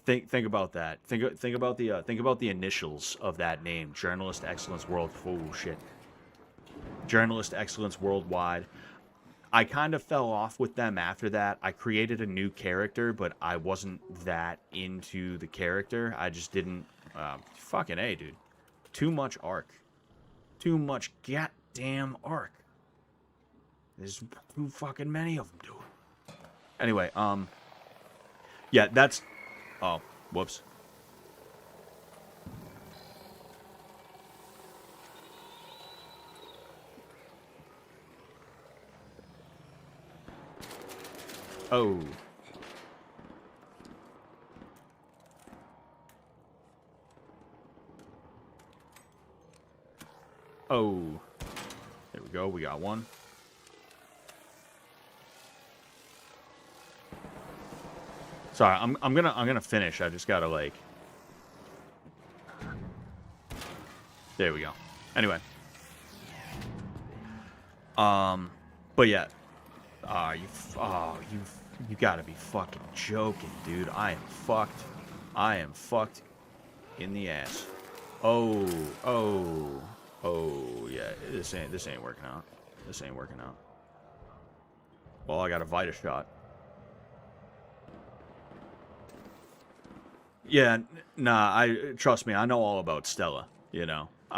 think about that. Think about the initials of that name, Journalist Excellence World. Oh shit. Journalist Excellence Worldwide. I kind of fell off with them after that. I created a new character, but I wasn't that into the character. I just didn't... fucking A, dude. Too much arc. Too much goddamn arc. There's too fucking many of them, dude. Anyway, yeah, that's... Oh, whoops. Oh. Oh. There we go. We got one. Sorry, I'm gonna finish. I just gotta like. There we go. Anyway. But yeah. You gotta be fucking joking, dude. I am fucked in the ass. Oh, yeah. This ain't working out. This ain't working out. Well, I got a Vita shot. Yeah, nah, trust me, I know all about Stella, I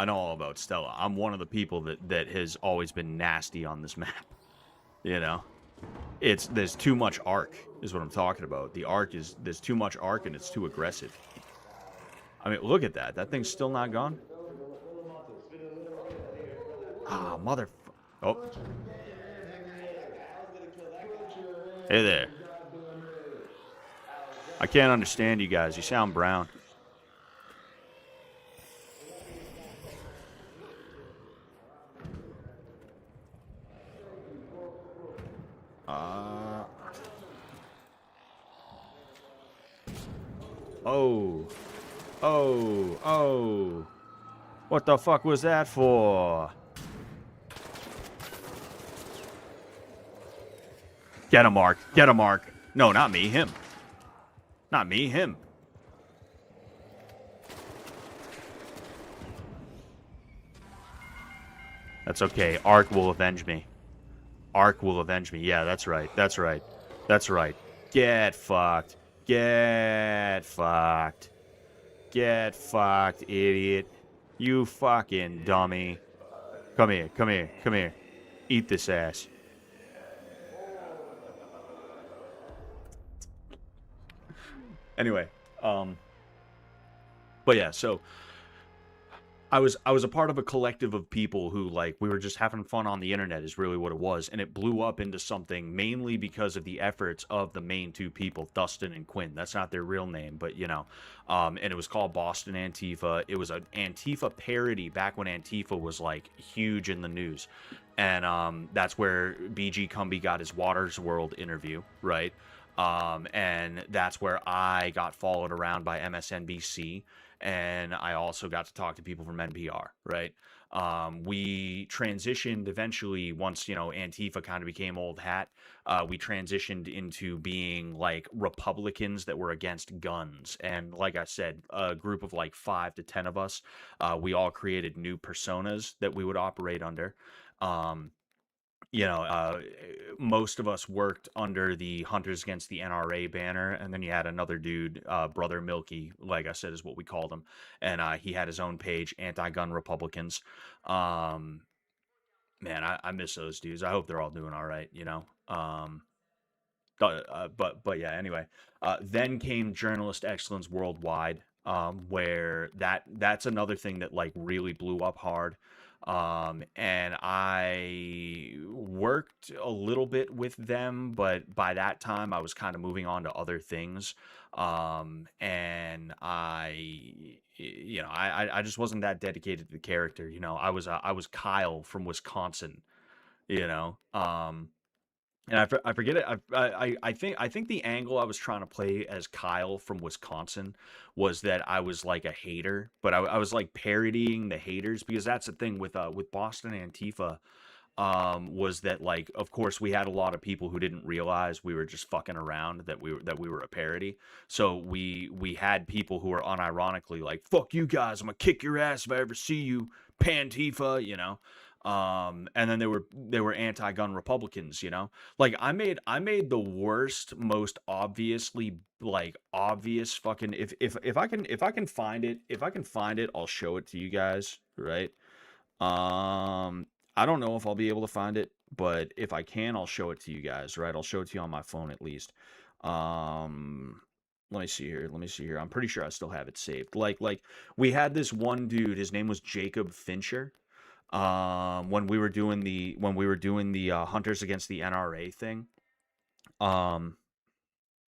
know all about Stella. I'm one of the people that has always been nasty on this map, There's too much arc, is what I'm talking about. There's too much arc and it's too aggressive. I mean, look at that. That thing's still not gone. Ah, oh. Hey there. I can't understand you guys. You sound brown. Oh. What the fuck was that for? Get him, Mark. Get him, Mark. No, not me. Him. Not me. Him. That's okay. Ark will avenge me. Ark will avenge me. Yeah, that's right. That's right. That's right. Get fucked. Get fucked. Get fucked, idiot. You fucking dummy. Come here. Come here. Come here. Eat this ass. Anyway, But yeah, so I was a part of a collective of people who, like, we were just having fun on the internet is really what it was, and it blew up into something mainly because of the efforts of the main two people, Dustin and Quinn. That's not their real name, but and it was called Boston Antifa. It was an Antifa parody back when Antifa was like huge in the news, and that's where BG Cumby got his Waters World interview, right? And that's where I got followed around by MSNBC, and I also got to talk to people from NPR, right? We transitioned eventually once Antifa kind of became old hat. We transitioned into being like Republicans that were against guns, and like I said, a group of like 5 to 10 of us. We all created new personas that we would operate under. Um, Most of us worked under the Hunters Against the NRA banner, and then you had another dude, Brother Milky, like I said, is what we called him, and he had his own page, Anti-Gun Republicans. Um, Man, I miss those dudes. I hope they're all doing all right. But yeah. Anyway, then came Journalist Excellence Worldwide, where that's another thing that like really blew up hard. And I worked a little bit with them, but by that time I was kind of moving on to other things. And I just wasn't that dedicated to the character. I was Kyle from Wisconsin. You know. And I forget it. I think the angle I was trying to play as Kyle from Wisconsin was that I was like a hater, but I was like parodying the haters, because that's the thing with Boston Antifa, was that, like, of course we had a lot of people who didn't realize we were just fucking around, that we were a parody. So we had people who were unironically like, fuck you guys, I'm gonna kick your ass if I ever see you, Pantifa. And then they were anti-gun Republicans. Like, I made the worst, most obviously, like, obvious fucking, if I can find it, I'll show it to you guys, right? I don't know if I'll be able to find it, but if I can, I'll show it to you guys, right? I'll show it to you on my phone at least. Um, Let me see here. Let me see here. I'm pretty sure I still have it saved. Like we had this one dude. His name was Jacob Fincher. When we were doing the Hunters Against the NRA thing. Um,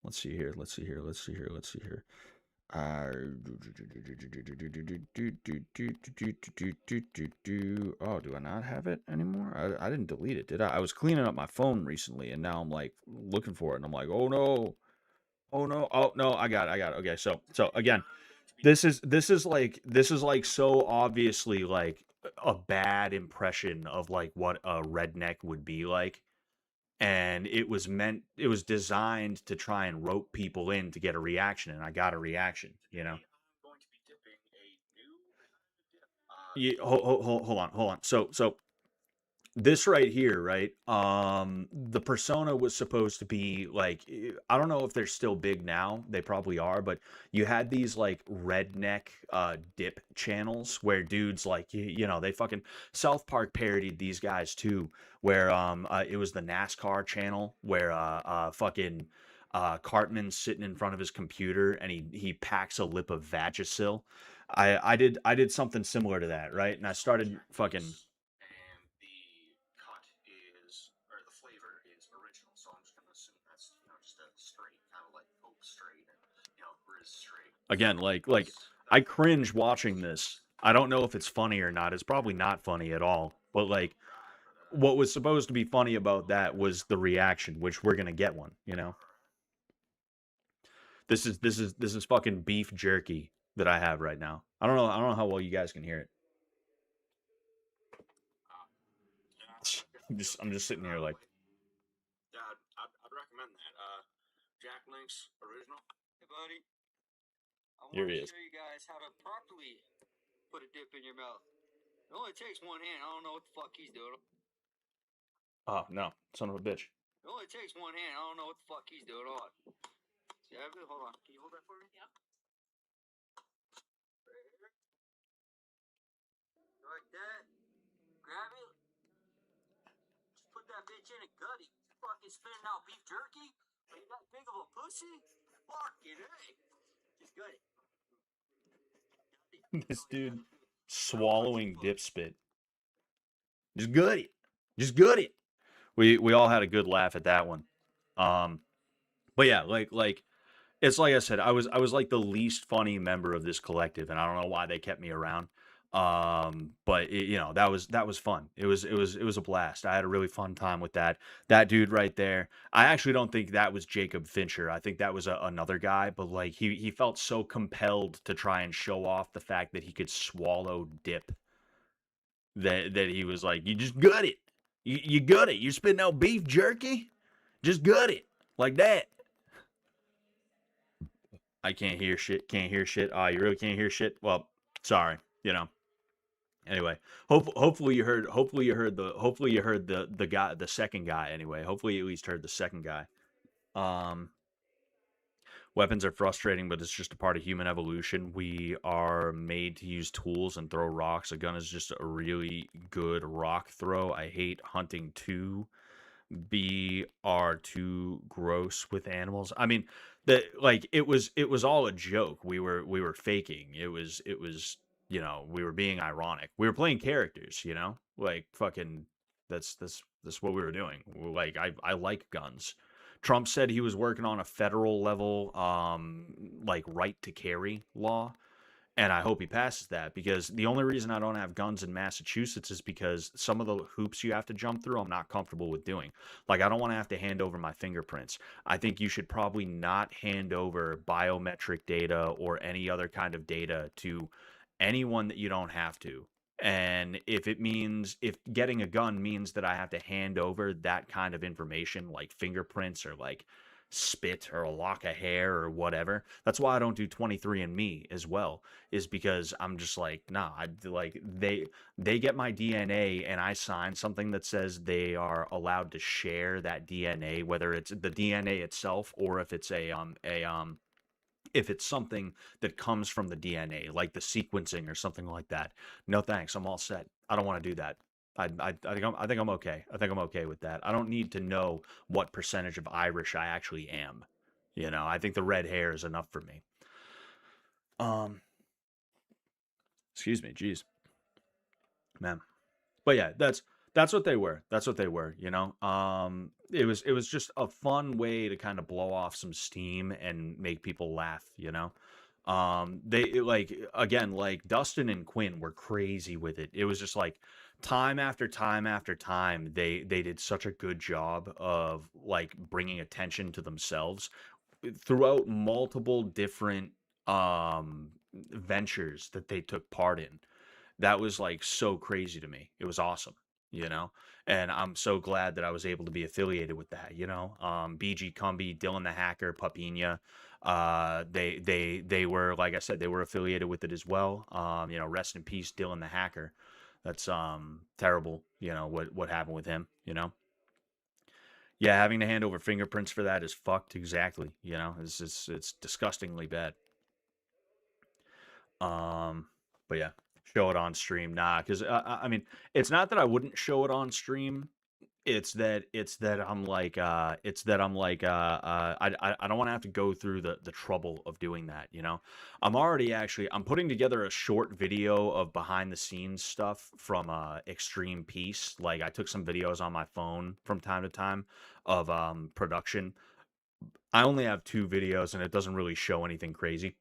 let's see here. Let's see here. Let's see here. Let's see here. Oh, do I not have it anymore? I didn't delete it, did I? I was cleaning up my phone recently, and now I'm like looking for it, and I'm like, oh no, oh no, oh no, I got it, I got it. Okay, so again, this is like so obviously like a bad impression of like what a redneck would be like, and it was designed to try and rope people in to get a reaction, and I got a reaction. Hold on. So this right here, right? The persona was supposed to be like, I don't know if they're still big now. They probably are, but you had these like redneck dip channels where dudes like they fucking South Park parodied these guys too, where it was the NASCAR channel where fucking Cartman's sitting in front of his computer and he packs a lip of Vagisil. I did something similar to that, right? And I started fucking again, like I cringe watching this. I don't know if it's funny or not. It's probably not funny at all. But like, what was supposed to be funny about that was the reaction, which we're gonna get one. This is fucking beef jerky that I have right now. I don't know how well you guys can hear it. I'm just sitting here like, here he is. Oh no, son of a bitch. This dude swallowing dip spit. Just good it. Just good it. We all had a good laugh at that one. Um, but yeah, like it's like I said, I was like the least funny member of this collective, and I don't know why they kept me around. But that was fun. It was a blast. I had a really fun time with that dude right there. I actually don't think that was Jacob Fincher. I think that was another guy. But like he felt so compelled to try and show off the fact that he could swallow dip that he was like, you just gut it. You gut it. You spitting out beef jerky? Just gut it like that. I can't hear shit. Can't hear shit. Oh, you really can't hear shit. Well, sorry. Anyway, hopefully you heard. Hopefully you heard the guy, the second guy. Anyway, hopefully you at least heard the second guy. Um, Weapons are frustrating, but it's just a part of human evolution. We are made to use tools and throw rocks. A gun is just a really good rock throw. I hate hunting too. B are too gross with animals. I mean, it was all a joke. We were faking. It was we were being ironic. We were playing characters, like fucking that's what we were doing. Like I like guns. Trump said he was working on a federal level like right to carry law, and I hope he passes that, because the only reason I don't have guns in Massachusetts is because some of the hoops you have to jump through, I'm not comfortable with doing. Like, I don't want to have to hand over my fingerprints. I think you should probably not hand over biometric data or any other kind of data to anyone that you don't have to. And if getting a gun means that I have to hand over that kind of information, like fingerprints or like spit or a lock of hair or whatever, that's why I don't do 23andMe as well, is because I'm just like, nah, they get my DNA and I sign something that says they are allowed to share that DNA, whether it's the DNA itself or if it's something that comes from the DNA, like the sequencing or something like that. No thanks, I'm all set. I don't want to do that. I think I'm okay. I think I'm okay with that. I don't need to know what percentage of Irish I actually am. I think the red hair is enough for me. Um, Excuse me, jeez, man. But yeah, that's what they were. That's what they were. It was just a fun way to kind of blow off some steam and make people laugh. Like, again, like Dustin and Quinn were crazy with it. It was just like time after time after time, they did such a good job of like bringing attention to themselves throughout multiple different ventures that they took part in. That was like so crazy to me. It was awesome, you know? And I'm so glad that I was able to be affiliated with that. BG Cumby, Dylan the Hacker, Papina, they were, like I said, they were affiliated with it as well. Rest in peace, Dylan the Hacker. That's terrible, what happened with him, Yeah, having to hand over fingerprints for that is fucked, exactly. It's disgustingly bad. Um, but yeah, show it on stream, nah, because I mean, it's not that I wouldn't show it on stream. I don't want to have to go through the trouble of doing that. I'm putting together a short video of behind the scenes stuff from Extreme Peace. Like, I took some videos on my phone from time to time of production. I only have 2 videos, and it doesn't really show anything crazy.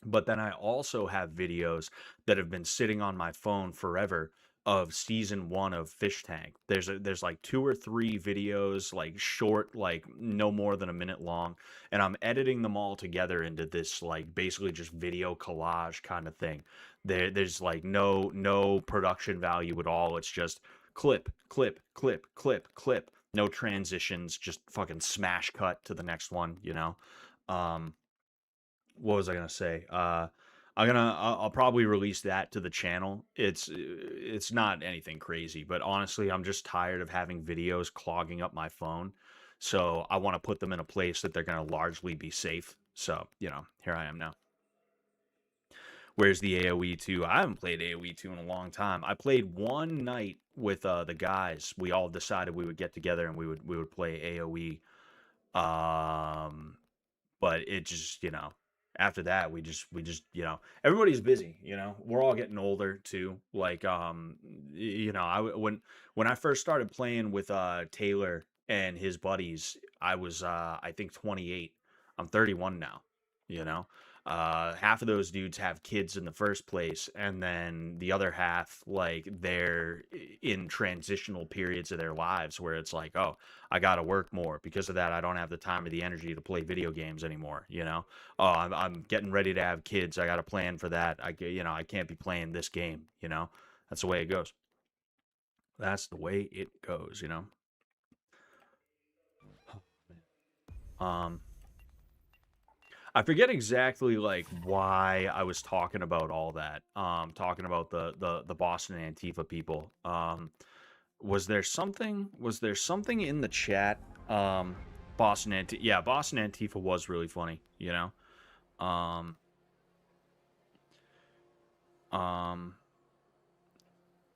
But then I also have videos that have been sitting on my phone forever of season 1 of Fish Tank. There's like 2 or 3 videos, like short, like no more than a minute long, and I'm editing them all together into this like basically just video collage kind of thing. There's like no production value at all. It's just clip, clip, clip, clip, clip. No transitions, just fucking smash cut to the next one. Um, what was I gonna say? I'll probably release that to the channel. It's not anything crazy, but honestly, I'm just tired of having videos clogging up my phone. So I want to put them in a place that they're gonna largely be safe. So, here I am now. Where's the AoE 2? I haven't played AoE 2 in a long time. I played one night with the guys. We all decided we would get together and we would play AoE. But it just, After that, everybody's busy. We're all getting older too. Like, when I first started playing with Taylor and his buddies, I was I think 28. I'm 31 now. You know, half of those dudes have kids in the first place, and then the other half, like, they're in transitional periods of their lives where it's like, oh, I got to work more because of that. I don't have the time or the energy to play video games anymore. Oh, I'm getting ready to have kids. I got a plan for that. I can't be playing this game. That's the way it goes. That's the way it goes. Um, I forget exactly like why I was talking about all that. Talking about the Boston Antifa people. Was there something in the chat? Boston Antifa was really funny. Um, um,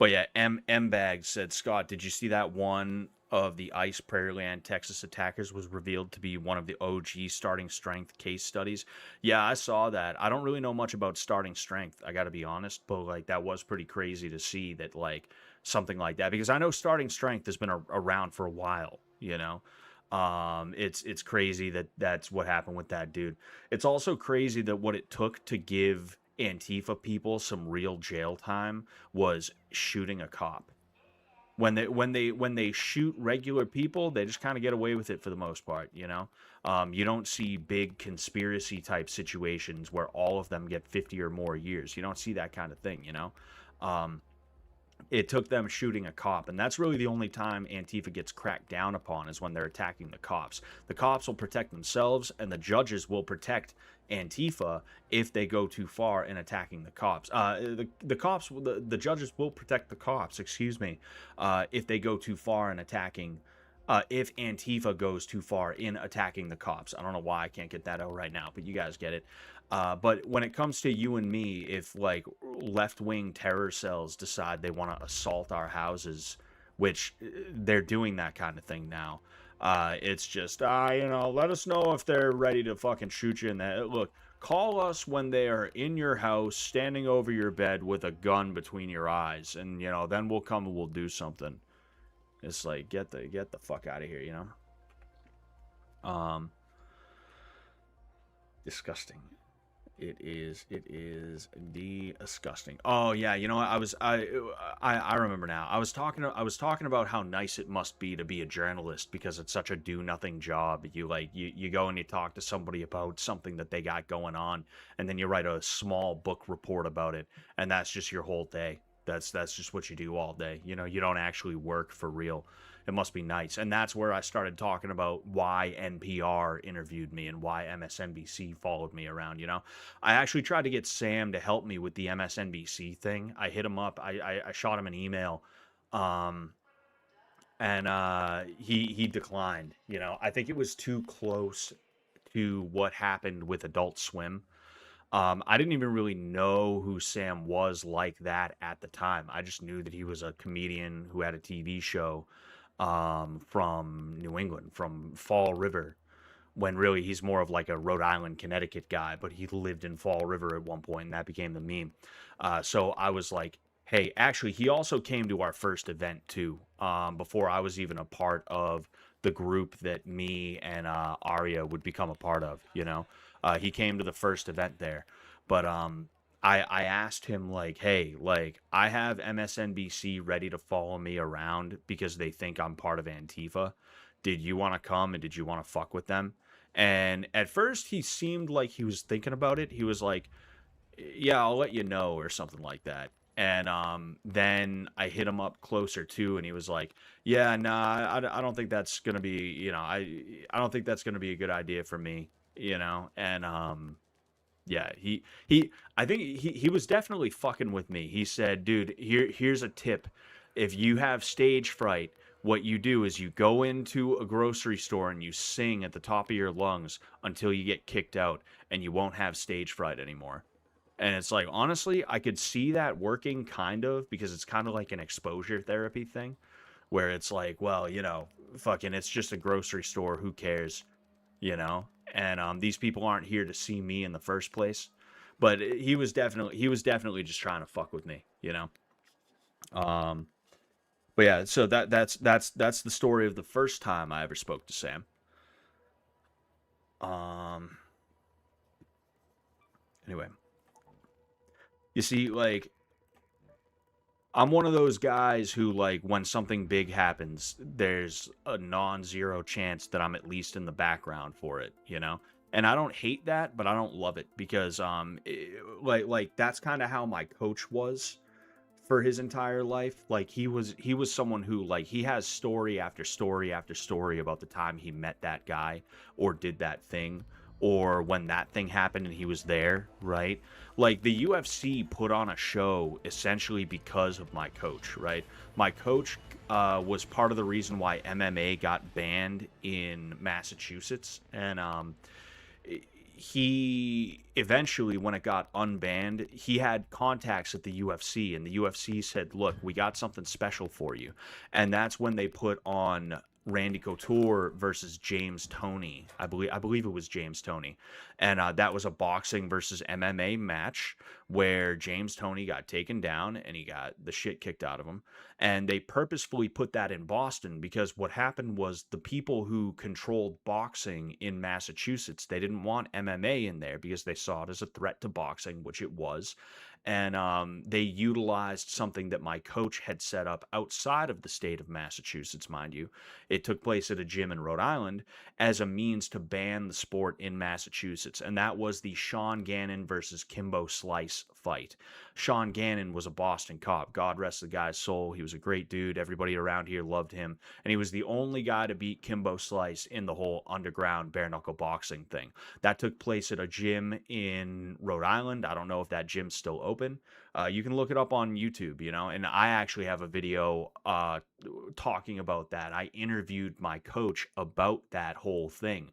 But yeah, M Bag said, Scott, did you see that one of the ICE Prairieland, Texas attackers was revealed to be one of the OG starting strength case studies? Yeah, I saw that. I don't really know much about starting strength, I got to be honest, but like that was pretty crazy to see that like something like that, because I know starting strength has been around for a while. It's crazy that that's what happened with that dude. It's also crazy that what it took to give Antifa people some real jail time was shooting a cop. When they shoot regular people, they just kind of get away with it for the most part. You don't see big conspiracy type situations where all of them get 50 or more years. You don't see that kind of thing. Um, it took them shooting a cop, and that's really the only time Antifa gets cracked down upon, is when they're attacking the cops. The cops will protect themselves, and the judges will protect Antifa if they go too far in attacking the cops. The judges will protect the cops, excuse me, if they go too far in attacking. If Antifa goes too far in attacking the cops. I don't know why I can't get that out right now, but you guys get it. But when it comes to you and me, if like left-wing terror cells decide they want to assault our houses, which they're doing that kind of thing now, it's just, let us know if they're ready to fucking shoot you in that. Look, call us when they are in your house, standing over your bed with a gun between your eyes, and then we'll come and we'll do something. It's like, get the fuck out of here. Um, Disgusting. It is disgusting. Oh yeah, you know what? I remember now. I was talking about how nice it must be to be a journalist, because it's such a do nothing job. You go and you talk to somebody about something that they got going on, and then you write a small book report about it, and that's just your whole day. That's just what you do all day. You don't actually work for real. It must be nice. And that's where I started talking about why NPR interviewed me and why MSNBC followed me around. I actually tried to get Sam to help me with the MSNBC thing. I hit him up. I shot him an email, um, and he declined. I think it was too close to what happened with Adult Swim. I didn't even really know who Sam was like that at the time. I just knew that he was a comedian who had a TV show, from New England, from Fall River, when really he's more of like a Rhode Island, Connecticut guy, but he lived in Fall River at one point, and that became the meme. So I was like, hey, actually, he also came to our first event too, before I was even a part of the group that me and Arya would become a part of. He came to the first event there, but I asked him, like, hey, like, I have MSNBC ready to follow me around because they think I'm part of Antifa. Did you want to come, and did you want to fuck with them? And at first, he seemed like he was thinking about it. He was like, yeah, I'll let you know, or something like that. And then I hit him up closer too, and he was like, yeah, nah, I don't think that's gonna be, I don't think that's gonna be a good idea for me. And yeah, I think he was definitely fucking with me. He said, dude, here's a tip. If you have stage fright, what you do is you go into a grocery store and you sing at the top of your lungs until you get kicked out, and you won't have stage fright anymore. And it's like, honestly, I could see that working kind of, because it's kind of like an exposure therapy thing, where it's like, well, fucking, it's just a grocery store, who cares? you know and these people aren't here to see me in the first place. But he was definitely just trying to fuck with me, you know. Um, but yeah, so that's the story of the first time I ever spoke to Sam. Um, anyway, you see, like, I'm one of those guys who, like, when something big happens, there's a non-zero chance that I'm at least in the background for it, you know? And I don't hate that, but I don't love it because, like that's kind of how my coach was for his entire life. Like he was someone who, like, he has story after story after story about the time he met that guy or did that thing or when that thing happened and he was there, right? Like the UFC put on a show essentially because of my coach, right? My coach was part of the reason why MMA got banned in Massachusetts, and he eventually, when it got unbanned, he had contacts at the UFC, and the UFC said, look, we got something special for you. And that's when they put on Randy Couture versus James Toney. I believe it was James Toney. And that was a boxing versus MMA match where James Toney got taken down and he got the shit kicked out of him. And they purposefully put that in Boston because what happened was the people who controlled boxing in Massachusetts, they didn't want MMA in there because they saw it as a threat to boxing, which it was. And they utilized something that my coach had set up outside of the state of Massachusetts, mind you. It took place at a gym in Rhode Island as a means to ban the sport in Massachusetts. And that was the Sean Gannon versus Kimbo Slice fight. Sean Gannon was a Boston cop. God rest the guy's soul. He was a great dude. Everybody around here loved him. And he was the only guy to beat Kimbo Slice in the whole underground bare knuckle boxing thing. That took place at a gym in Rhode Island. I don't know if that gym's still open. You can look it up on YouTube, you know, and I actually have a video talking about that. I interviewed my coach about that whole thing.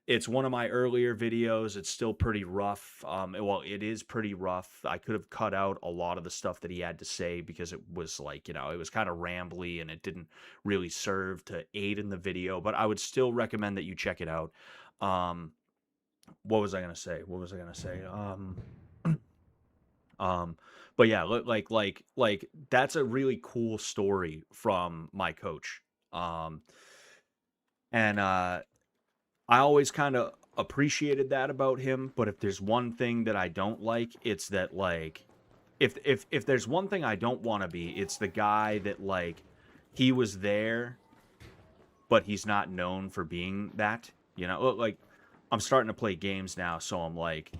It's one of my earlier videos. It's still pretty rough. Well, it is pretty rough. I could have cut out a lot of the stuff that he had to say because it was like, you know, it was kind of rambly and it didn't really serve to aid in the video, but I would still recommend that you check it out. What was I going to say? Um, but yeah, like that's a really cool story from my coach. And I always kind of appreciated that about him, but if there's one thing that I don't like, it's that, like, if there's one thing I don't want to be, it's the guy that, like, he was there but he's not known for being that, you know? Like, I'm starting to play games now, so I'm like,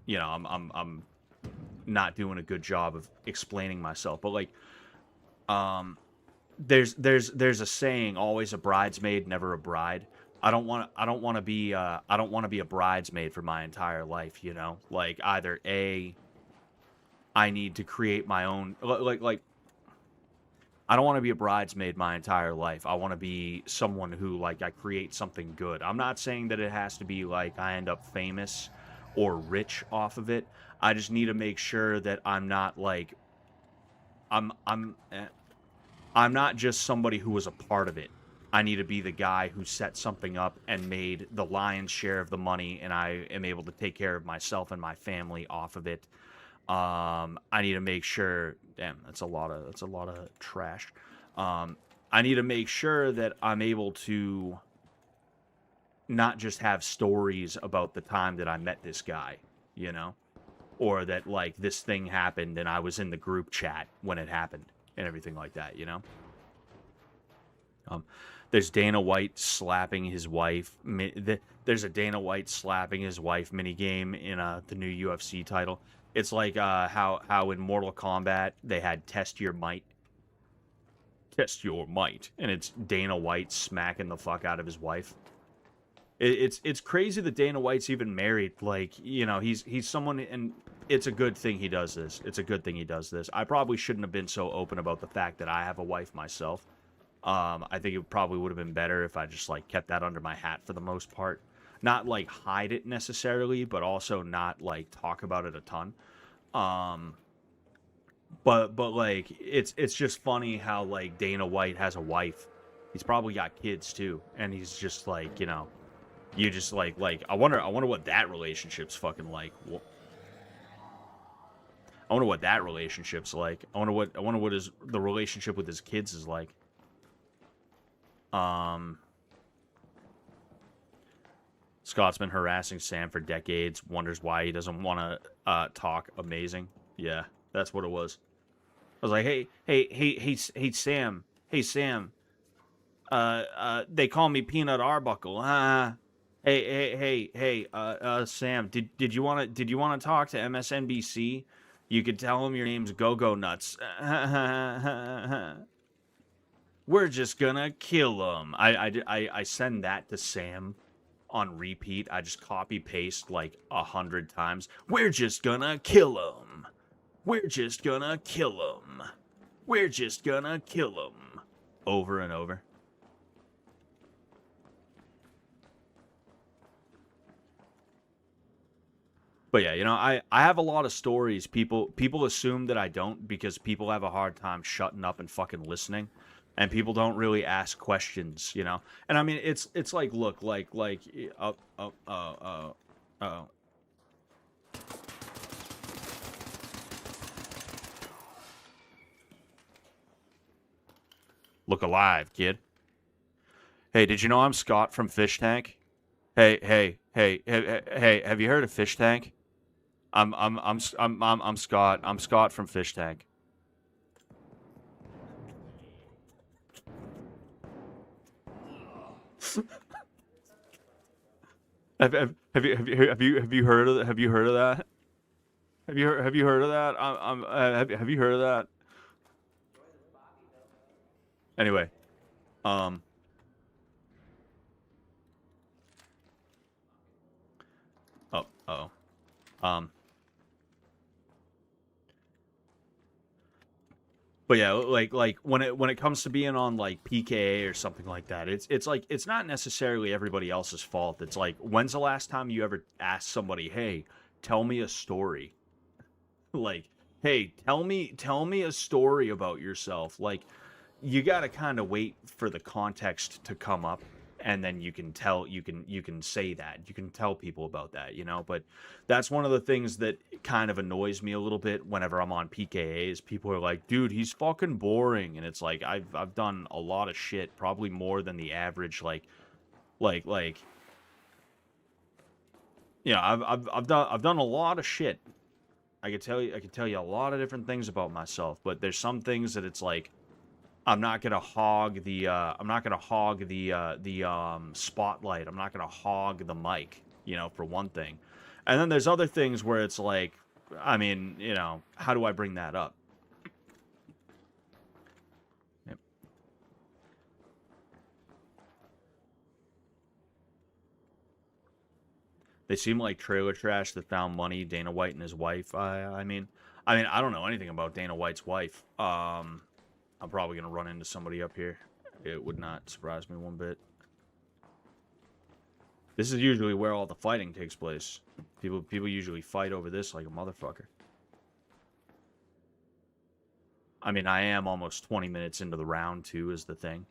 you know, I'm not doing a good job of explaining myself, but like, there's a saying, always a bridesmaid, never a bride. I don't want to be a bridesmaid for my entire life, you know? Like, either I need to create my own, like I don't want to be a bridesmaid my entire life. I want to be someone who, like, I create something good. I'm not saying that it has to be like I end up famous or rich off of it. I just need to make sure that I'm not like I'm I'm eh, I'm not just somebody who was a part of it. I need to be the guy who set something up and made the lion's share of the money, and I am able to take care of myself and my family off of it. I need to make sure. Damn, that's a lot of trash. I need to make sure that I'm able to not just have stories about the time that I met this guy, you know, or that, like, this thing happened and I was in the group chat when it happened and everything like that, you know. Um, there's Dana White slapping his wife. There's a Dana White slapping his wife mini game in the new UFC title. It's like how in Mortal Kombat they had test your might, and it's Dana White smacking the fuck out of his wife. It's crazy that Dana White's even married. Like, you know, he's someone, and it's a good thing he does this. It's a good thing he does this. I probably shouldn't have been so open about the fact that I have a wife myself. I think it probably would have been better if I just, like, kept that under my hat for the most part. Not, like, hide it necessarily, but also not, like, talk about it a ton. Um, but like, it's just funny how, like, Dana White has a wife. He's probably got kids too, and he's just like, you know, You just I wonder what that relationship's fucking like. I wonder what that relationship's like. I wonder what the relationship with his kids is like. Scott's been harassing Sam for decades. Wonders why he doesn't want to talk. Amazing. Yeah, that's what it was. I was like, hey, Sam. Hey, Sam. They call me Peanut Arbuckle. Sam. Did you want to talk to MSNBC? You could tell them your name's Go-Go Nuts. We're just gonna kill them. I send that to Sam on repeat. I just copy paste like 100 times. We're just gonna kill them. We're just gonna kill them. We're just gonna kill them. Over and over. But yeah, I have a lot of stories. People assume that I don't because people have a hard time shutting up and fucking listening, and people don't really ask questions, And I mean, it's like, look, look alive, kid. Hey, did you know I'm Scott from Fish Tank? Hey, have you heard of Fish Tank? I'm Scott. I'm Scott from Fish Tank. Have you heard of that? Have you heard of that? Have you heard of that? Have you heard of that? Anyway, um, oh, um, but yeah, like when it comes to being on like PKA or something like that, it's like it's not necessarily everybody else's fault. It's like, when's the last time you ever asked somebody, "Hey, tell me a story"? Like, "Hey, tell me a story about yourself." Like, you got to kind of wait for the context to come up, and then you can say that, you can tell people about that, but that's one of the things that kind of annoys me a little bit whenever I'm on PKA is people are like, dude, he's fucking boring. And it's like, I've done a lot of shit, probably more than the average, like I've done a lot of shit. I could tell you a lot of different things about myself, but there's some things that it's like, I'm not gonna hog the spotlight. I'm not gonna hog the mic, for one thing. And then there's other things where it's like, I mean, how do I bring that up? Yep. They seem like trailer trash that found money. Dana White and his wife. I mean, I don't know anything about Dana White's wife. I'm probably gonna run into somebody up here. It would not surprise me one bit. This is usually where all the fighting takes place. People usually fight over this like a motherfucker. I mean, I am almost 20 minutes into the round, too, is the thing.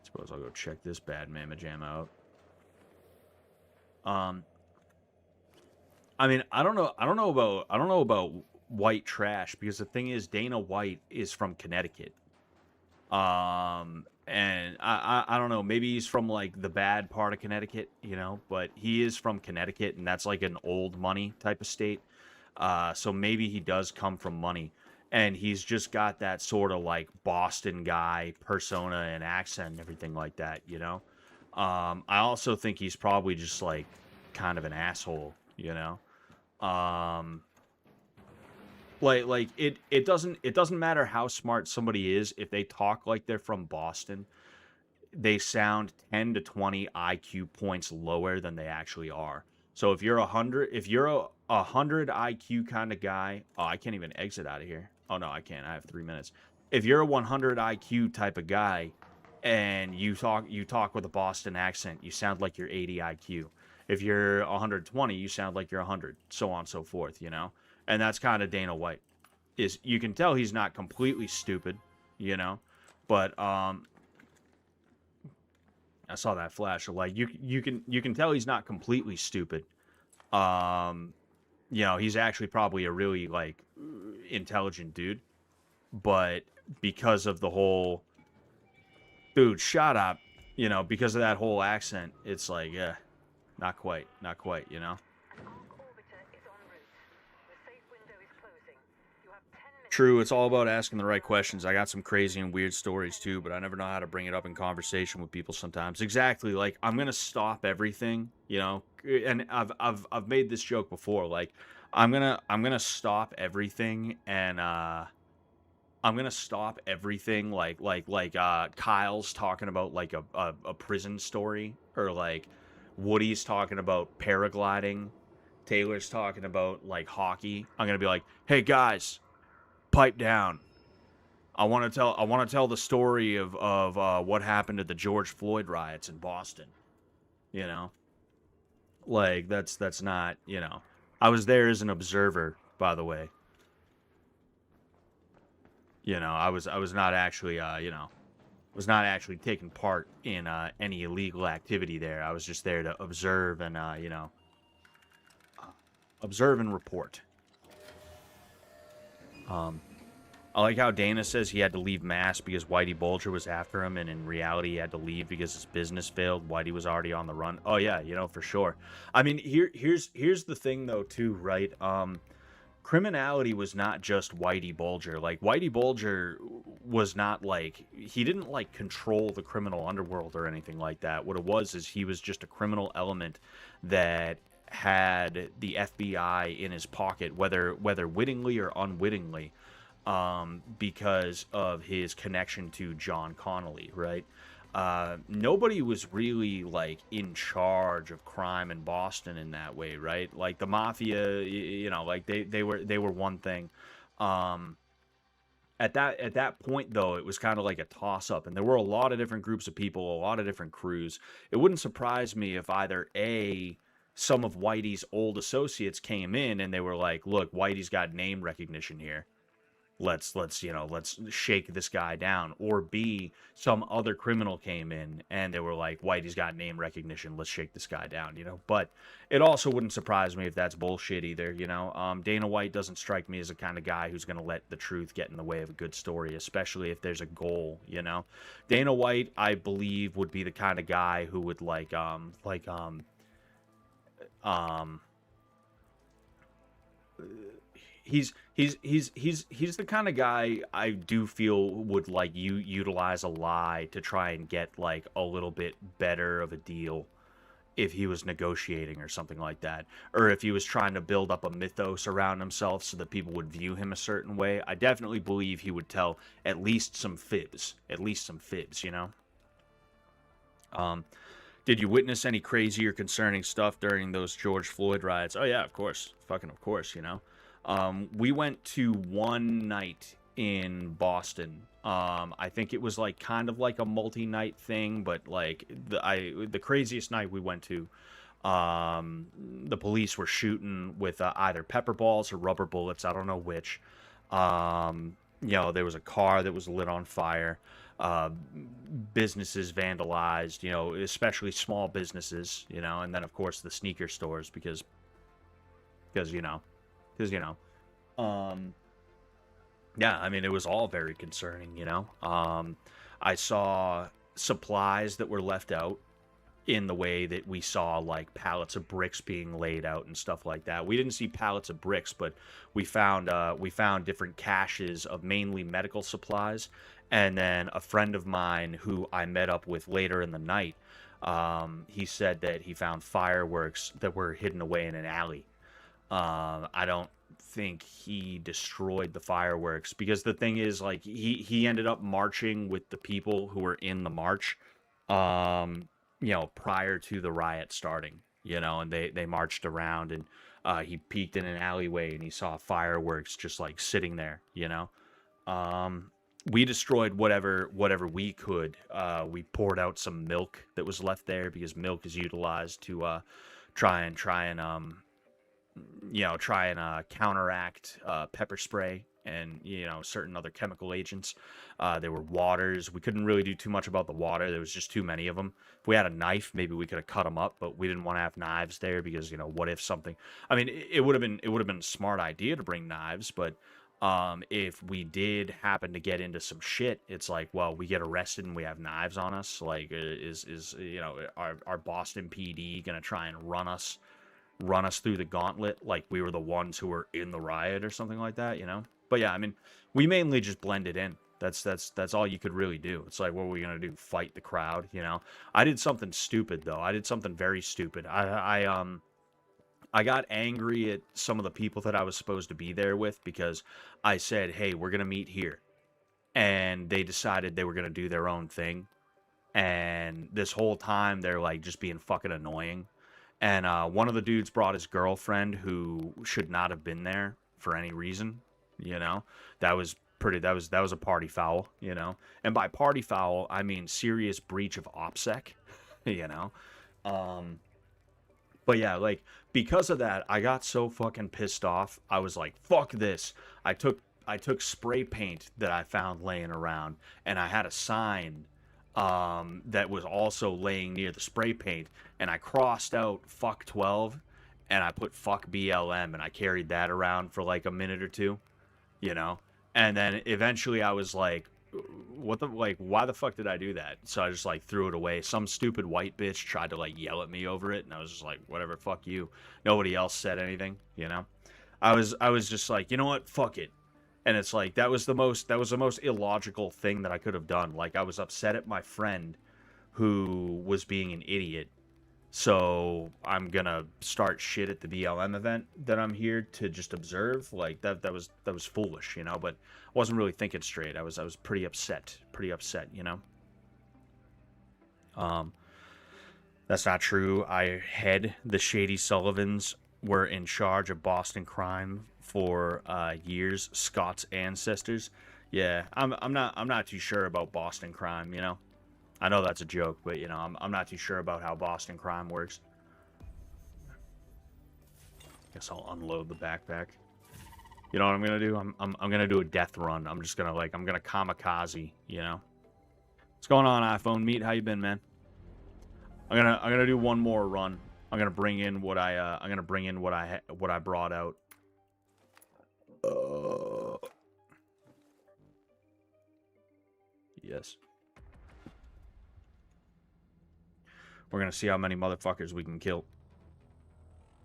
Suppose I'll go check this bad mamma jam out. I mean, I don't know about white trash, because the thing is, Dana White is from Connecticut. And I don't know, maybe he's from like the bad part of Connecticut, but he is from Connecticut, and that's like an old money type of state. So maybe he does come from money, and he's just got that sort of like Boston guy persona and accent and everything like that, I also think he's probably just like kind of an asshole, like it doesn't matter how smart somebody is. If they talk like they're from Boston, they sound 10 to 20 IQ points lower than they actually are. So if you're a 100 IQ kind of guy, oh, I can't even exit out of here. Oh no, I can't. I have 3 minutes. If you're a 100 IQ type of guy and you talk with a Boston accent, you sound like you're 80 IQ. If you're 120, you sound like you're 100, so on and so forth, And that's kind of Dana White. Is you can tell he's not completely stupid, but I saw that flash of light. You can tell he's not completely stupid. Um, he's actually probably a really like intelligent dude, but because of the whole dude, shut up, because of that whole accent, it's like, yeah, not quite, True, it's all about asking the right questions. I got some crazy and weird stories too, but I never know how to bring it up in conversation with people sometimes. Exactly, like I'm gonna stop everything, and I've made this joke before. Like I'm gonna stop everything, and I'm gonna stop everything. Like Kyle's talking about like a prison story, or like Woody's talking about paragliding. Taylor's talking about like hockey. I'm gonna be like, hey guys, pipe down. I want to tell the story of what happened at the George Floyd riots in Boston. You know, like that's not. I was there as an observer, by the way. I was not actually was not actually taking part in any illegal activity there. I was just there to observe and observe and report. Um, I like how Dana says he had to leave Mass because Whitey Bulger was after him, and in reality, he had to leave because his business failed. Whitey was already on the run. Oh yeah, for sure. I mean, here's the thing though, too, right? Criminality was not just Whitey Bulger. Like Whitey Bulger was not like he didn't like control the criminal underworld or anything like that. What it was is he was just a criminal element that had the FBI in his pocket, whether wittingly or unwittingly, because of his connection to John Connolly, right? Nobody was really like in charge of crime in Boston in that way, right? Like the mafia, like they were one thing. Um, at that point though, it was kind of like a toss up, and there were a lot of different groups of people, a lot of different crews. It wouldn't surprise me if either some of Whitey's old associates came in and they were like, "Look, Whitey's got name recognition here. Let's shake this guy down," or B, some other criminal came in and they were like, Whitey's got name recognition, let's shake this guy down. But it also wouldn't surprise me if that's bullshit either. Dana White doesn't strike me as the kind of guy who's going to let the truth get in the way of a good story, especially if there's a goal. Dana White, I believe, would be the kind of guy who would um he's the kind of guy I do feel would like utilize a lie to try and get like a little bit better of a deal if he was negotiating or something like that, or if he was trying to build up a mythos around himself so that people would view him a certain way. I definitely believe he would tell at least some fibs. um did you witness any crazy or concerning stuff during those George Floyd riots? Oh yeah, of course, fucking of course. We went to one night in Boston. I think it was like kind of like a multi-night thing, but like the craziest night we went to, the police were shooting with either pepper balls or rubber bullets. I don't know which. There was a car that was lit on fire. Uh, Businesses vandalized. Especially small businesses. And then of course the sneaker stores because um yeah, I mean, it was all very concerning. I saw supplies that were left out in the way that we saw like pallets of bricks being laid out and stuff like that. We didn't see pallets of bricks, but we found different caches of mainly medical supplies. And then a friend of mine who I met up with later in the night, he said that he found fireworks that were hidden away in an alley. I don't think he destroyed the fireworks, because the thing is, like, he ended up marching with the people who were in the march, prior to the riot starting, and they marched around, and he peeked in an alleyway and he saw fireworks just like sitting there. We destroyed whatever we could. We poured out some milk that was left there, because milk is utilized to try and counteract pepper spray and certain other chemical agents. There were waters. We couldn't really do too much about the water. There was just too many of them. If we had a knife, maybe we could have cut them up, but we didn't want to have knives there because what if something? I mean, it would have been a smart idea to bring knives, but if we did happen to get into some shit, it's like, well, we get arrested and we have knives on us. Like, is our Boston PD gonna try and run us through the gauntlet like we were the ones who were in the riot or something like that? But yeah, I mean, we mainly just blended in. That's all you could really do. It's like, what were we gonna do? Fight the crowd? I did something stupid though. I did something very stupid. I got angry at some of the people that I was supposed to be there with because I said, "Hey, we're gonna meet here," and they decided they were gonna do their own thing. And this whole time, they're like just being fucking annoying. And one of the dudes brought his girlfriend who should not have been there for any reason. You know, that was pretty. That was a party foul. And by party foul, I mean serious breach of OPSEC. You know. Um, but yeah, like because of that, I got so fucking pissed off. I was like, "Fuck this!" I took spray paint that I found laying around, and I had a sign that was also laying near the spray paint, and I crossed out "fuck 12" and I put "fuck BLM" and I carried that around for like a minute or two, you know. And then eventually I was like, why the fuck did I do that? So I just like threw it away. Some stupid white bitch tried to like yell at me over it, and I was just like, whatever, fuck you. Nobody else said anything. I was just like, you know what, fuck it. And it's like that was the most illogical thing that I could have done. Like I was upset at my friend who was being an idiot, so I'm gonna start shit at the BLM event that I'm here to just observe. Like that was foolish. But I wasn't really thinking straight. I was pretty upset. Um, that's not true. I had the Shady Sullivans were in charge of Boston crime for years. Scott's ancestors. Yeah, I'm not too sure about Boston crime. I know that's a joke, but I'm not too sure about how Boston crime works. Guess I'll unload the backpack. You know what I'm gonna do? I'm gonna do a death run. I'm just gonna I'm gonna kamikaze. What's going on, iPhone Meat? How you been, man? I'm gonna do one more run. I'm gonna bring in what I brought out. Yes. We're gonna see how many motherfuckers we can kill.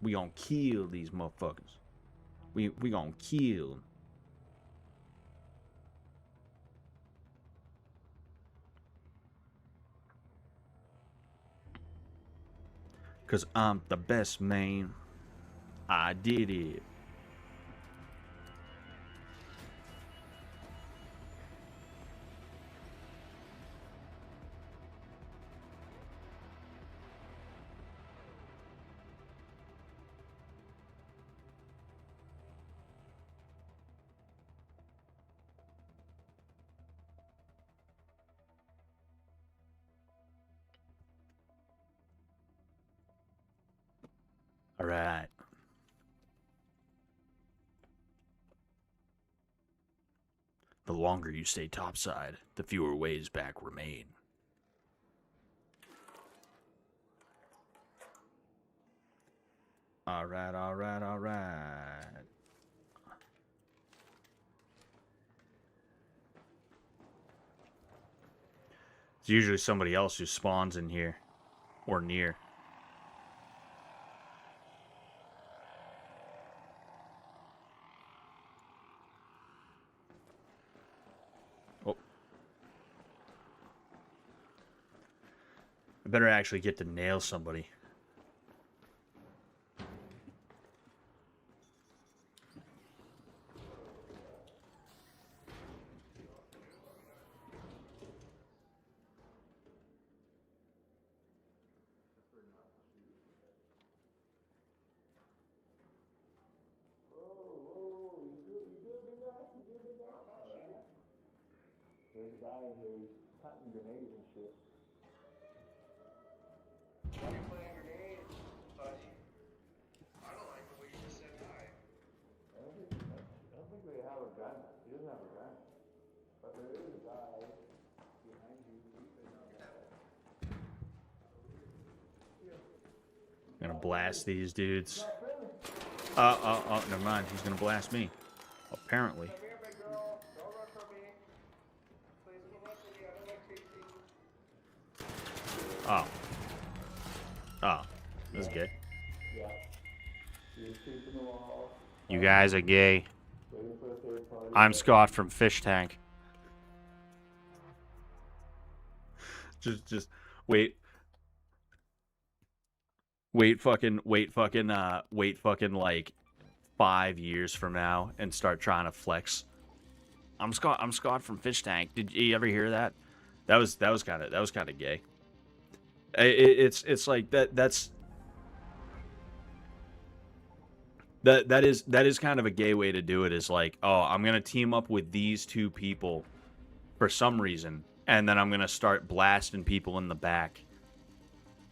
We gonna kill these motherfuckers. We gonna kill them. Cause I'm the best, man. I did it. All right. The longer you stay topside, the fewer ways back remain. All right, all right, all right. It's usually somebody else who spawns in here or near. Oh. I better actually get to nail somebody. There's a guy in here who's cutting grenades and shit. Why are you playing grenades, buddy? I don't like the way you just said hi. I don't think we have a gun. I'm gonna blast these dudes. Never mind. He's gonna blast me. Apparently. Come here, big girl. Don't run from me. Please come up to me. I don't like chasing. Oh. Oh. This is gay. Yeah. You're creeping the wall. You guys are gay. Waiting for a third party. I'm Scott from Fish Tank. Just wait. Wait fucking like 5 years from now and start trying to flex. I'm Scott from Fish Tank. Did you ever hear that? That was kind of gay. It's like that is kind of a gay way to do it, is like, oh, I'm gonna team up with these two people for some reason, and then I'm gonna start blasting people in the back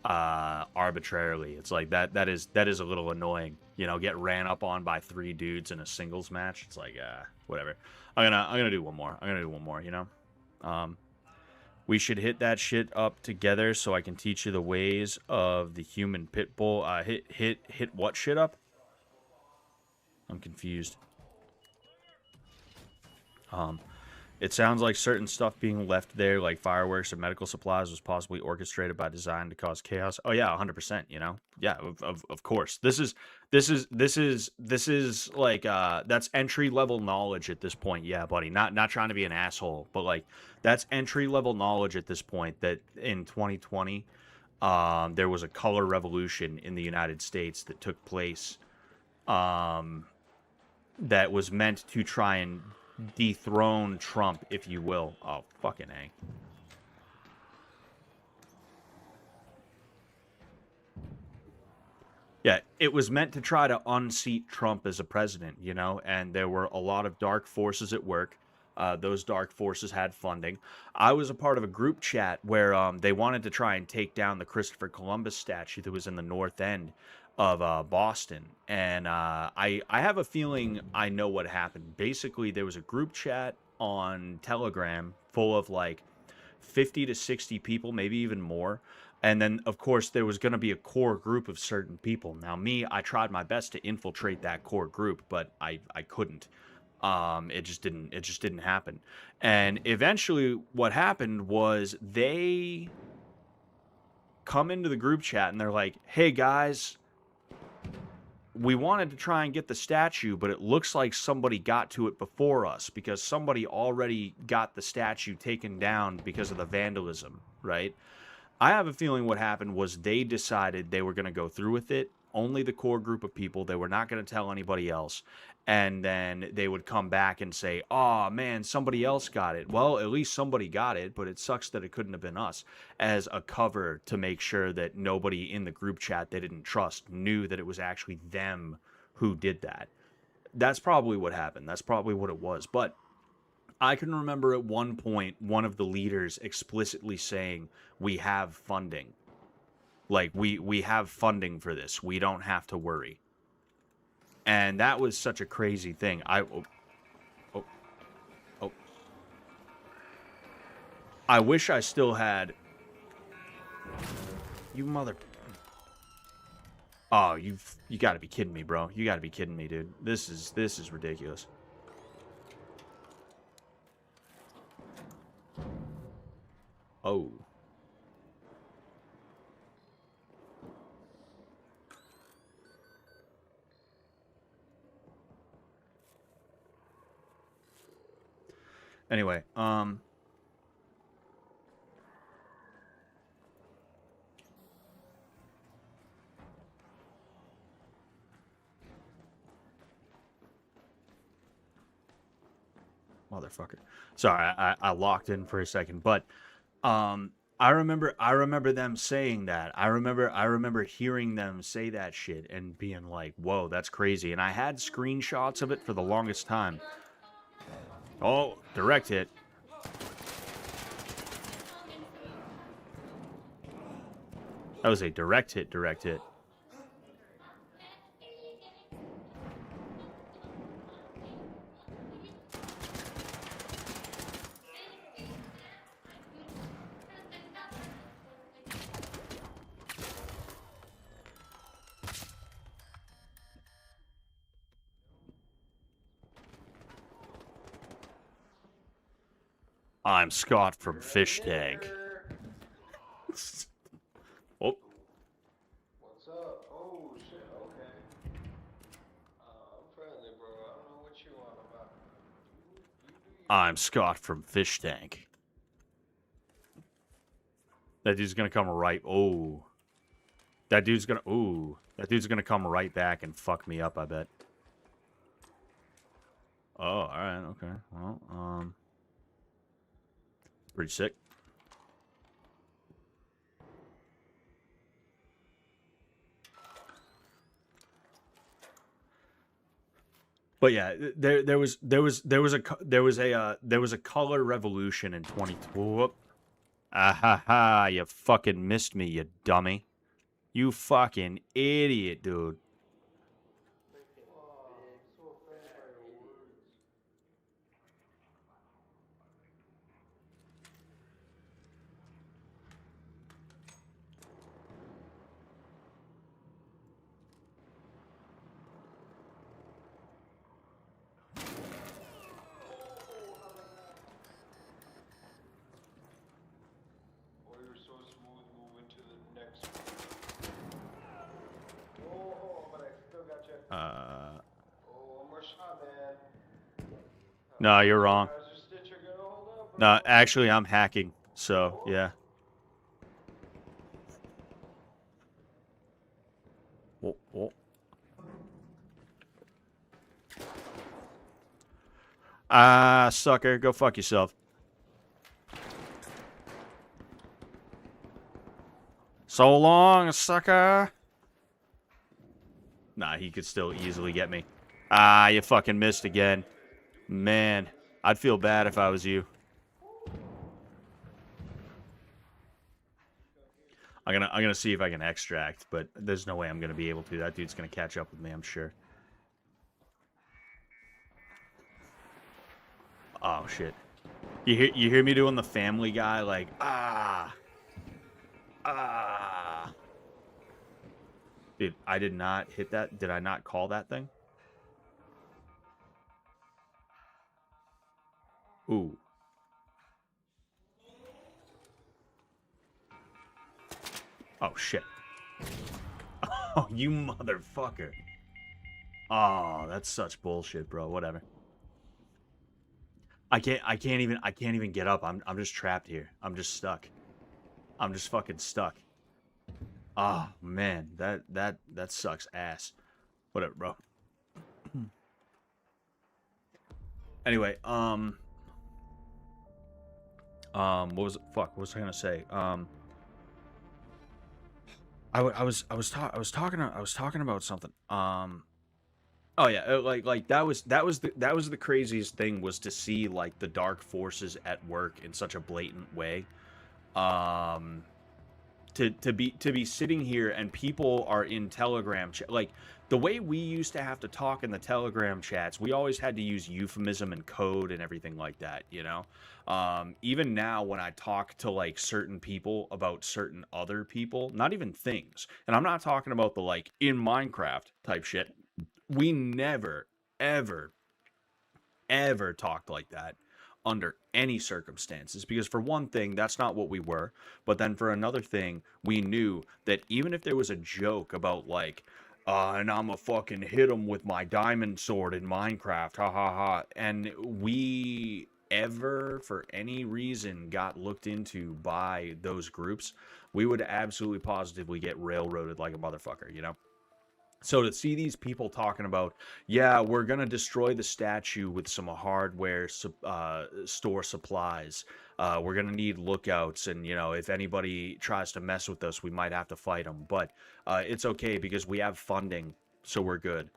arbitrarily. It's like that is a little annoying, you know. Get ran up on by 3 dudes in a singles match. It's like whatever. I'm gonna do one more, you know. We should hit that shit up together so I can teach you the ways of the human pit bull. Hit what shit up? I'm confused. It sounds like certain stuff being left there, like fireworks and medical supplies, was possibly orchestrated by design to cause chaos. Oh yeah, 100%. You know, yeah, of course. This is like that's entry level knowledge at this point. Yeah, buddy. Not trying to be an asshole, but like that's entry level knowledge at this point. That in 2020, there was a color revolution in the United States that took place. That was meant to try and dethrone Trump, if you will. Oh, fucking A. Yeah, it was meant to try to unseat Trump as a president, you know, and there were a lot of dark forces at work. Those dark forces had funding. I was a part of a group chat where they wanted to try and take down the Christopher Columbus statue that was in the North End of Boston, and I have a feeling I know what happened. Basically, there was a group chat on Telegram full of like 50 to 60 people, maybe even more, and then of course there was going to be a core group of certain people. Now I tried my best to infiltrate that core group, but I couldn't. It just didn't happen. And eventually what happened was they come into the group chat and they're like, hey guys, we wanted to try and get the statue, but it looks like somebody got to it before us because somebody already got the statue taken down because of the vandalism, right? I have a feeling what happened was they decided they were going to go through with it. Only the core group of people. They were not going to tell anybody else. And then they would come back and say, oh man, somebody else got it. Well, at least somebody got it, but it sucks that it couldn't have been us, as a cover to make sure that nobody in the group chat they didn't trust knew that it was actually them who did that. That's probably what happened. That's probably what it was. But I can remember at one point, one of the leaders explicitly saying, we have funding. Like, we have funding for this. We don't have to worry. And that was such a crazy thing. I wish I still had... You mother... Oh, you got to be kidding me, bro. You got to be kidding me, dude. This is ridiculous. Oh. Anyway, motherfucker. Sorry, I locked in for a second, but I remember them saying that. I remember hearing them say that shit and being like, "Whoa, that's crazy." And I had screenshots of it for the longest time. Oh, direct hit. That was a direct hit. I'm Scott from Fish Tank. Oh, What's up? Oh shit, okay. I'm friendly, bro. I don't know what you want about. You do you. I'm Scott from Fish Tank. That dude's gonna come right. Oh, that dude's gonna. Ooh, that dude's gonna come right back and fuck me up. I bet. Oh, all right, okay. Well, pretty sick. But yeah, there was a color revolution in 2012. Ah ha ha! You fucking missed me, you dummy. You fucking idiot, dude. So offended by your words. Oh, you're so smooth. Moving to the next one. Oh, but I still got you. Oh, one more shot, man. No, you're wrong. How's your stitcher gonna hold up, bro? No, actually, I'm hacking. So yeah. Oh, oh. Ah, sucker, go fuck yourself. So long, sucker. Nah, he could still easily get me. Ah, you fucking missed again. Man, I'd feel bad if I was you. I'm gonna see if I can extract, but there's no way I'm gonna be able to. That dude's gonna catch up with me, I'm sure. Oh shit. You hear me doing the Family Guy like ah. Dude, I did not hit that. Did I not call that thing? Ooh. Oh shit. Oh, you motherfucker. Oh, that's such bullshit, bro. Whatever. I can't even get up. I'm just trapped here. I'm just stuck. I'm just fucking stuck. Oh man, that sucks ass. Whatever, bro. Anyway, what was it? Fuck, what was I gonna say? I was talking about something. Oh yeah, like that was the craziest thing was to see like the dark forces at work in such a blatant way. Um, to be sitting here and people are in Telegram chat like the way we used to have to talk in the Telegram chats, we always had to use euphemism and code and everything like that, you know. Even now when I talk to like certain people about certain other people, not even things, and I'm not talking about the like in Minecraft type shit, we never ever ever talked like that under any circumstances because for one thing that's not what we were, but then for another thing we knew that even if there was a joke about like and I'm a fucking hit him with my diamond sword in Minecraft, ha ha ha, and we ever for any reason got looked into by those groups, we would absolutely positively get railroaded like a motherfucker, you know. So to see these people talking about, yeah, we're gonna destroy the statue with some hardware store supplies. We're gonna need lookouts, and you know, if anybody tries to mess with us, we might have to fight them. But it's okay because we have funding, so we're good.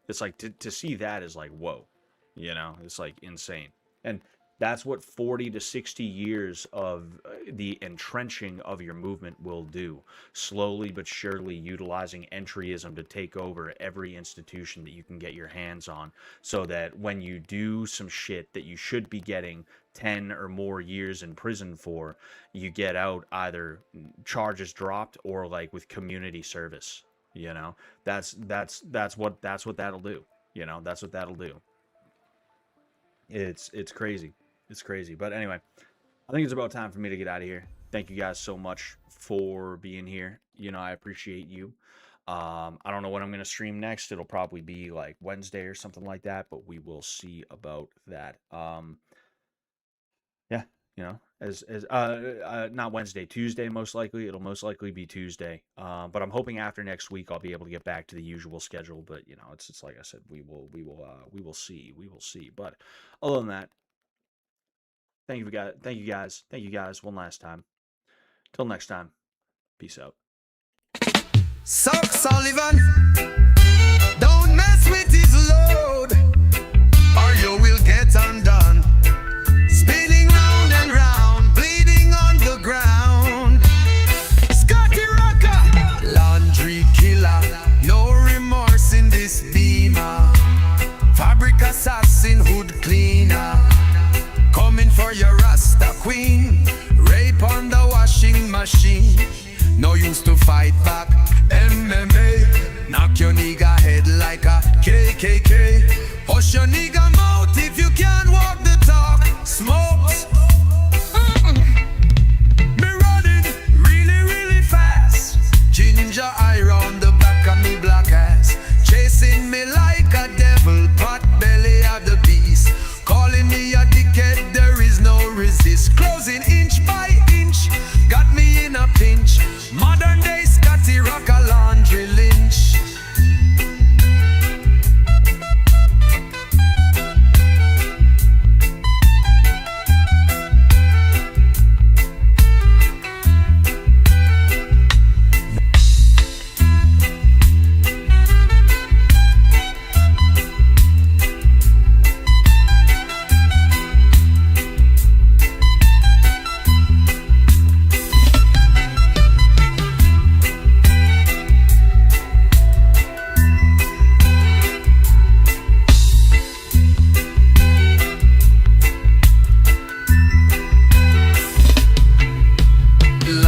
It's like to see that is like whoa, you know, it's like insane. And that's what 40 to 60 years of the entrenching of your movement will do. Slowly but surely utilizing entryism to take over every institution that you can get your hands on, so that when you do some shit that you should be getting 10 or more years in prison for, you get out either charges dropped or like with community service. You know, that's what that'll do. You know, that's what that'll do. It's crazy. It's crazy. But anyway, I think it's about time for me to get out of here. Thank you guys so much for being here. You know, I appreciate you. I don't know when I'm gonna stream next. It'll probably be like Wednesday or something like that, but we will see about that. Yeah, you know, as not Wednesday, Tuesday most likely. It'll most likely be Tuesday. But I'm hoping after next week I'll be able to get back to the usual schedule. But you know, it's like I said, we will see, we will see. But other than that, thank you guys one last time. Till next time, peace out. Suck Sullivan, don't mess with his load, or you will get undone. Spinning round and round, bleeding on the ground. Scotty Rocker, laundry killer, no remorse in this beamer. Fabric assassin, hood cleaner, coming for your Rasta queen. Rape on the washing machine, no use to fight back. MMA, knock your nigga head like a KKK. Push your nigga